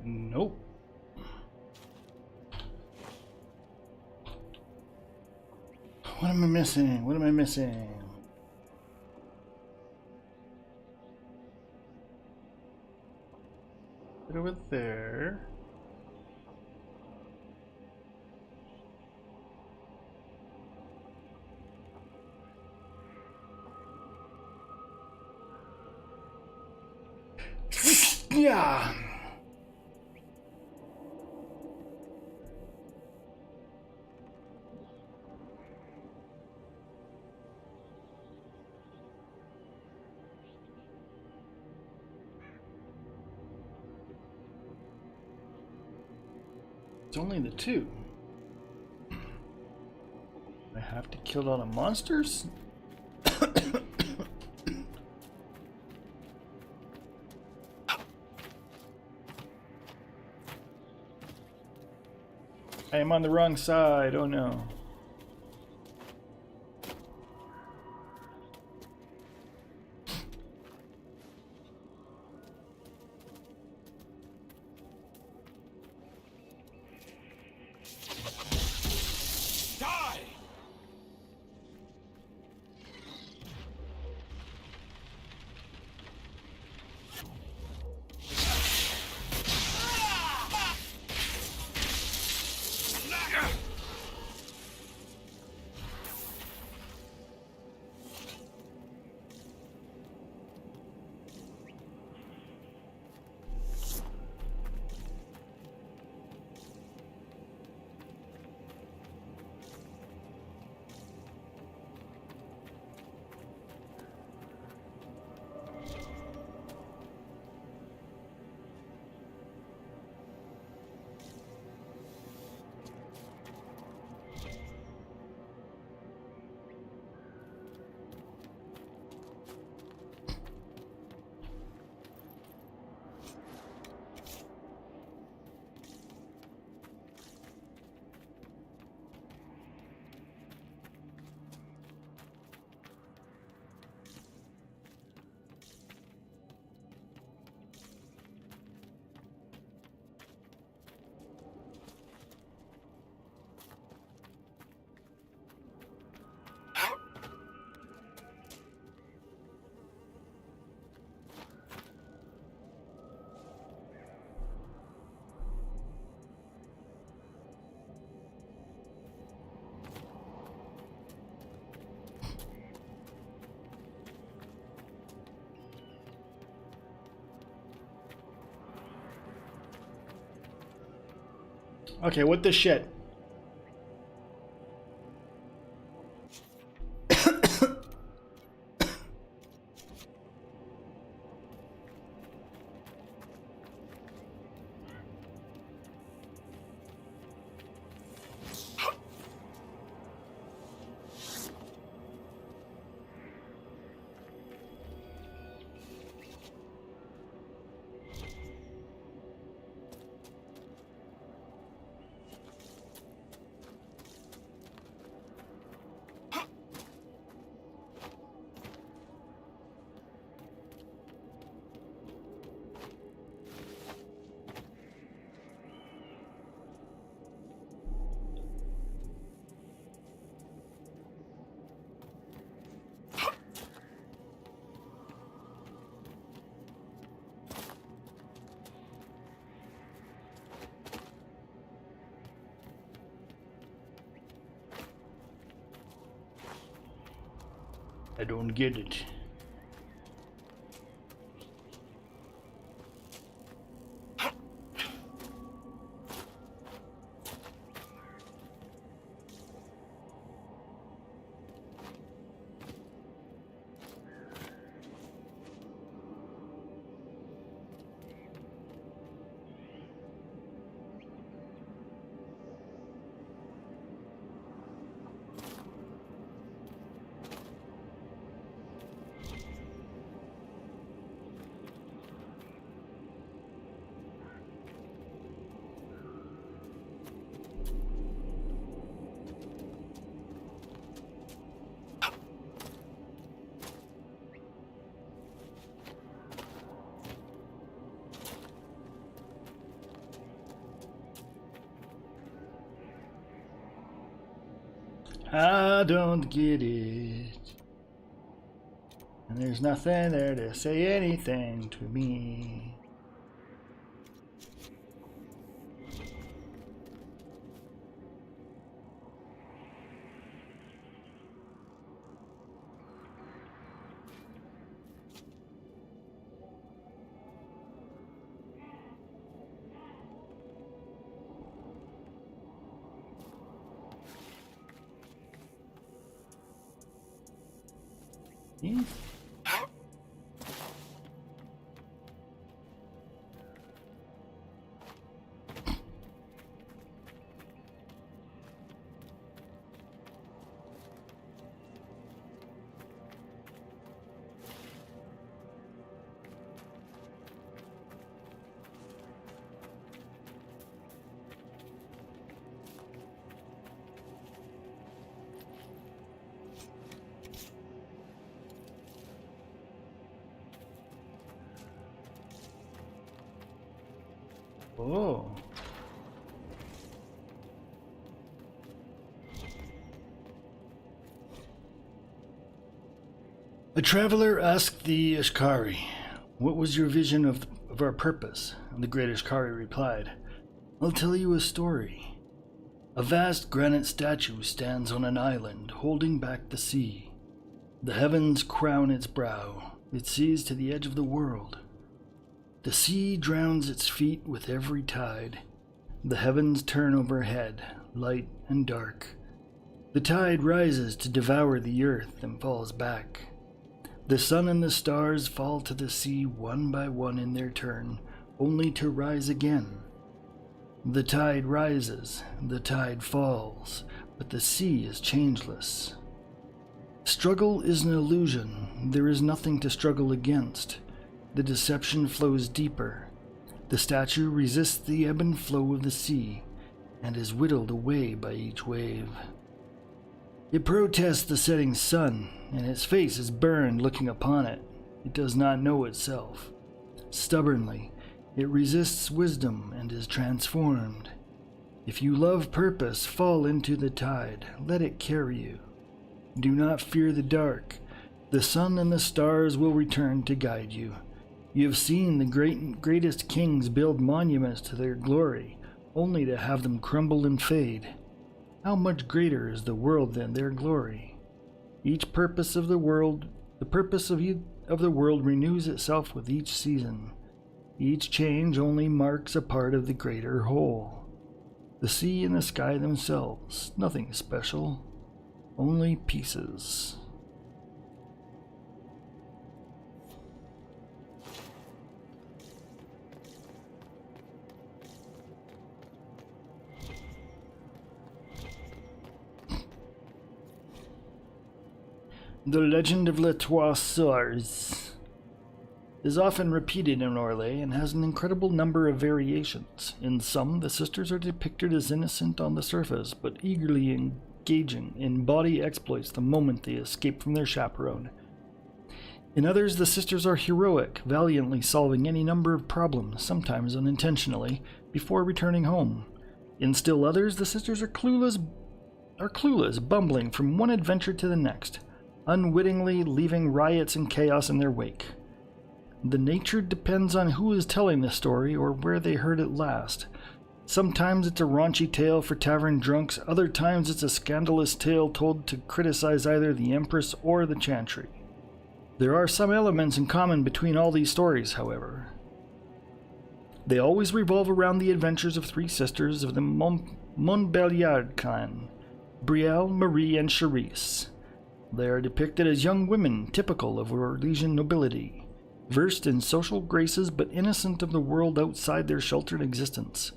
Speaker 1: Nope. What am I missing? What am I missing? Get over there. Yeah. It's only the two. I have to kill all the monsters? I am on the wrong side, oh no. Okay, what the shit? I don't get it. I don't get it. And there's nothing there to say anything to me. Yes. Oh. A traveler asked the Ishkari, "What was your vision of our purpose?" And the great Ishkari replied, "I'll tell you a story. A vast granite statue stands on an island, holding back the sea. The heavens crown its brow. It sees to the edge of the world. The sea drowns its feet with every tide. The heavens turn overhead, light and dark. The tide rises to devour the earth and falls back. The sun and the stars fall to the sea one by one in their turn, only to rise again. The tide rises, the tide falls, but the sea is changeless. Struggle is an illusion. There is nothing to struggle against. The deception flows deeper. The statue resists the ebb and flow of the sea, and is whittled away by each wave. It protests the setting sun, and its face is burned looking upon it. It does not know itself. Stubbornly, it resists wisdom and is transformed. If you love purpose, fall into the tide. Let it carry you. Do not fear the dark. The sun and the stars will return to guide you. You have seen the greatest kings build monuments to their glory, only to have them crumble and fade. How much greater is the world than their glory? The purpose of the world renews itself with each season. Each change only marks a part of the greater whole. The sea and the sky themselves, nothing special, only pieces. The legend of Les Trois Sœurs is often repeated in Orlais and has an incredible number of variations. In some, the sisters are depicted as innocent on the surface, but eagerly engaging in body exploits the moment they escape from their chaperone. In others, the sisters are heroic, valiantly solving any number of problems, sometimes unintentionally, before returning home. In still others, the sisters are clueless, bumbling from one adventure to the next, unwittingly leaving riots and chaos in their wake. The nature depends on who is telling the story or where they heard it last. Sometimes it's a raunchy tale for tavern drunks, other times it's a scandalous tale told to criticize either the Empress or the Chantry. There are some elements in common between all these stories, however. They always revolve around the adventures of three sisters of the Montbéliard clan, Brielle, Marie, and Charisse. They are depicted as young women, typical of Orlesian nobility, versed in social graces but innocent of the world outside their sheltered existence.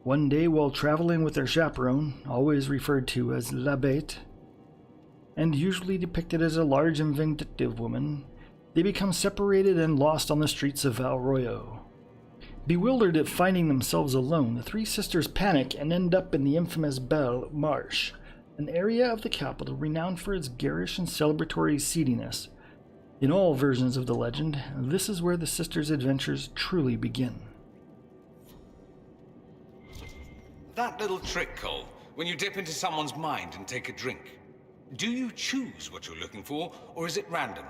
Speaker 1: One day, while traveling with their chaperone, always referred to as La Bête, and usually depicted as a large and vindictive woman, they become separated and lost on the streets of Valroyo. Bewildered at finding themselves alone, the three sisters panic and end up in the infamous Belle Marche, an area of the capital renowned for its garish and celebratory seediness. In all versions of the legend, this is where the sisters' adventures truly begin.
Speaker 10: That little trick, Cole, when you dip into someone's mind and take a drink. Do you choose what you're looking for, or is it random?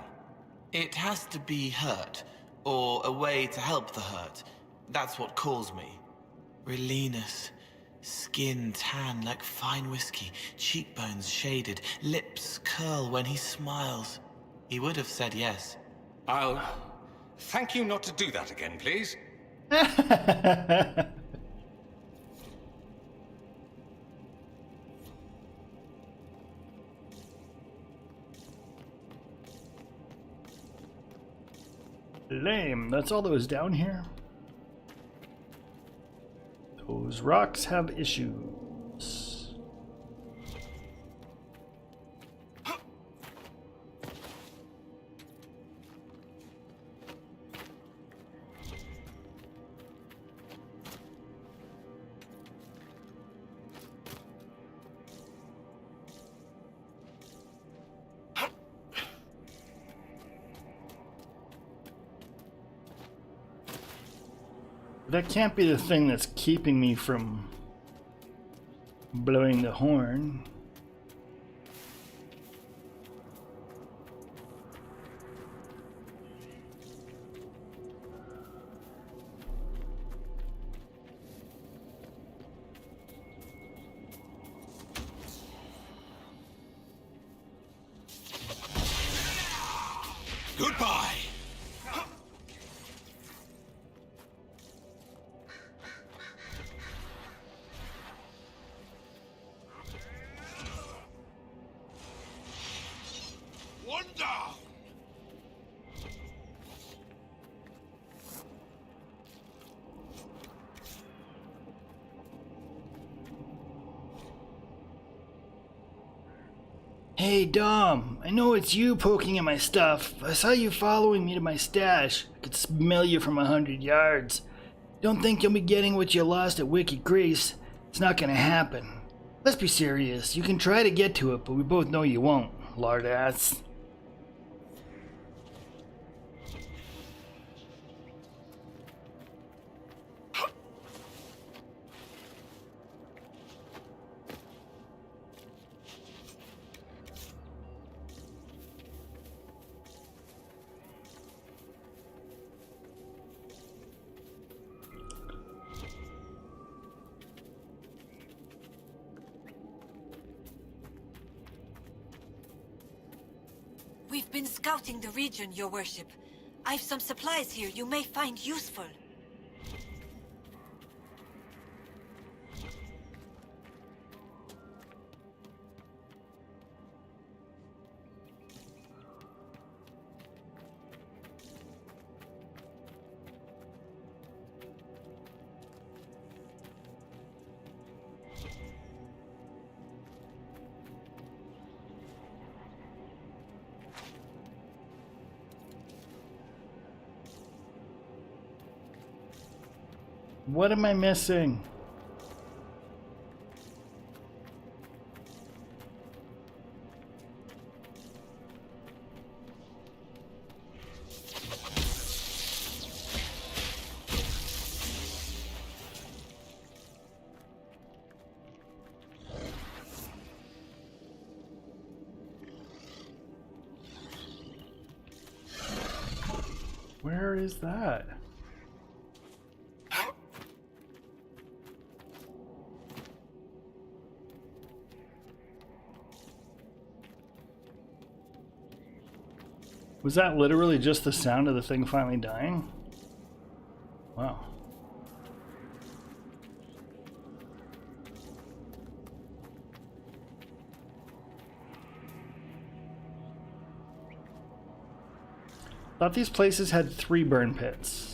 Speaker 9: It has to be hurt, or a way to help the hurt. That's what calls me. Relenus. Skin tan like fine whiskey, cheekbones shaded, lips curl when he smiles. He would have said yes.
Speaker 10: I'll thank you not to do that again, please.
Speaker 1: Lame. That's all that was down here. Those rocks have issues. That can't be the thing that's keeping me from blowing the horn.
Speaker 10: Goodbye.
Speaker 1: Hey Dom, I know it's you poking at my stuff. I saw you following me to my stash. I could smell you from 100 yards. Don't think you'll be getting what you lost at Wiki Grace. It's not gonna happen. Let's be serious. You can try to get to it, but we both know you won't, lard ass.
Speaker 15: We've been scouting the region, Your Worship. I've some supplies here you may find useful.
Speaker 1: What am I missing? Where is that? Was that literally just the sound of the thing finally dying? Wow. Thought these places had 3 burn pits.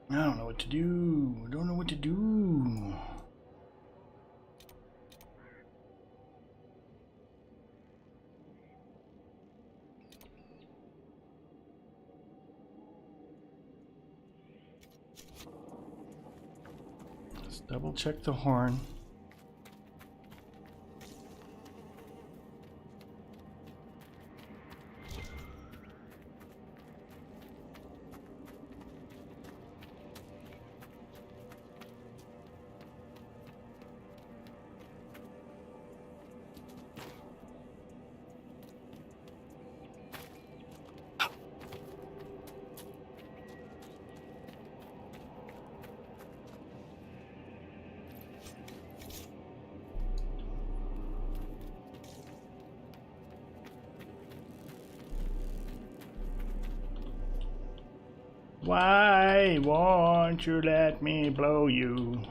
Speaker 1: I don't know what to do. I don't know what to do. Let's double check the horn. Why won't you let me blow you?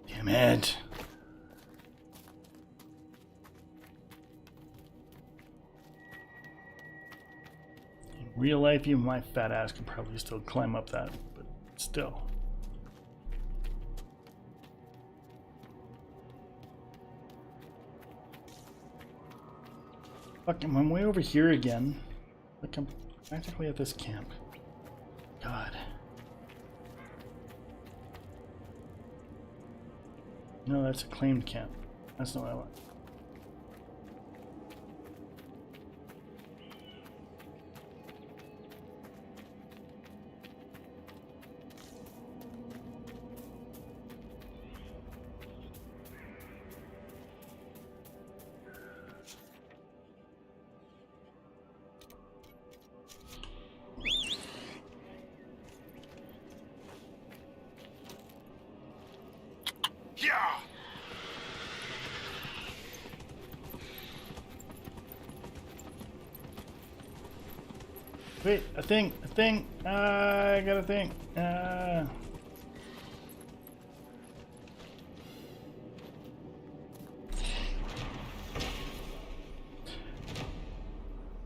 Speaker 1: Damn it. In real life, even my fat ass could probably still climb up that, but still. Fuck, I'm way over here again. Like I'm practically at this camp. God. No, that's a claimed camp. That's not what I want. Wait, a thing. I got a thing.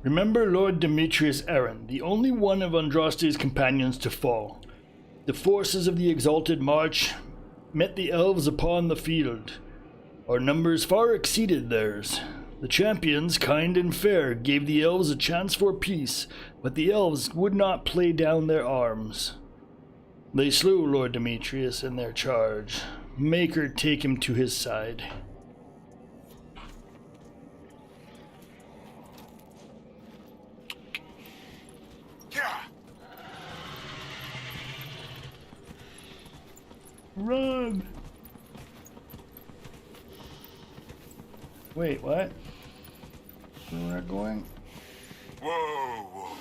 Speaker 1: Remember Lord Demetrius Aaron, the only one of Andraste's companions to fall. The forces of the Exalted March met the elves upon the field. Our numbers far exceeded theirs. The champions, kind and fair, gave the elves a chance for peace, but the elves would not play down their arms. They slew Lord Demetrius in their charge. Maker take him to his side. Run! Wait, what? Where we're going?
Speaker 8: Whoa, whoa.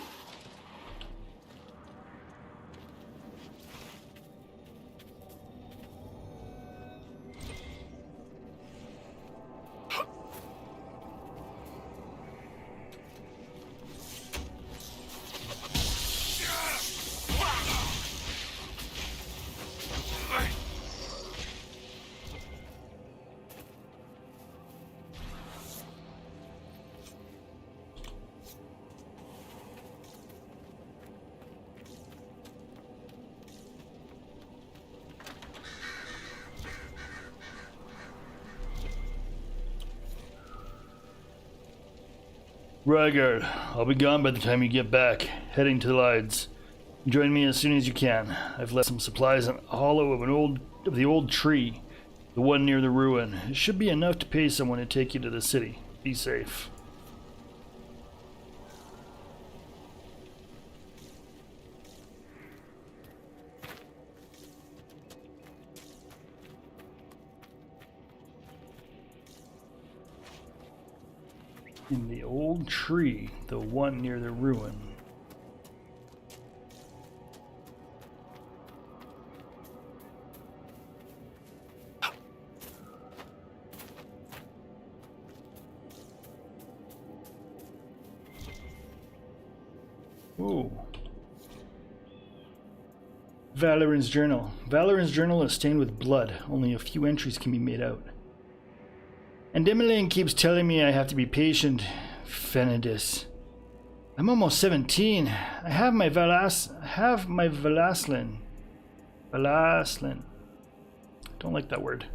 Speaker 1: Rygar, I'll be gone by the time you get back, heading to the Lides. Join me as soon as you can. I've left some supplies in a hollow of the old tree, the one near the ruin. It should be enough to pay someone to take you to the city. Be safe. In the old tree, the one near the ruin. Ooh. Valoran's journal. Valoran's journal is stained with blood. Only a few entries can be made out. And Emmeline keeps telling me I have to be patient. Fenedis. I'm almost 17. I have my Valaslin. Valaslin. Don't like that word.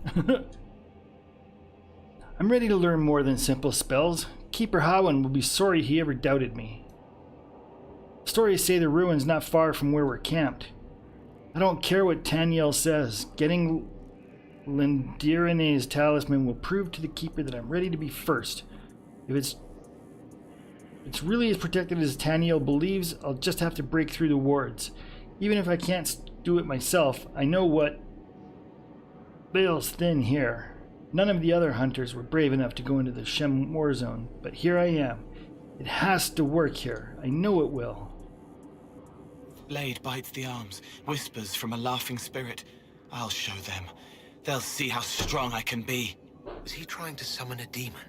Speaker 1: I'm ready to learn more than simple spells. Keeper Hawan will be sorry he ever doubted me. Stories say the ruin's not far from where we're camped. I don't care what Taniel says. Getting Lindirane's talisman will prove to the Keeper that I'm ready to be first. If it's really as protected as Taniel believes, I'll just have to break through the wards. Even if I can't do it myself, I know what veil's thin here. None of the other hunters were brave enough to go into the Shem war zone, but here I am. It has to work here. I know it will.
Speaker 9: Blade bites the arms, whispers from a laughing spirit. I'll show them. They'll see how strong I can be.
Speaker 18: Was he trying to summon a demon?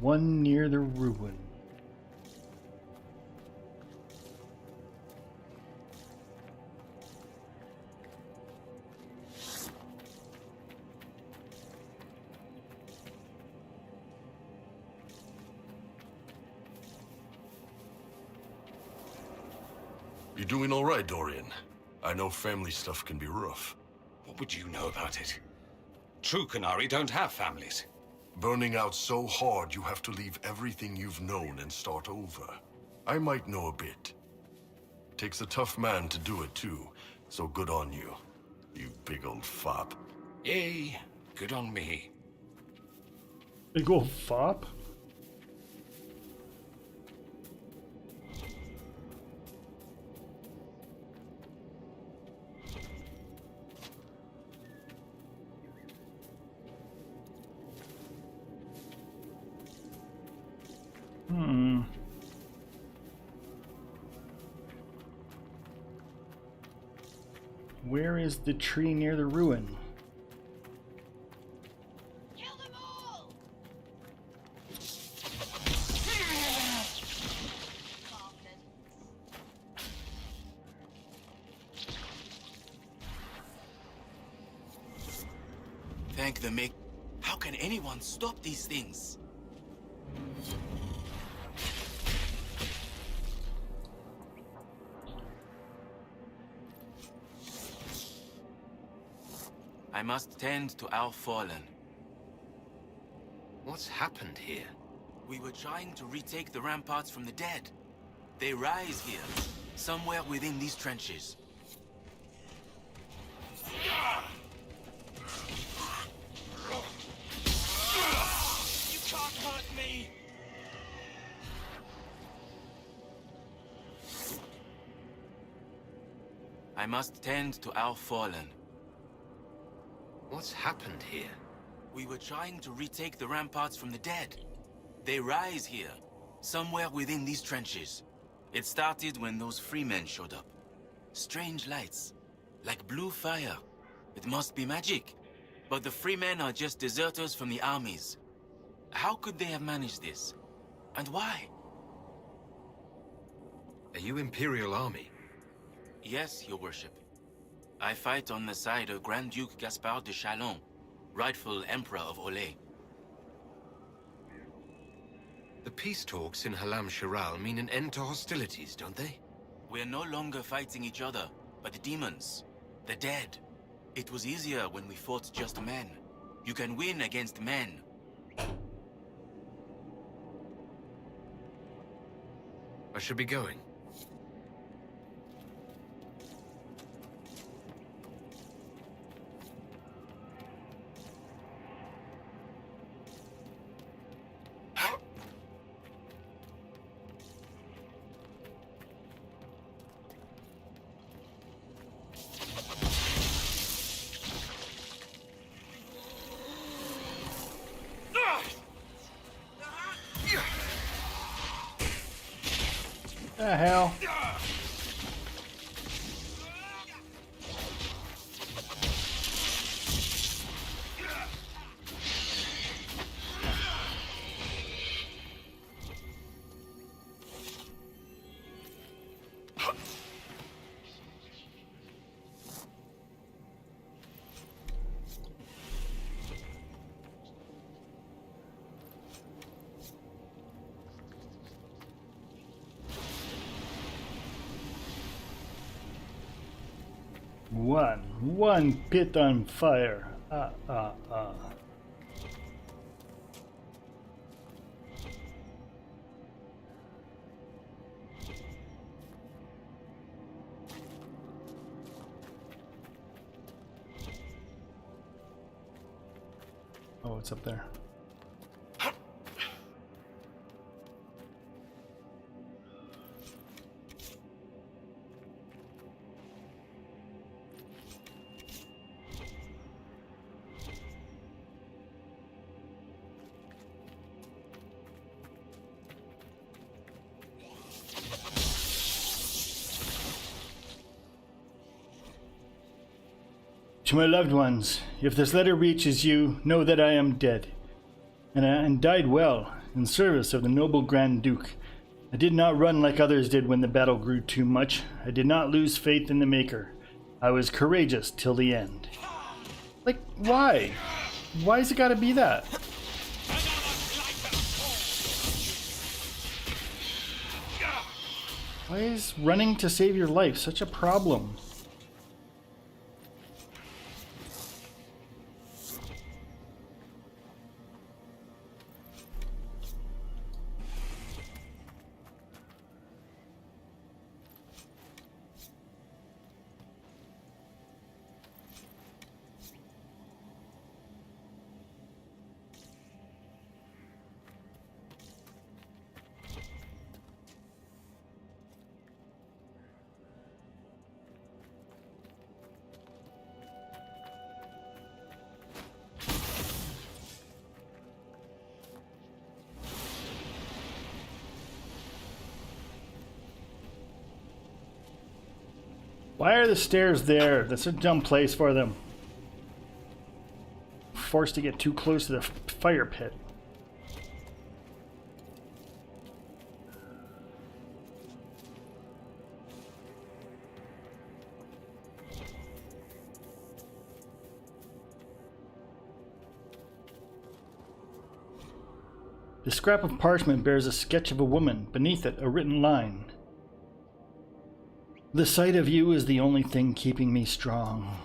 Speaker 1: one near the ruin.
Speaker 8: You doing all right, Dorian? I know family stuff can be rough.
Speaker 7: What would you know about it? True Qunari don't have families.
Speaker 8: Burning out so hard you have to leave everything you've known and start over. I might know a bit. Takes a tough man to do it too, so good on you. You big old fop.
Speaker 7: Yay, good on me.
Speaker 1: Big old fop? Where is the tree near the ruin?
Speaker 14: Kill them all!
Speaker 9: Thank the make. How can anyone stop these things? I must tend to our fallen.
Speaker 2: What's happened here?
Speaker 9: We were trying to retake the ramparts from the dead. They rise here, somewhere within these trenches.
Speaker 14: You can't hurt me!
Speaker 9: I must tend to our fallen.
Speaker 2: What's happened here?
Speaker 9: We were trying to retake the ramparts from the dead. They rise here, somewhere within these trenches. It started when those freemen showed up. Strange lights, like blue fire. It must be magic. But the freemen are just deserters from the armies. How could they have managed this? And why?
Speaker 2: Are you Imperial Army?
Speaker 9: Yes, Your Worship. I fight on the side of Grand Duke Gaspard de Chalon, rightful Emperor of Olay.
Speaker 2: The peace talks in Halam Shiral mean an end to hostilities, don't they?
Speaker 9: We're no longer fighting each other, but the demons, the dead. It was easier when we fought just men. You can win against men.
Speaker 2: I should be going.
Speaker 1: The hell? One pit on fire. Oh, it's up there. To my loved ones, if this letter reaches you, know that I am dead, and died well. in service of the noble Grand Duke. I did not run like others did when the battle grew too much. I did not lose faith in the Maker. I was courageous till the end. Like, why? Why's it gotta be that? Why is running to save your life such a problem? Why are the stairs there? That's a dumb place for them. Forced to get too close to the fire pit. The scrap of parchment bears a sketch of a woman, beneath it a written line. The sight of you is the only thing keeping me strong.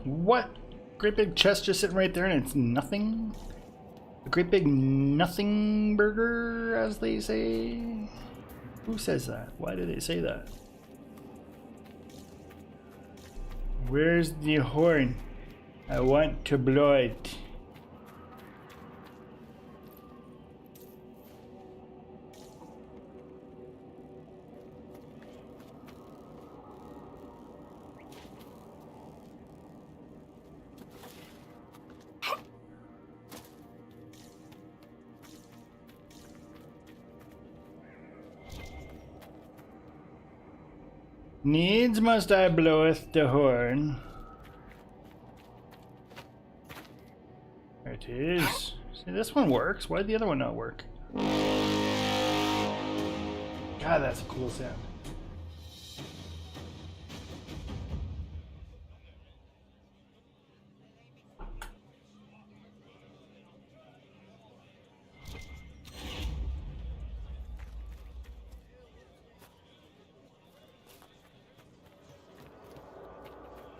Speaker 1: What? Great big chest just sitting right there and it's nothing? A great big nothing burger, as they say? Who says that? Why do they say that? Where's the horn? I want to blow it. Needs must I bloweth the horn. There it is. See, this one works. Why did the other one not work? God, that's a cool sound.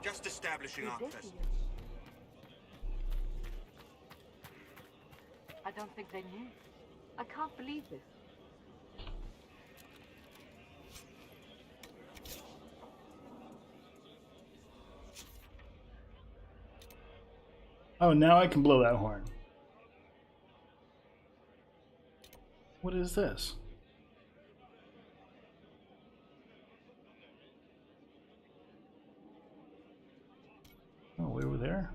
Speaker 18: Just establishing our presence.
Speaker 20: I don't think they knew. I can't believe this.
Speaker 1: Oh, now I can blow that horn. What is this? Oh, way over there?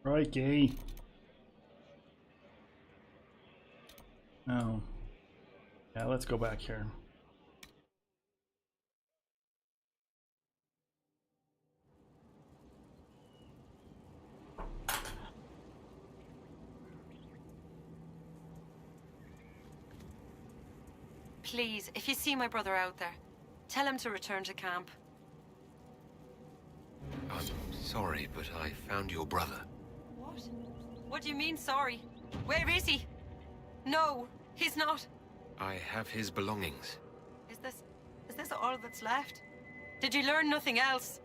Speaker 1: Crikey. Oh. Yeah, let's go back here.
Speaker 15: Please, if you see my brother out there, tell him to return to camp.
Speaker 2: I'm sorry, but I found your brother.
Speaker 15: What? What do you mean, sorry? Where is he? No, he's not.
Speaker 2: I have his belongings.
Speaker 15: Is this all that's left? Did you learn nothing else?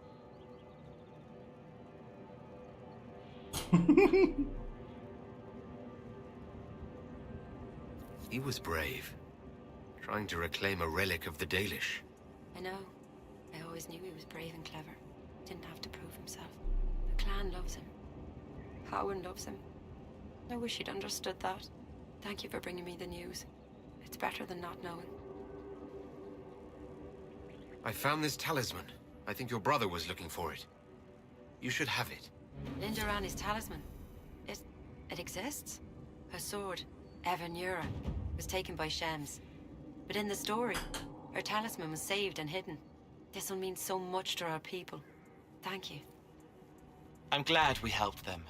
Speaker 2: He was brave, trying to reclaim a relic of the Dalish.
Speaker 15: I know. I always knew he was brave and clever. Didn't have to prove himself. The clan loves him. Howard loves him. I wish he'd understood that. Thank you for bringing me the news. It's better than not knowing.
Speaker 2: I found this talisman. I think your brother was looking for it. You should have it.
Speaker 15: Lindarani's talisman. It exists? Her sword, Evanura, was taken by Shems. But in the story, her talisman was saved and hidden. This will mean so much to our people. Thank you.
Speaker 9: I'm glad we helped them.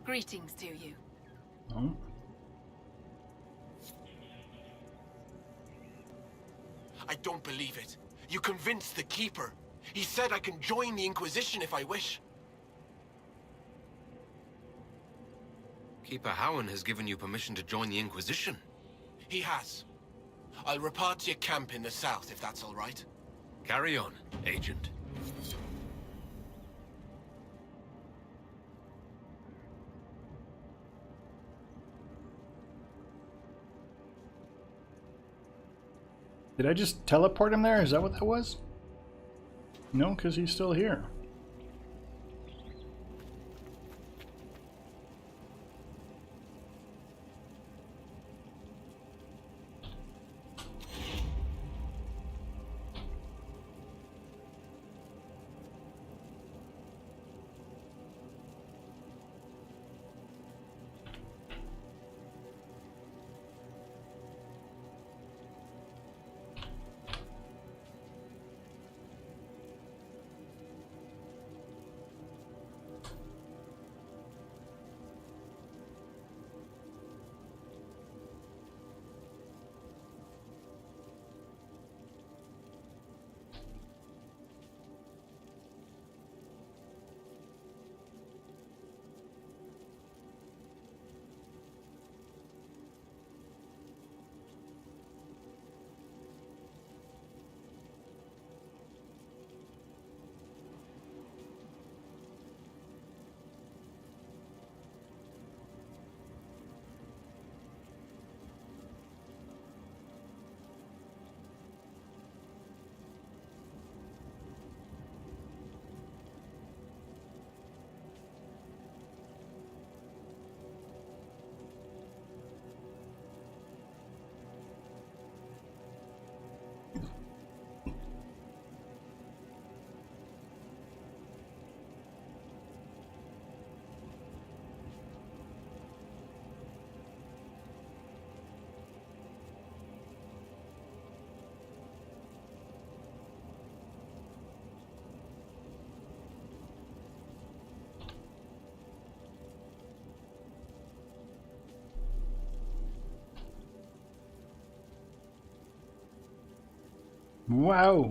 Speaker 19: Greetings to you.
Speaker 1: Oh.
Speaker 13: I don't believe it. You convinced the Keeper. He said I can join the Inquisition if I wish.
Speaker 2: Keeper Hahah has given you permission to join the Inquisition.
Speaker 13: He has. I'll report to your camp in the south, if that's all right.
Speaker 2: Carry on, Agent.
Speaker 1: Did I just teleport him there? Is that what that was? No, because he's still here. Wow.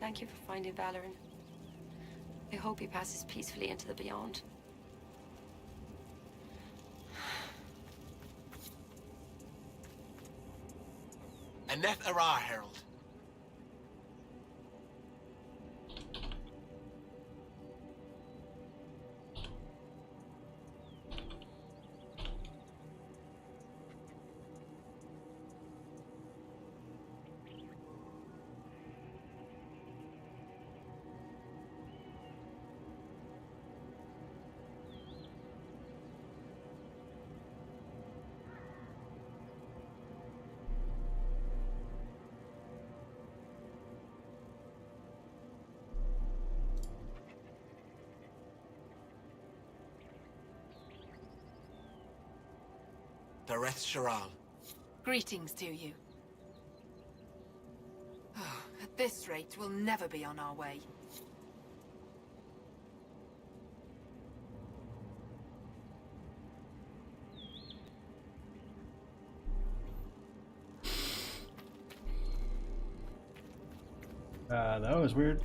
Speaker 15: Thank you for finding Valoran. I hope he passes peacefully into the beyond.
Speaker 13: Aneth Arah, Herald. Dareth Sharal.
Speaker 16: Greetings to you. At this rate, we'll never be on our way.
Speaker 1: That was weird.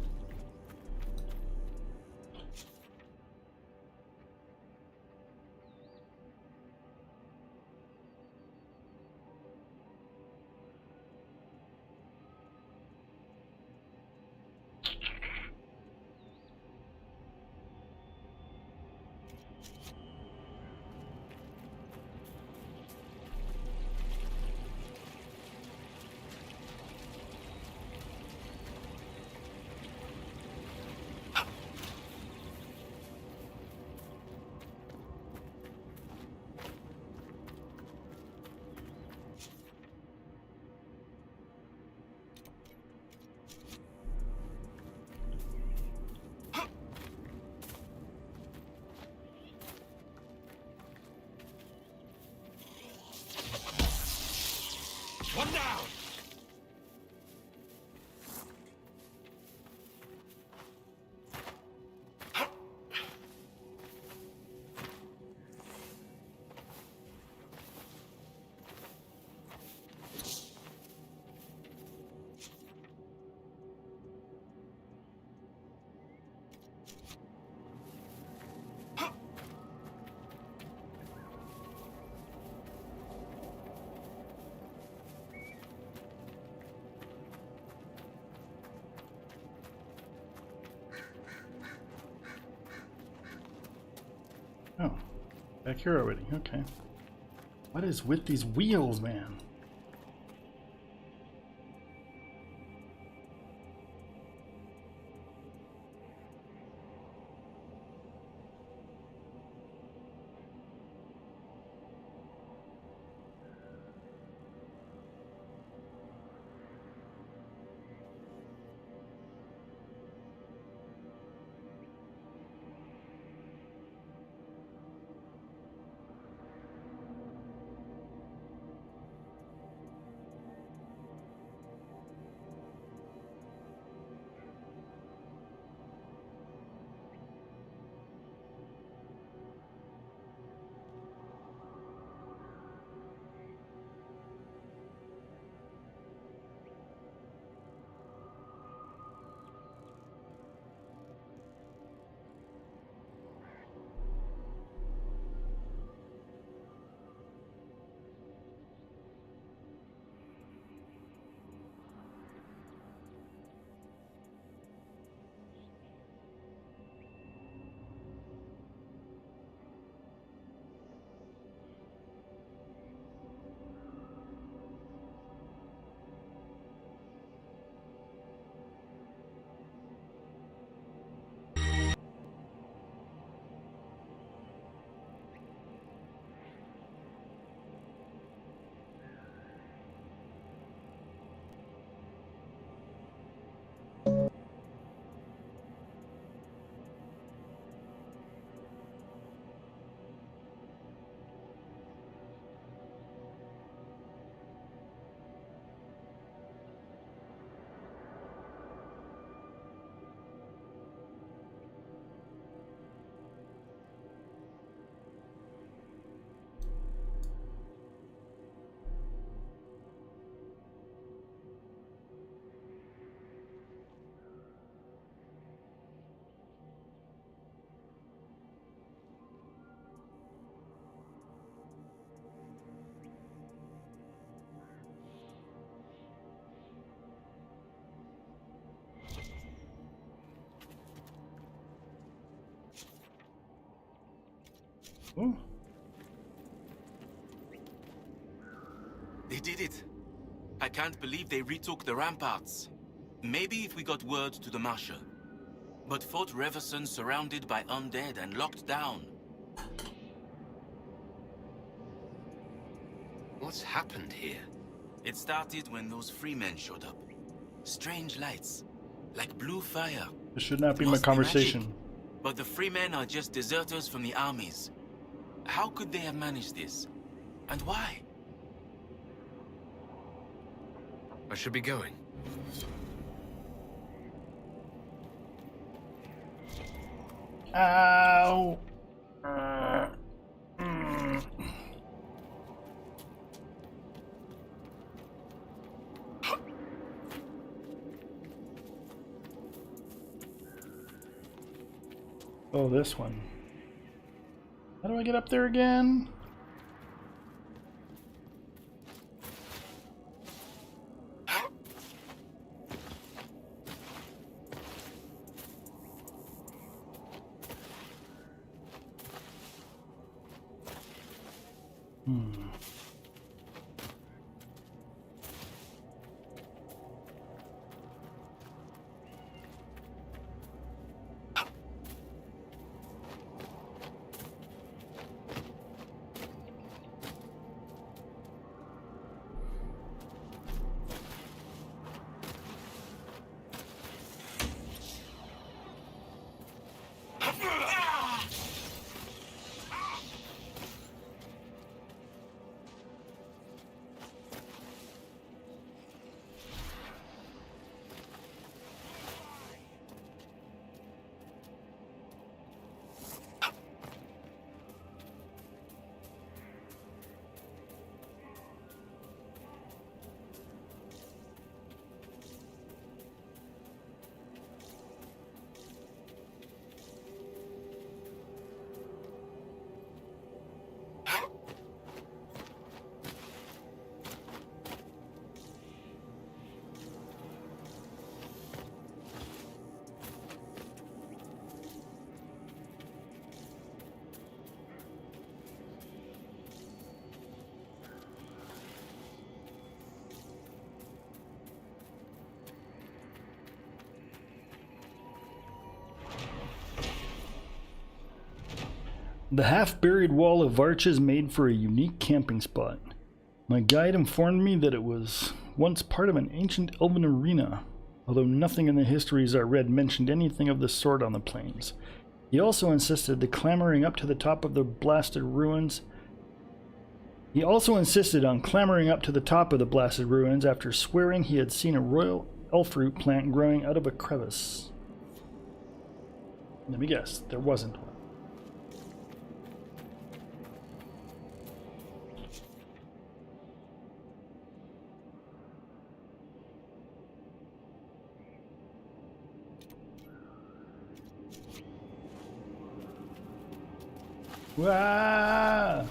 Speaker 14: One down!
Speaker 1: Oh, back here already. Okay. What is with these wheels, man? Ooh.
Speaker 21: They did it. I can't believe they retook the ramparts. Maybe if we got word to the Marshal. But Fort Reverson surrounded by undead and locked down.
Speaker 2: What's happened here?
Speaker 21: It started when those freemen showed up. Strange lights, like blue fire.
Speaker 1: This should not be my
Speaker 21: Must
Speaker 1: conversation.
Speaker 21: magic. But the freemen are just deserters from the armies. How could they have managed this? And why?
Speaker 2: I should be going.
Speaker 1: Ow! Oh, this one. How do I get up there again? The half-buried wall of arches made for a unique camping spot. My guide informed me that it was once part of an ancient elven arena, although nothing in the histories I read mentioned anything of the sort on the plains. He also insisted on clambering up to the top of the blasted ruins after swearing he had seen a royal elf-fruit plant growing out of a crevice. Let me guess, there wasn't one. Wah!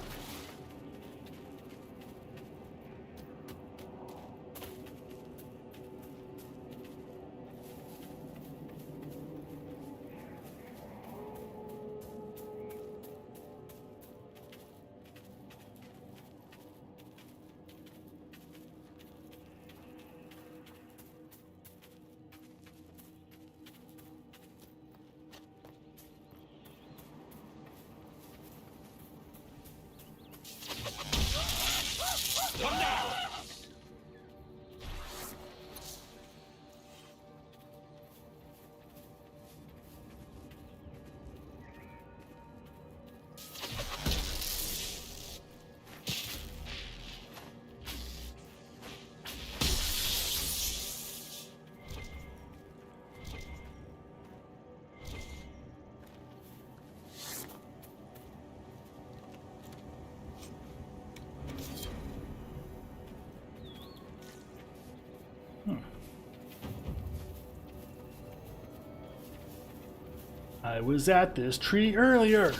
Speaker 1: I was at this tree earlier.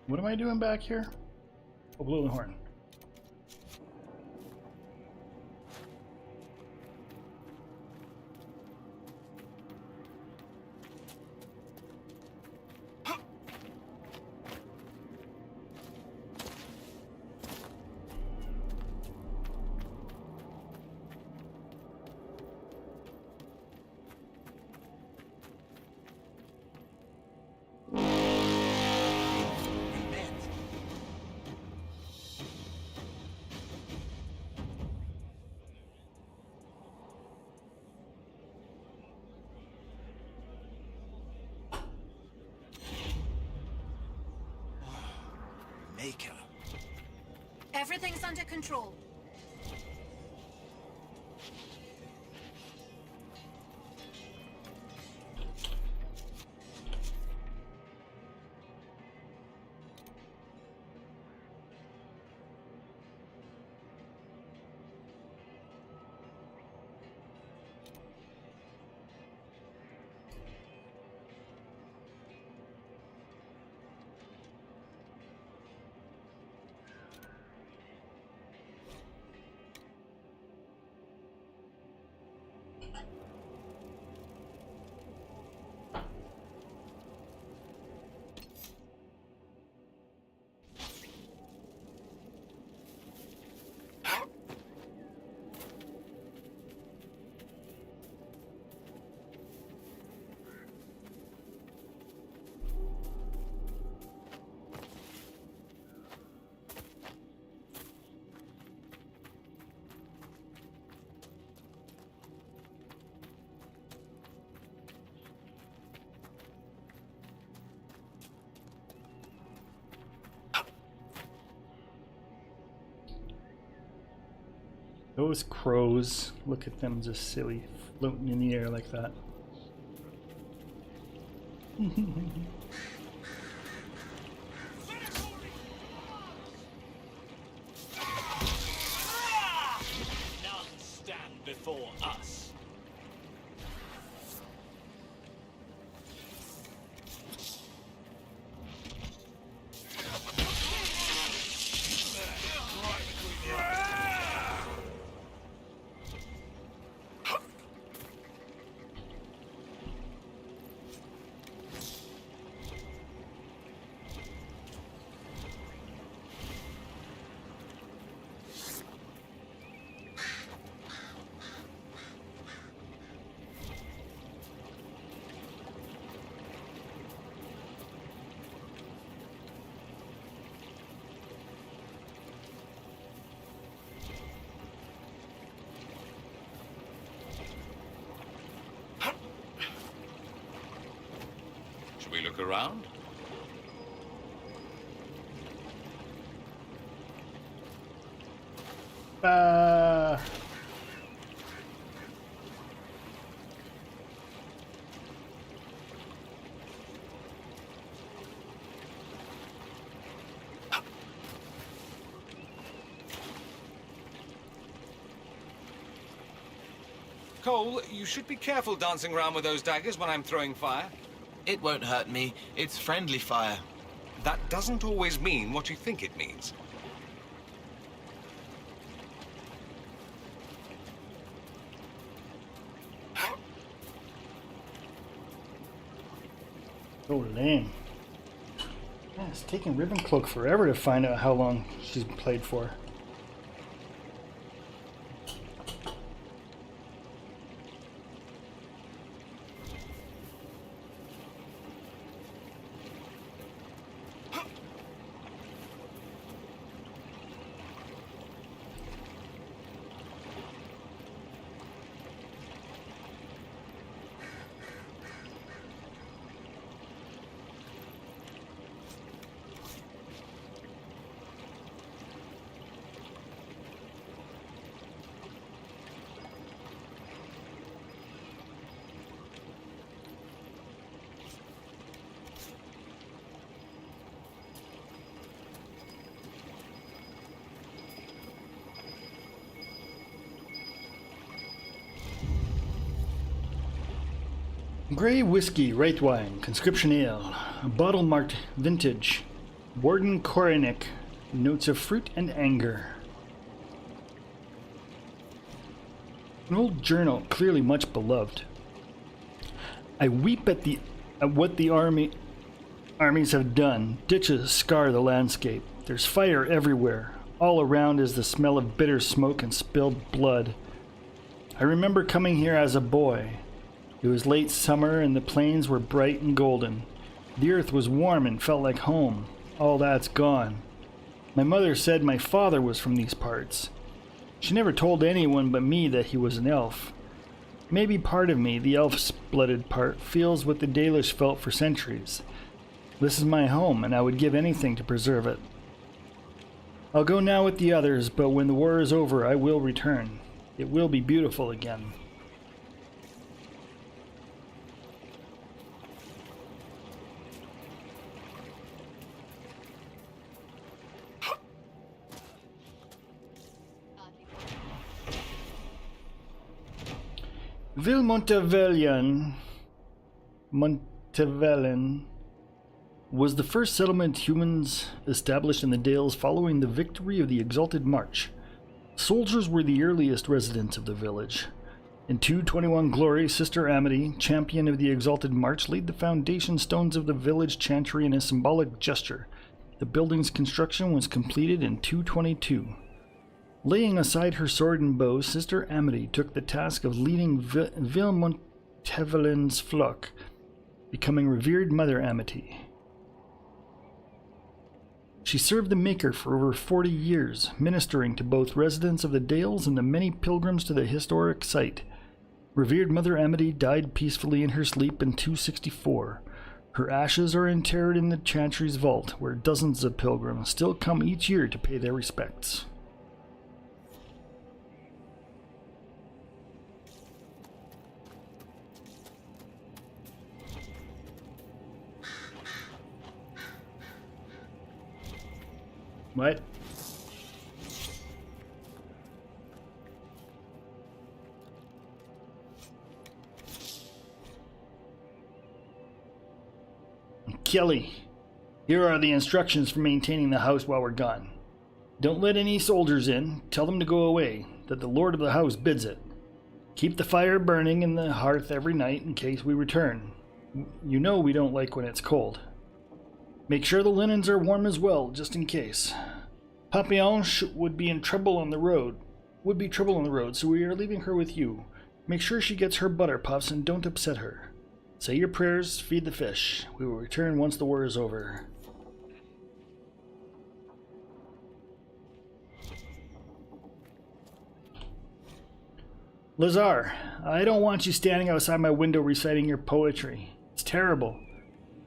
Speaker 1: What am I doing back here? Oh, blow the horn.
Speaker 14: Maker.
Speaker 16: Everything's under control.
Speaker 1: Those crows, look at them, just silly, floating in the air like that.
Speaker 14: None stand before us.
Speaker 10: Should we look around? Cole, you should be careful dancing around with those daggers when I'm throwing fire.
Speaker 9: It won't hurt me. It's friendly fire.
Speaker 10: That doesn't always mean what you think it means.
Speaker 1: So lame. Yeah, it's taking Ribbon-Cloak forever to find out how long she's played for. Grey whiskey, right wine, conscription ale, a bottle marked vintage, Warden Korinik. Notes of fruit and anger. An old journal, clearly much beloved. I weep at what the armies have done. Ditches scar the landscape. There's fire everywhere. All around is the smell of bitter smoke and spilled blood. I remember coming here as a boy. It was late summer and the plains were bright and golden. The earth was warm and felt like home. All that's gone. My mother said my father was from these parts. She never told anyone but me that he was an elf. Maybe part of me, the elf-blooded part, feels what the Dalish felt for centuries. This is my home, and I would give anything to preserve it. I'll go now with the others, but when the war is over, I will return. It will be beautiful again. Montevelin was the first settlement humans established in the Dales following the victory of the Exalted March. Soldiers were the earliest residents of the village. In 221 Glory, Sister Amity, champion of the Exalted March, laid the foundation stones of the village chantry in a symbolic gesture. The building's construction was completed in 222. Laying aside her sword and bow, Sister Amity took the task of leading Montevelin's flock, becoming revered Mother Amity. She served the Maker for over 40 years, ministering to both residents of the Dales and the many pilgrims to the historic site. Revered Mother Amity died peacefully in her sleep in 264. Her ashes are interred in the Chantry's vault, where dozens of pilgrims still come each year to pay their respects. What? Kelly, here are the instructions for maintaining the house while we're gone. Don't let any soldiers in. Tell them to go away, that the lord of the house bids it. Keep the fire burning in the hearth every night in case we return. You know we don't like when it's cold. Make sure the linens are warm as well, just in case. Papillon would be trouble on the road, so we are leaving her with you. Make sure she gets her butter puffs and don't upset her. Say your prayers, feed the fish. We will return once the war is over. Lazar, I don't want you standing outside my window reciting your poetry. It's terrible.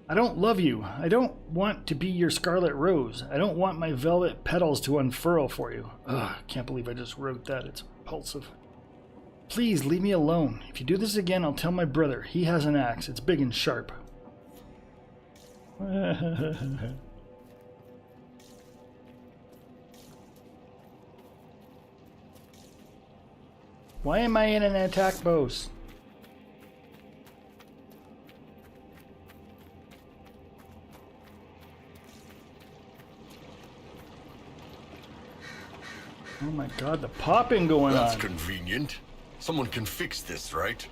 Speaker 1: I don't love you. I don't want to be your scarlet rose. I don't want my velvet petals to unfurl for you. Ugh, can't believe I just wrote that. It's repulsive. Please leave me alone. If you do this again, I'll tell my brother. He has an axe. It's big and sharp. Why am I in an attack pose? Oh my god, the popping going on.
Speaker 8: That's convenient. Someone can fix this, right?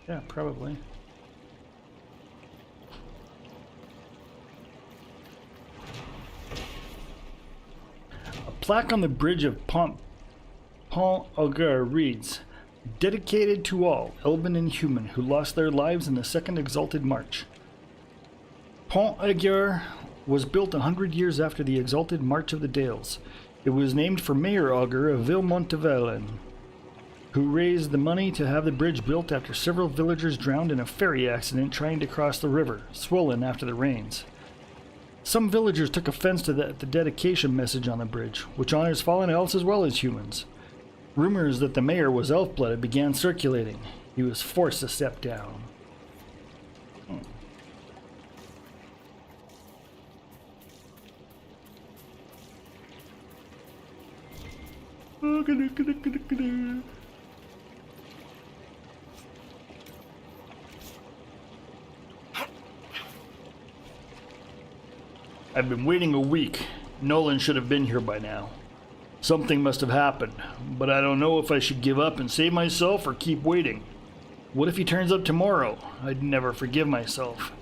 Speaker 1: Yeah, probably. A plaque on the bridge of Pont Auger reads, "Dedicated to all, elven and human, who lost their lives in the Second Exalted March." Pont Auger was built 100 years after the Exalted March of the Dales. It was named for Mayor Auger of Montevelin, who raised the money to have the bridge built after several villagers drowned in a ferry accident trying to cross the river, swollen after the rains. Some villagers took offense to the dedication message on the bridge, which honors fallen elves as well as humans. Rumors that the mayor was elf-blooded began circulating. He was forced to step down. I've been waiting a week. Nolan should have been here by now. Something must have happened, but I don't know if I should give up and save myself or keep waiting. What if he turns up tomorrow? I'd never forgive myself.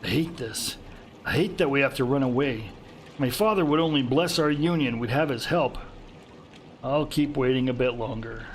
Speaker 1: I hate this. I hate that we have to run away. My father would only bless our union. We'd have his help. I'll keep waiting a bit longer.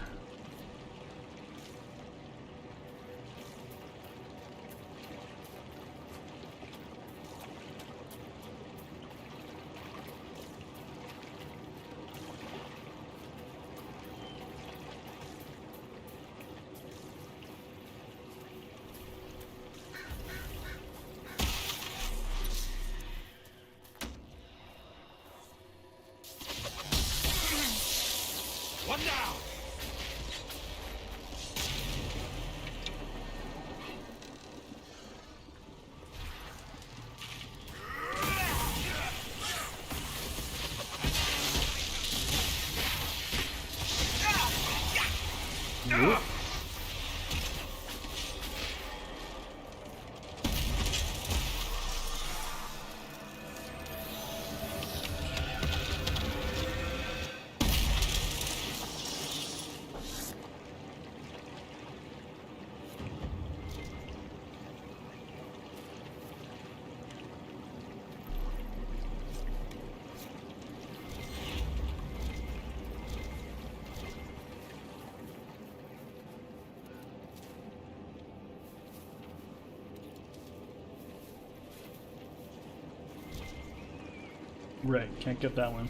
Speaker 14: One down!
Speaker 1: Whoop. Right, can't get that one.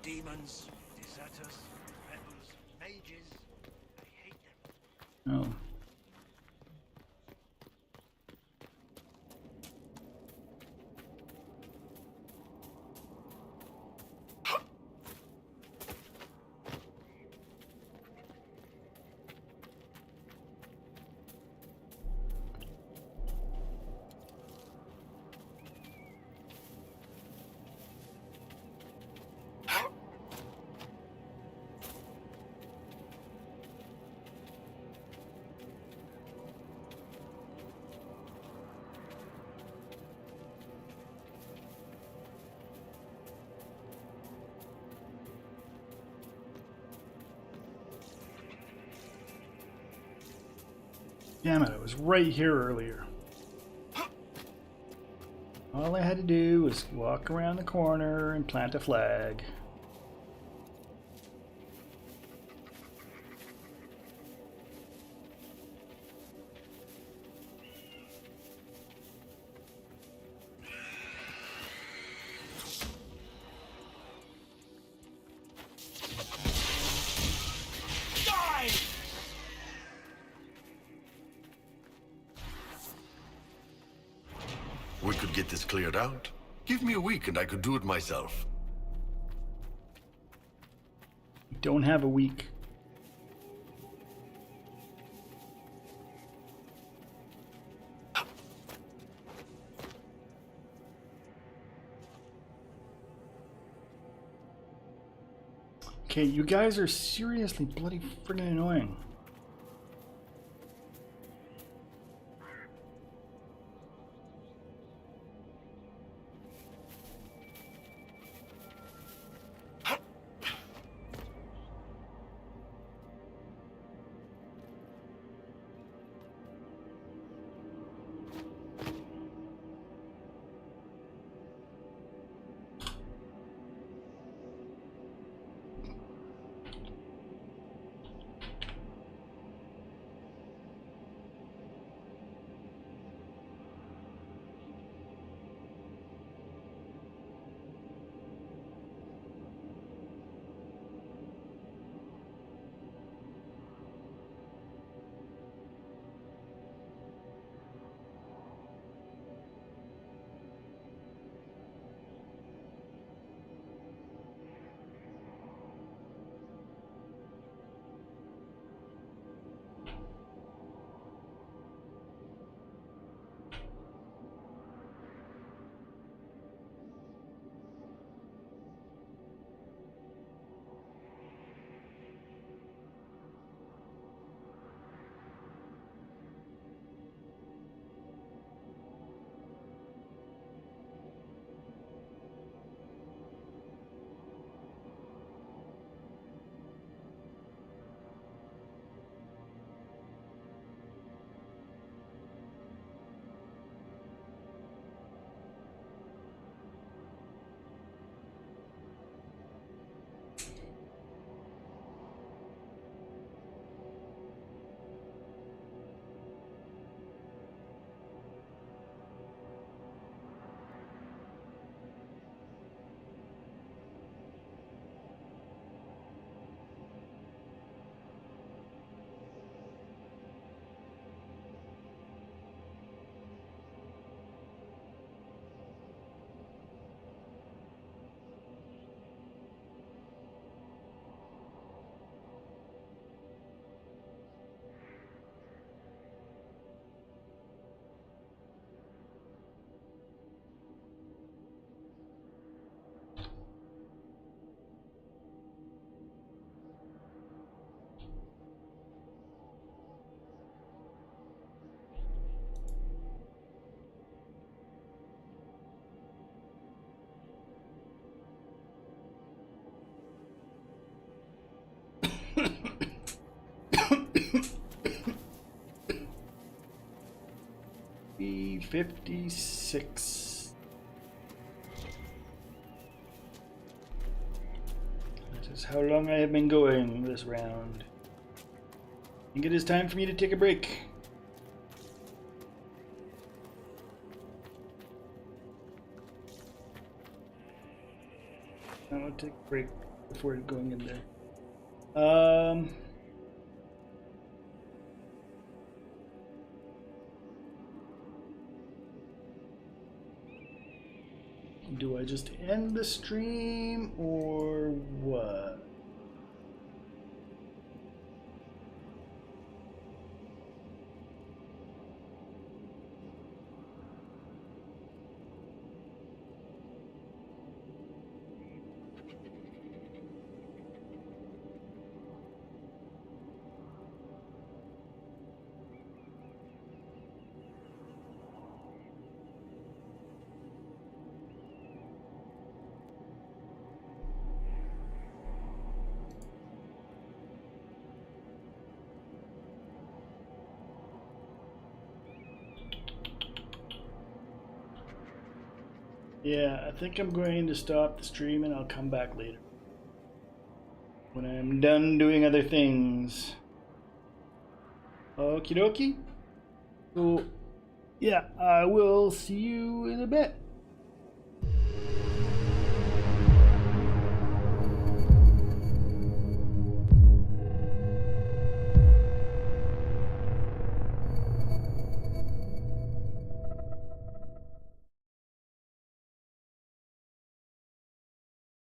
Speaker 14: Demons, deserters, rebels, mages. I hate them.
Speaker 1: Oh. Damn it, I was right here earlier. All I had to do was walk around the corner and plant a flag.
Speaker 8: We could get this cleared out. Give me a week and I could do it myself.
Speaker 1: Don't have a week. Okay, you guys are seriously bloody friggin' annoying. 156. This is how long I have been going this round. I think it is time for me to take a break. I'll take a break before going in there. Do I just end the stream or what? Yeah, I think I'm going to stop the stream and I'll come back later when I'm done doing other things. Okie dokie. So, yeah, I will see you in a bit.